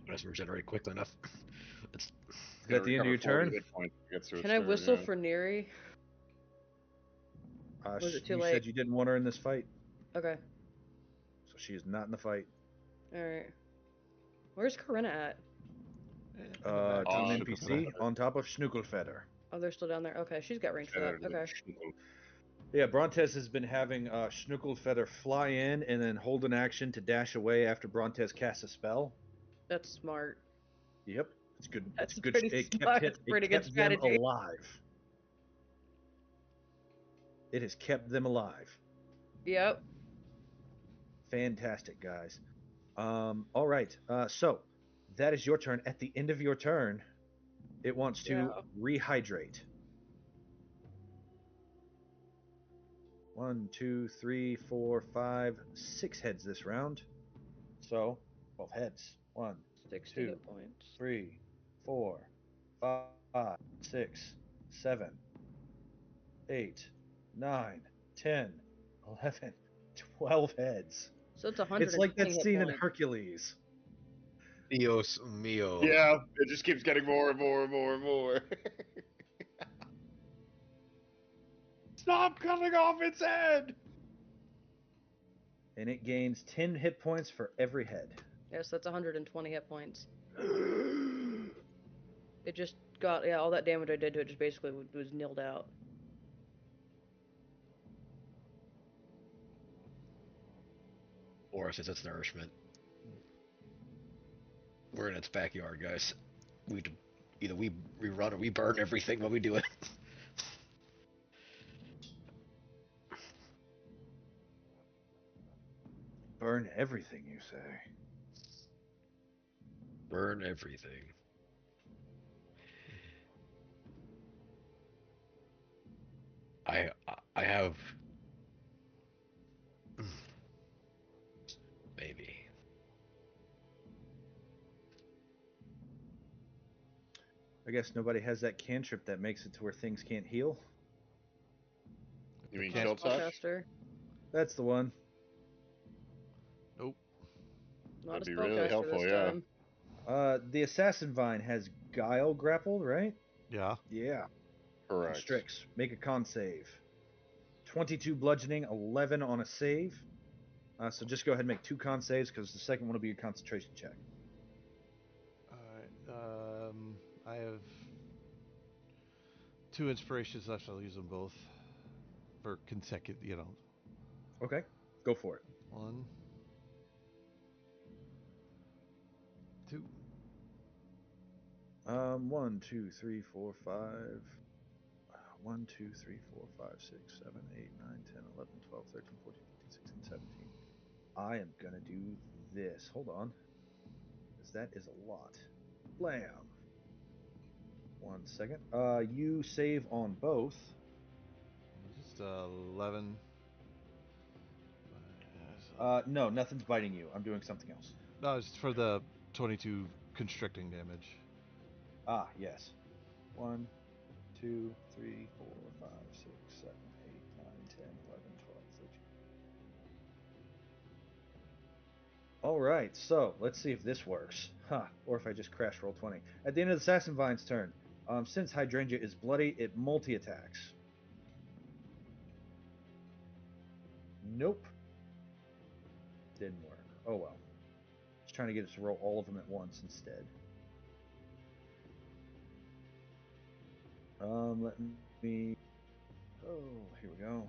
Doesn't regenerate quickly enough. It's Is that the end of your turn? Can I whistle for Neri? Was it too you late? said you didn't want her in this fight, Okay. so she is not in the fight. Alright. Where's Corinna at? Team On NPC on top of Schnuckelfeder. Oh, they're still down there. Okay, she's got range for that. Okay. Yeah, Brontes has been having Schnuckelfeder fly in and then hold an action to dash away after Brontes casts a spell. That's smart. Yep, it's good. That's It's good. pretty It smart. kept, That's it pretty good kept them strategy. alive. It has kept them alive. Yep. Fantastic, guys. All right. So that is your turn. At the end of your turn, it wants to Yeah. rehydrate. 1, 2, 3, 4, 5, 6 heads this round. So 12 heads. 1, 60 2, hit points. 3, 4, 5, 6, 7, 8, 9, 10, 11, 12 heads. So it's 120 It's like that hit scene in points. Hercules. Dios mio. Yeah, it just keeps getting more and more and more and more. Stop cutting off its head! And it gains 10 hit points for every head. Yes, that's 120 hit points. It just got, yeah, all that damage I did to it just basically was nilled out. Forest is its nourishment. We're in its backyard, guys. Either we run or we burn everything while we do it. Burn everything, you say? Burn everything. I have maybe. I guess nobody has that cantrip that makes it to where things can't heal. You mean Can't- Shield Touch? Spellcaster. That's the one. Nope. Not That'd a be really spellcaster helpful, this yeah. time. The Assassin Vine has Guile grappled, right? Yeah. Yeah. Correct. Strix. Make a con save. 22 bludgeoning, 11 on a save. So just go ahead and make 2 con saves because the second one will be a concentration check. Alright. I have 2 inspirations left. I'll use them both for consecutive, Okay. Go for it. 1, 2. 1, 2, 3, 4, 5. 1, 2, 3, 4, 5, 6, 7, 8, 9, 10, 11, 12, 13, 14, 15, 16, 17. I am going to do this. Hold on. Because that is a lot. Blam. 1 second. You save on both. Just 11. No, nothing's biting you. I'm doing something else. No, it's for the 22 constricting damage. Ah, yes. 1, 2, 3, 4, 5, 6, 7, 8, 9, 10, 11, 12, 13. All right, so let's see if this works. Or if I just crash roll 20. At the end of the Assassin Vine's turn, since Hydrangea is bloody, it multi-attacks. Nope. Didn't work. Oh well. Just trying to get it to roll all of them at once instead. Let me... Oh, here we go.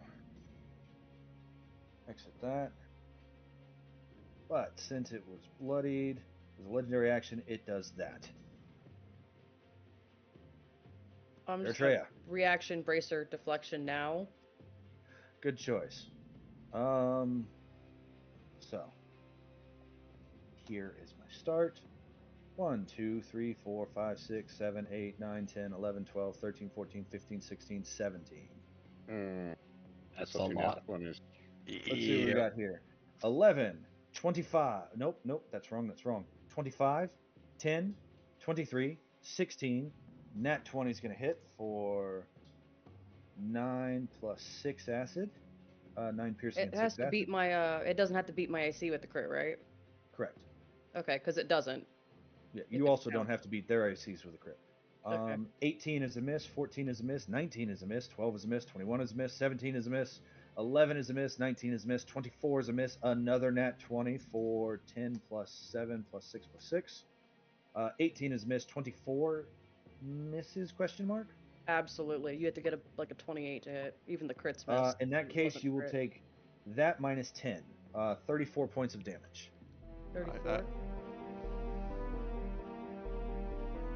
Exit that. But since it was bloodied, as a legendary action, it does that. I'm just Eritrea. reaction, bracer, deflection now. Good choice. So here is my start. 1, 2, 3, 4, 5, 6, 7, 8, 9, 10, 11, 12, 13, 14, 15, 16, 17. That's a Something lot. One is Let's see what we got here. 11, 25. Nope, that's wrong. 25, 10, 23, 16. Nat 20 is going to hit for 9 plus 6 acid. 9 piercing It and has 6 to acid. beat my, it doesn't have to beat my AC with the crit, right? Correct. Okay, because it doesn't. Yeah, you also don't have to beat their ACs with a crit. Okay. 18 is a miss, 14 is a miss, 19 is a miss, 12 is a miss, 21 is a miss, 17 is a miss, 11 is a miss, 19 is a miss, 24 is a miss, another nat 20 for 10 plus 7 plus 6 plus 6. 18 is missed. 24 misses? Question mark. Absolutely. You have to get like a 28 to hit. Even the crits miss. In that It case, wasn't you will crit. take that minus 10. 34 points of damage. 34.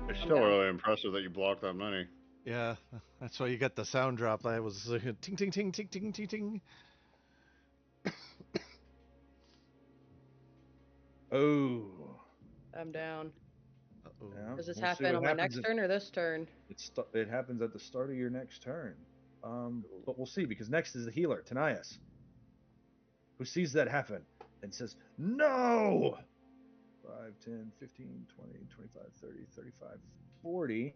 It's I'm still down. really impressive that you blocked that many. Yeah, that's why you got the sound drop. I was ting ting ting ting ting ting ting. Oh. I'm down. Uh-oh. Yeah, Does this we'll see happen what on my happens next turn or this turn? It happens at the start of your next turn. But we'll see, because next is the healer, Tanias, who sees that happen and says, no! 5, 10, 15, 20, 25, 30, 35, 40.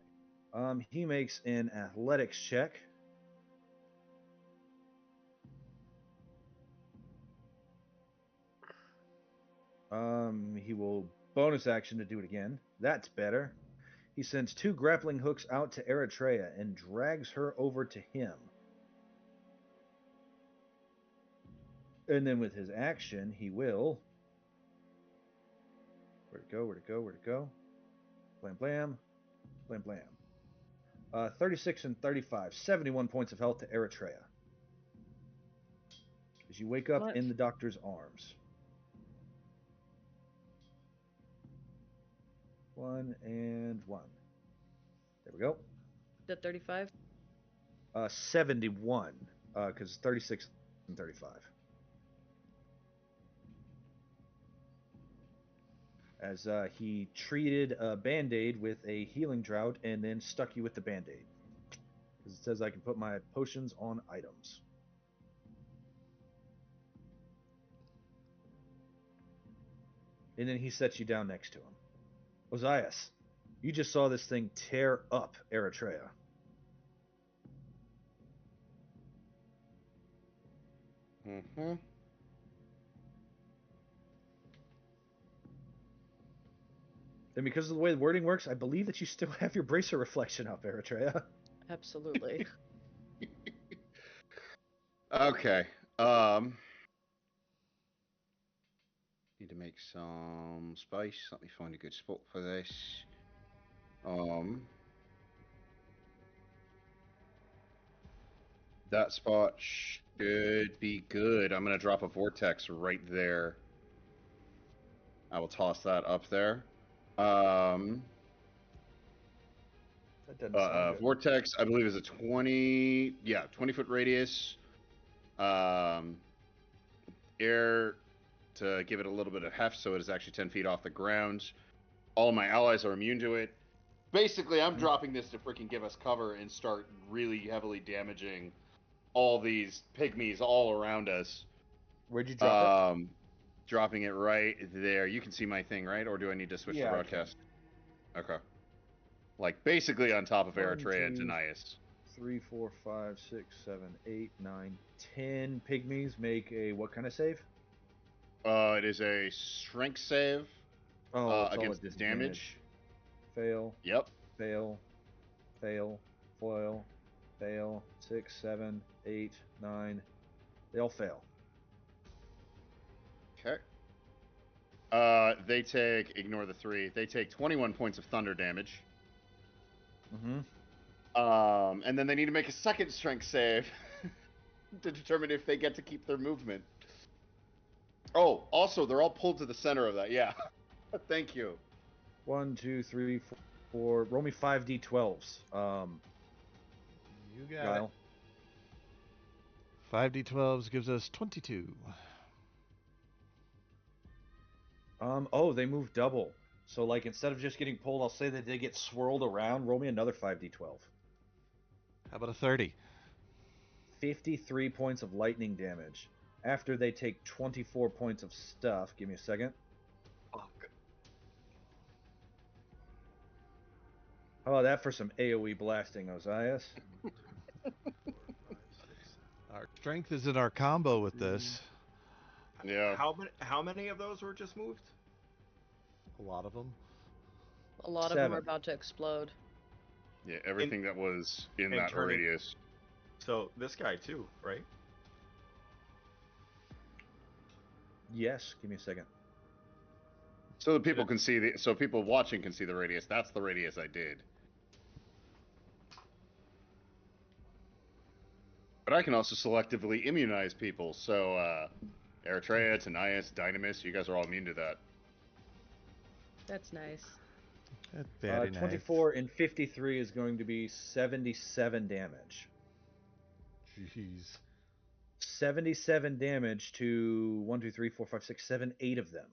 He makes an athletics check. He will bonus action to do it again. That's better. He sends 2 grappling hooks out to Eritrea and drags her over to him. And then with his action, he will... Where'd it go? Where'd it go? Where'd it go? Blam, blam. Blam, blam. 36 and 35. 71 points of health to Eritrea. As you wake up Much. in the doctor's arms. 1 and 1. There we go. Is that 35? 71. Because 36 and 35. As he treated a band-aid with a healing drought and then stuck you with the band-aid. Because it says I can put my potions on items. And then he sets you down next to him. Ozias, you just saw this thing tear up Eritrea. Mm-hmm. And because of the way the wording works, I believe that you still have your bracer reflection up, Eritrea. Absolutely. Okay. Need to make some spice. Let me find a good spot for this. That spot should be good. I'm gonna drop a vortex right there. I will toss that up there. That doesn't sound good. Vortex, I believe, is a 20-foot radius. Air to give it a little bit of heft, so it is actually 10 feet off the ground. All of my allies are immune to it. Basically, I'm dropping this to freaking give us cover and start really heavily damaging all these pygmies all around us. Where'd you drop it? Dropping it right there. You can see my thing, right? Or do I need to switch the broadcast? Okay. Like, basically on top of Eritrea and Denias. 3, 4, 5, 6, 7, 8, 9, 10 pygmies make a what kind of save? It is a strength save against damage. Fail. Yep. Fail. Fail. Foil. Fail. 6, 7, 8, 9. They all fail. Okay. They take, ignore the 3, they take 21 points of thunder damage. Mm-hmm. And then they need to make a second strength save to determine if they get to keep their movement. Oh, also, they're all pulled to the center of that. Yeah. Thank you. 1, 2, 3, 4. Roll me 5d12s. You got Guile. it. 5d12s gives us 22. Oh, they move double. So, like, instead of just getting pulled, I'll say that they get swirled around. Roll me another 5d12. How about a 30? 53 points of lightning damage. After they take 24 points of stuff. Give me a second. Fuck. How about that for some AoE blasting, Ozias? Our strength is in our combo with this. Yeah. How many of those were just moved? A lot of them. A lot of them are 7. about to explode. Yeah, everything that was in and that turning- radius. So this guy too, right? Yes, give me a second. So the people can see so people watching can see the radius. That's the radius I did. But I can also selectively immunize people. So Eritrea, Tanias, Dynamis, you guys are all immune to that. That's nice. That's very 24 and 53 is going to be 77 damage. nice. Jeez. 77 damage to 1, 2, 3, 4, 5, 6, 7, 8 of them.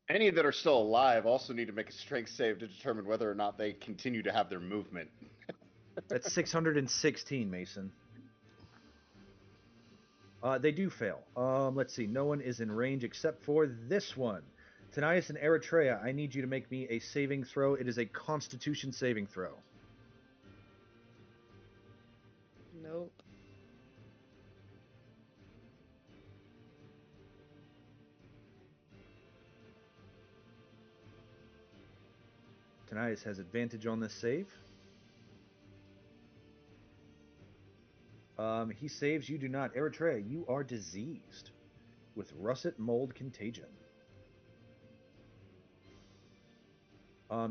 Any that are still alive also need to make a strength save to determine whether or not they continue to have their movement. That's 616, Mason. They do fail. Let's see. No one is in range except for this one. Tanias and Eritrea, I need you to make me a saving throw. It is a Constitution saving throw. Nope. Tanias has advantage on this save. He saves, you do not. Eritrea, you are diseased with russet mold contagion.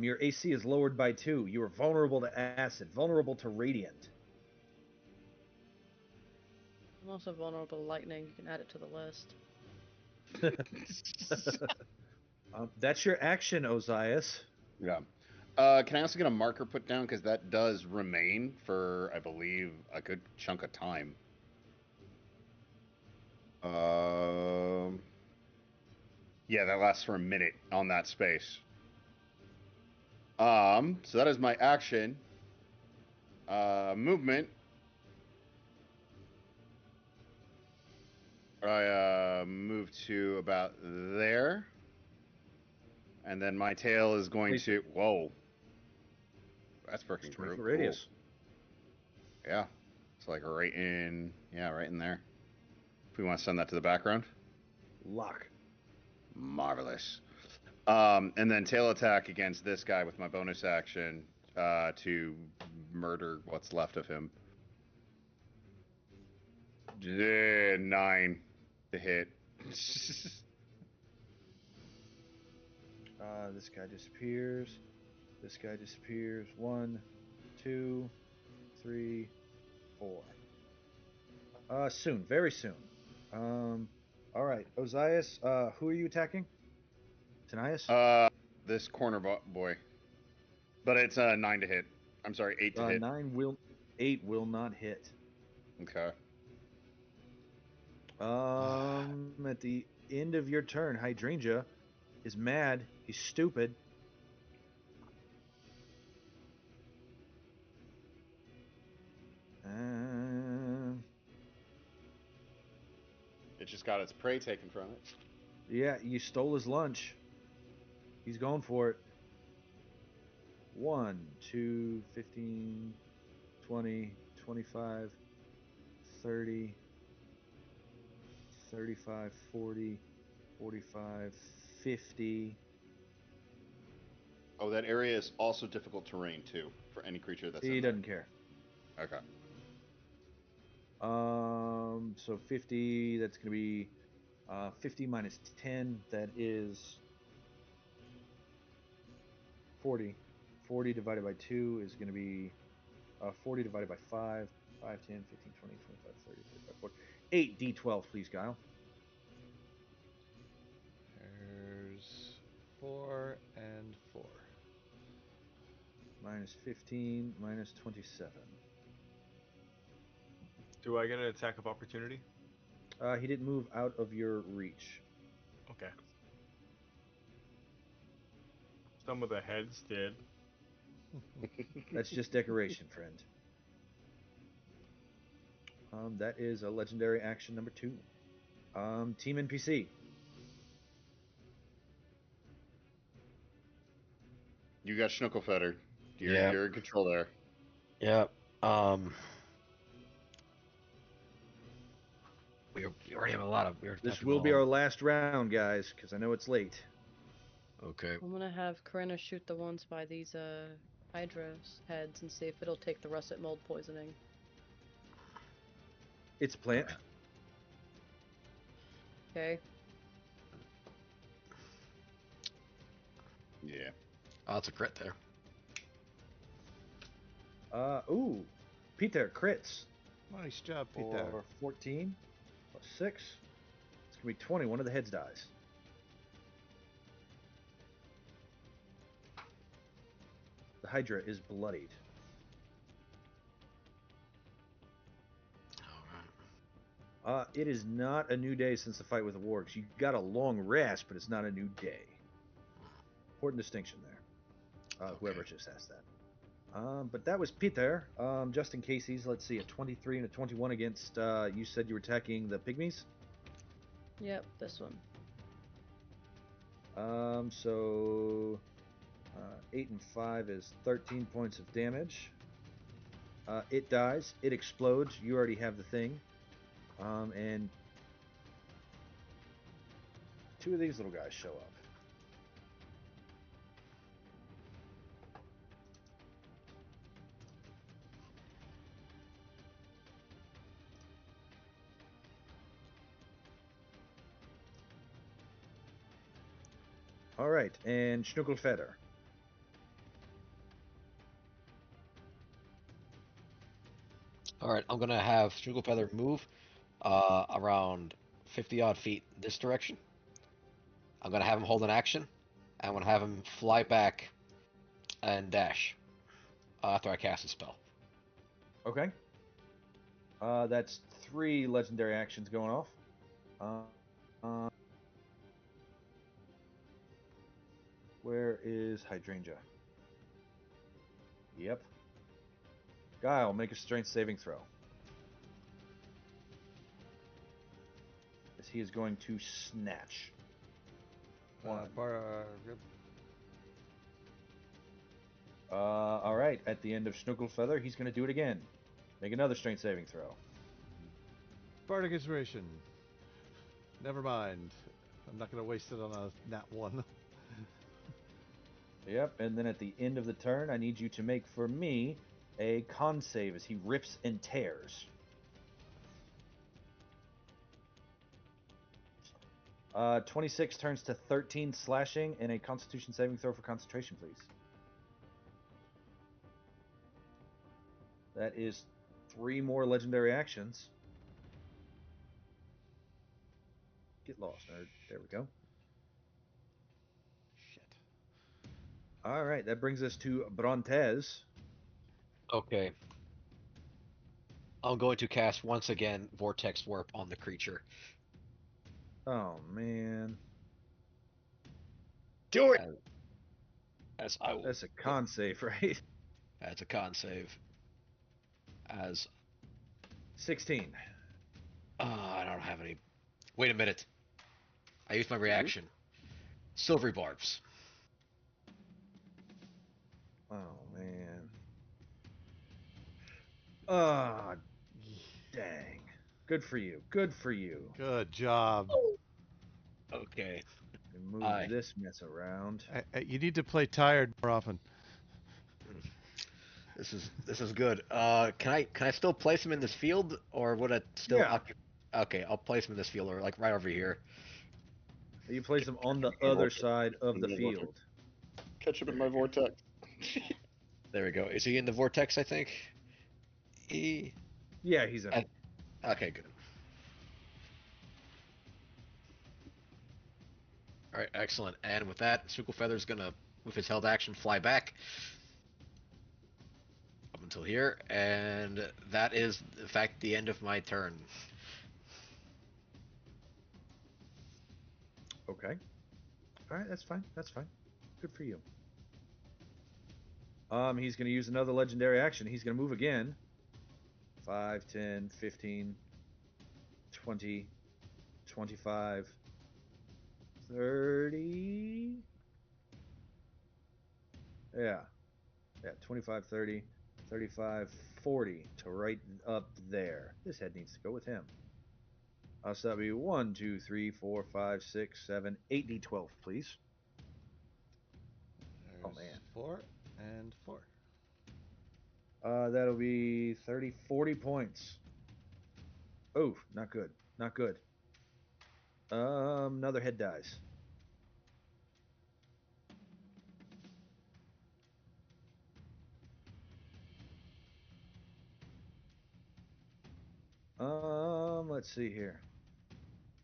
Your AC is lowered by 2. You are vulnerable to acid, vulnerable to radiant. I'm also vulnerable to lightning. You can add it to the list. That's your action, Ozias. Yeah. Can I also get a marker put down? Because that does remain for, I believe, a good chunk of time. Yeah, that lasts for a minute on that space. So that is my action. Movement. I move to about there. And then my tail is going to... Whoa. That's freaking 20 cool. radius. Yeah. It's like right in... Yeah, right in there. If we want to send that to the background. Lock. Marvelous. And then tail attack against this guy with my bonus action to murder what's left of him. 9 to hit. This guy disappears. This guy disappears. 1, 2, 3, 4. Soon, very soon. All right, Ozias, who are you attacking? Tanias? This corner boy. But it's 9 to hit. I'm sorry, 8 to hit. 8 will not hit. Okay. At the end of your turn, Hydrangea is mad. He's stupid. It just got its prey taken from it. Yeah, you stole his lunch. He's going for it. 1, 2, 15, 20, 25, 30, 35, 40, 45, 50. Oh, that area is also difficult terrain, too, for any creature that's He in doesn't care. Okay. So 50, that's going to be 50 minus 10, that is 40. 40 divided by 2 is going to be 40 divided by 5, 5, 10, 15, 20, 25, 30, 35, 40. 8 d12, please, Guile. There's 4 and 4. Minus 15, minus 27. Do I get an attack of opportunity? He didn't move out of your reach. Okay. Some of the heads did. That's just decoration, friend. That is a legendary action number 2. Team NPC. You got Schnuckelfetter. You're in control there. Yeah. We already have a lot of weird. This will be our last round, guys, because I know it's late. Okay. I'm gonna have Corinna shoot the ones by these Hydra's heads and see if it'll take the russet mold poisoning. It's a plant. Okay. Yeah. Oh, it's a crit there. Ooh. Peter crits. Nice job, Peter. For 14 plus 6. It's going to be 20. One of the heads dies. The Hydra is bloodied. It is not a new day since the fight with the wargs. You got a long rest, but it's not a new day. Important distinction there. Whoever just asked that. But that was Peter. Just in case let's see, a 23 and a 21 against, you said you were attacking the pygmies? Yep, this one. So 8 and 5 is 13 points of damage. It dies. It explodes. You already have the thing. And 2 of these little guys show up. All right, and Schnuckelfeder. All right, I'm gonna have Strugelfeather move around 50 odd feet this direction. I'm gonna have him hold an action. I'm gonna have him fly back and dash after I cast a spell. Okay. That's 3 legendary actions going off. Where is Hydrangea? Yep. Guile, make a strength saving throw. As he is going to snatch. All right. At the end of Schnuckelfeather, he's going to do it again. Make another strength saving throw. Bardic Inspiration. Never mind. I'm not going to waste it on a nat 1. Yep. And then at the end of the turn, I need you to make for me a con save as he rips and tears. 26 turns to 13 slashing, and a Constitution saving throw for concentration, please. That is 3 more legendary actions. Get lost, nerd. There we go. Shit. All right, that brings us to Brontez. Okay. I'm going to cast once again Vortex Warp on the creature. Oh, man. Do it! As I will. That's a con save, right? That's a con save. As 16. I don't have any. Wait a minute. I used my reaction. Silvery barbs. Oh, man. Ah, dang. Good for you. Good for you. Good job. Okay. And move this mess around. You need to play tired more often. This is good. Can I still place him in this field, or would it still? Yeah. Okay, I'll place him in this field, or like right over here. You place him on the other side of the field. Catch him in my vortex. There we go. Is he in the vortex? I think. Yeah, he's in. Okay, good. All right, excellent. And with that, Feather's gonna, with his held action, fly back up until here, and that is, in fact, the end of my turn. Okay. All right, that's fine. That's fine. Good for you. He's going to use another legendary action. He's going to move again. 5, 10, 15, 20, 25, 30. Yeah. Yeah, 25, 30, 35, 40 to right up there. This head needs to go with him. So that'll be 1, 2, 3, 4, 5, 6, 7, 8 d12, please. There's Oh, man. 4 and 4. That'll be 30, 40 points. Oh, not good. Not good. Another head dies. Let's see here.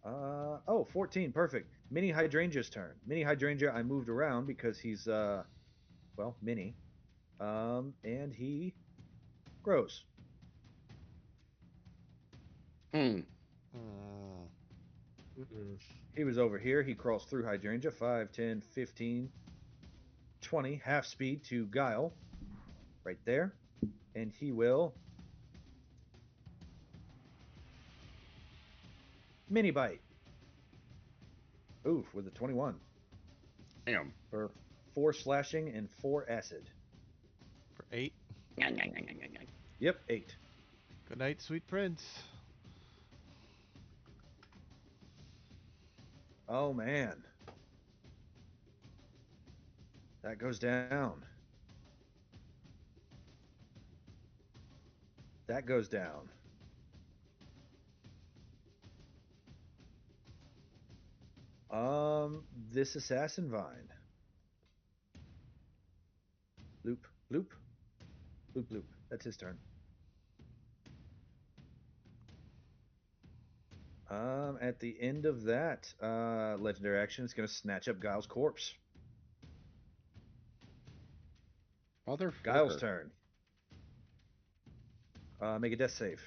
Oh, 14, perfect. Mini Hydrangea's turn. Mini Hydrangea, I moved around because he's well, mini. And he grows. Hmm. He was over here. He crawls through Hydrangea. 5, 10, 15, 20. Half speed to Guile. Right there. And he will mini bite. Oof, with a 21. Damn. For 4 slashing and 4 acid. For 8. Yep, 8. Good night, sweet prince. Oh, man. That goes down. That goes down. This assassin vine. Loop, loop, loop, loop. That's his turn. At the end of that legendary action, it's going to snatch up Guile's corpse. Motherfucker. Guile's turn. Make a death save.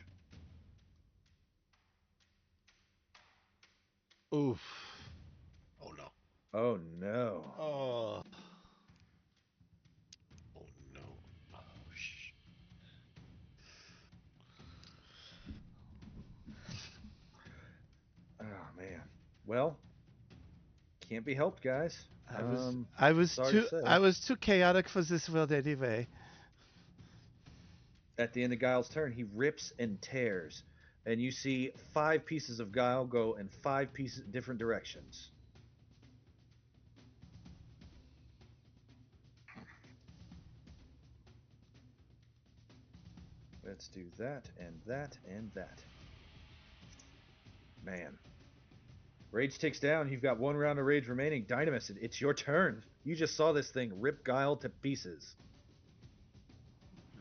Oof. Oh no. Oh no. Oh. Oh no. Oh sh. Oh man. Well, can't be helped, guys. Sorry to say. I was too chaotic for this world anyway. At the end of Guile's turn, he rips and tears, and you see 5 pieces of Guile go in 5 pieces different directions. Let's do that and that and that. Man. Rage ticks down. You've got 1 round of rage remaining. Dynamis, it's your turn. You just saw this thing rip Guile to pieces.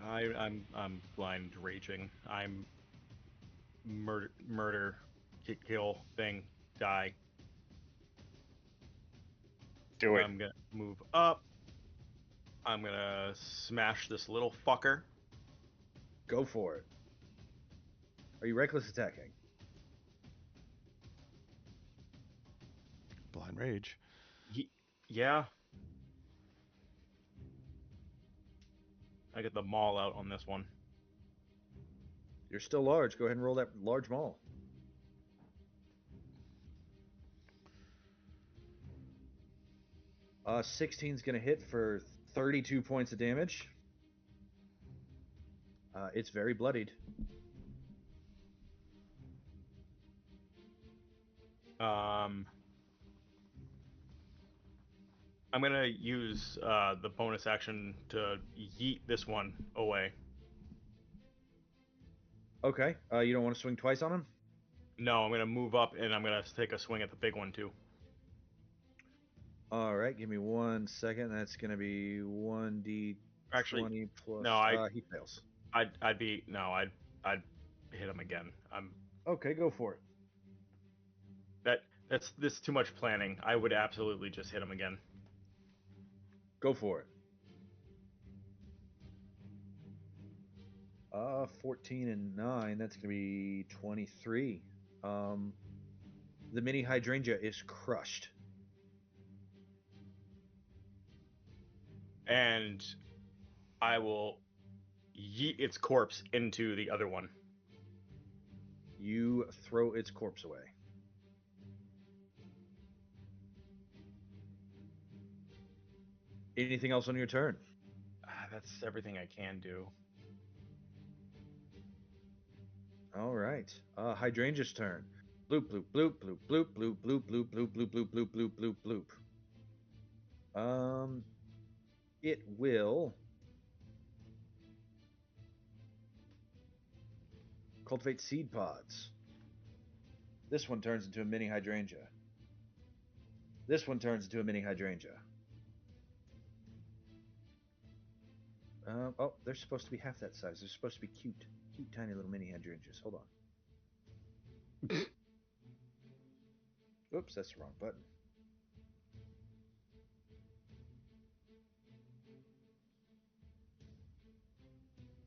I'm blind raging. I'm murder, kill, thing, die. Do it. I'm gonna move up. I'm gonna smash this little fucker. Go for it. Are you reckless attacking? Blind rage. Yeah. I get the maul out on this one. You're still large. Go ahead and roll that large maul. 16's going to hit for 32 points of damage. It's very bloodied. I'm gonna use the bonus action to yeet this one away. Okay. You don't want to swing twice on him? No, I'm gonna move up and I'm gonna take a swing at the big one too. All right. Give me 1 second. That's going to be 1d20 Actually, plus. no, He fails. I'd hit him again. Okay, go for it. That's too much planning. I would absolutely just hit him again. Go for it. 14 and 9. That's going to be 23. The mini hydrangea is crushed. And I will yeet its corpse into the other one. You throw its corpse away. Anything else on your turn? That's everything I can do. All right. Hydrangea's turn. Bloop, bloop, bloop, bloop, bloop, bloop, bloop, bloop, bloop, bloop, bloop, bloop, bloop, bloop, bloop. It will cultivate seed pods. This one turns into a mini hydrangea. This one turns into a mini hydrangea. Oh, they're supposed to be half that size. They're supposed to be cute, tiny little mini hydrangeas. Hold on. Oops, that's the wrong button.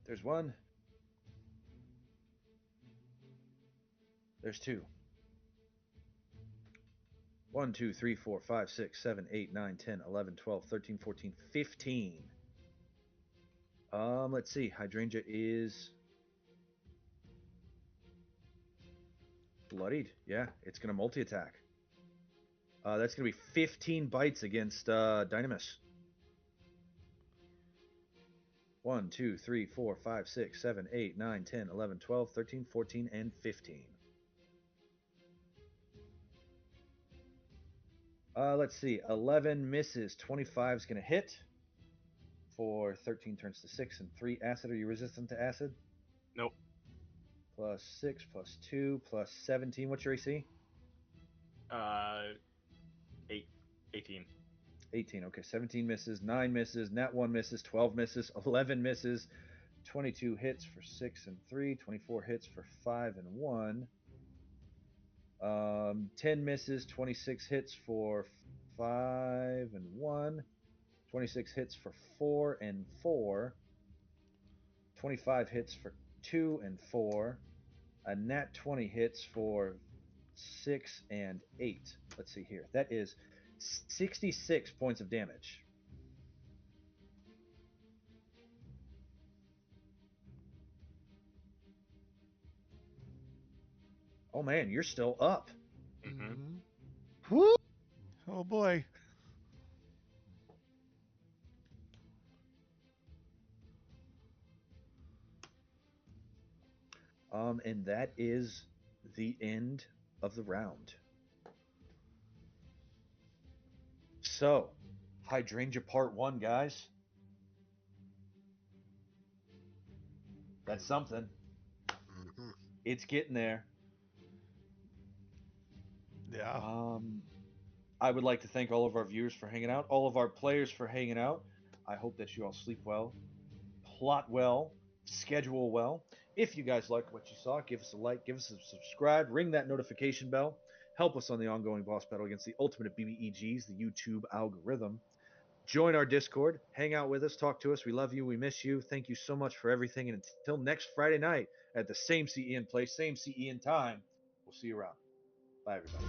There's one. There's two. 1, 2, 3, 4, 5, 6, 7, 8, 9, 10, 11, 12, 13, 14, 15. Let's see. Hydrangea is bloodied. Yeah, it's gonna multi-attack. That's gonna be 15 bites against Dynamis. 1, 2, 3, 4, 5, 6, 7, 8, 9, 10, 11, 12, 13, 14, and 15. Let's see. 11 misses. 25 is going to hit for 13 turns to 6 and 3 acid. Are you resistant to acid? Nope. Plus 6, plus 2, plus 17. What's your AC? 18. 18. Okay, 17 misses, 9 misses, nat 1 misses, 12 misses, 11 misses, 22 hits for 6 and 3, 24 hits for 5 and 1. 10 misses, 26 hits for 5 and 1, 26 hits for 4 and 4, 25 hits for 2 and 4, a nat 20 hits for 6 and 8. Let's see here. That is 66 points of damage. Oh man, you're still up. Mm-hmm. Woo! Oh boy. And that is the end of the round. So, Hydrangea Part 1, guys. That's something. Mm-hmm. It's getting there. Yeah. I would like to thank all of our viewers for hanging out, all of our players for hanging out. I hope that you all sleep well, plot well, schedule well. If you guys liked what you saw, give us a like, give us a subscribe, ring that notification bell. Help us on the ongoing boss battle against the ultimate BBEGs, the YouTube algorithm. Join our Discord, hang out with us, talk to us. We love you, we miss you. Thank you so much for everything. And until next Friday night at the same CEN place, same CEN time, we'll see you around. Bye, everybody.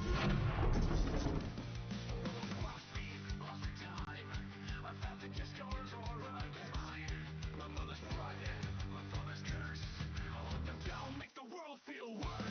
Make the world feel worse.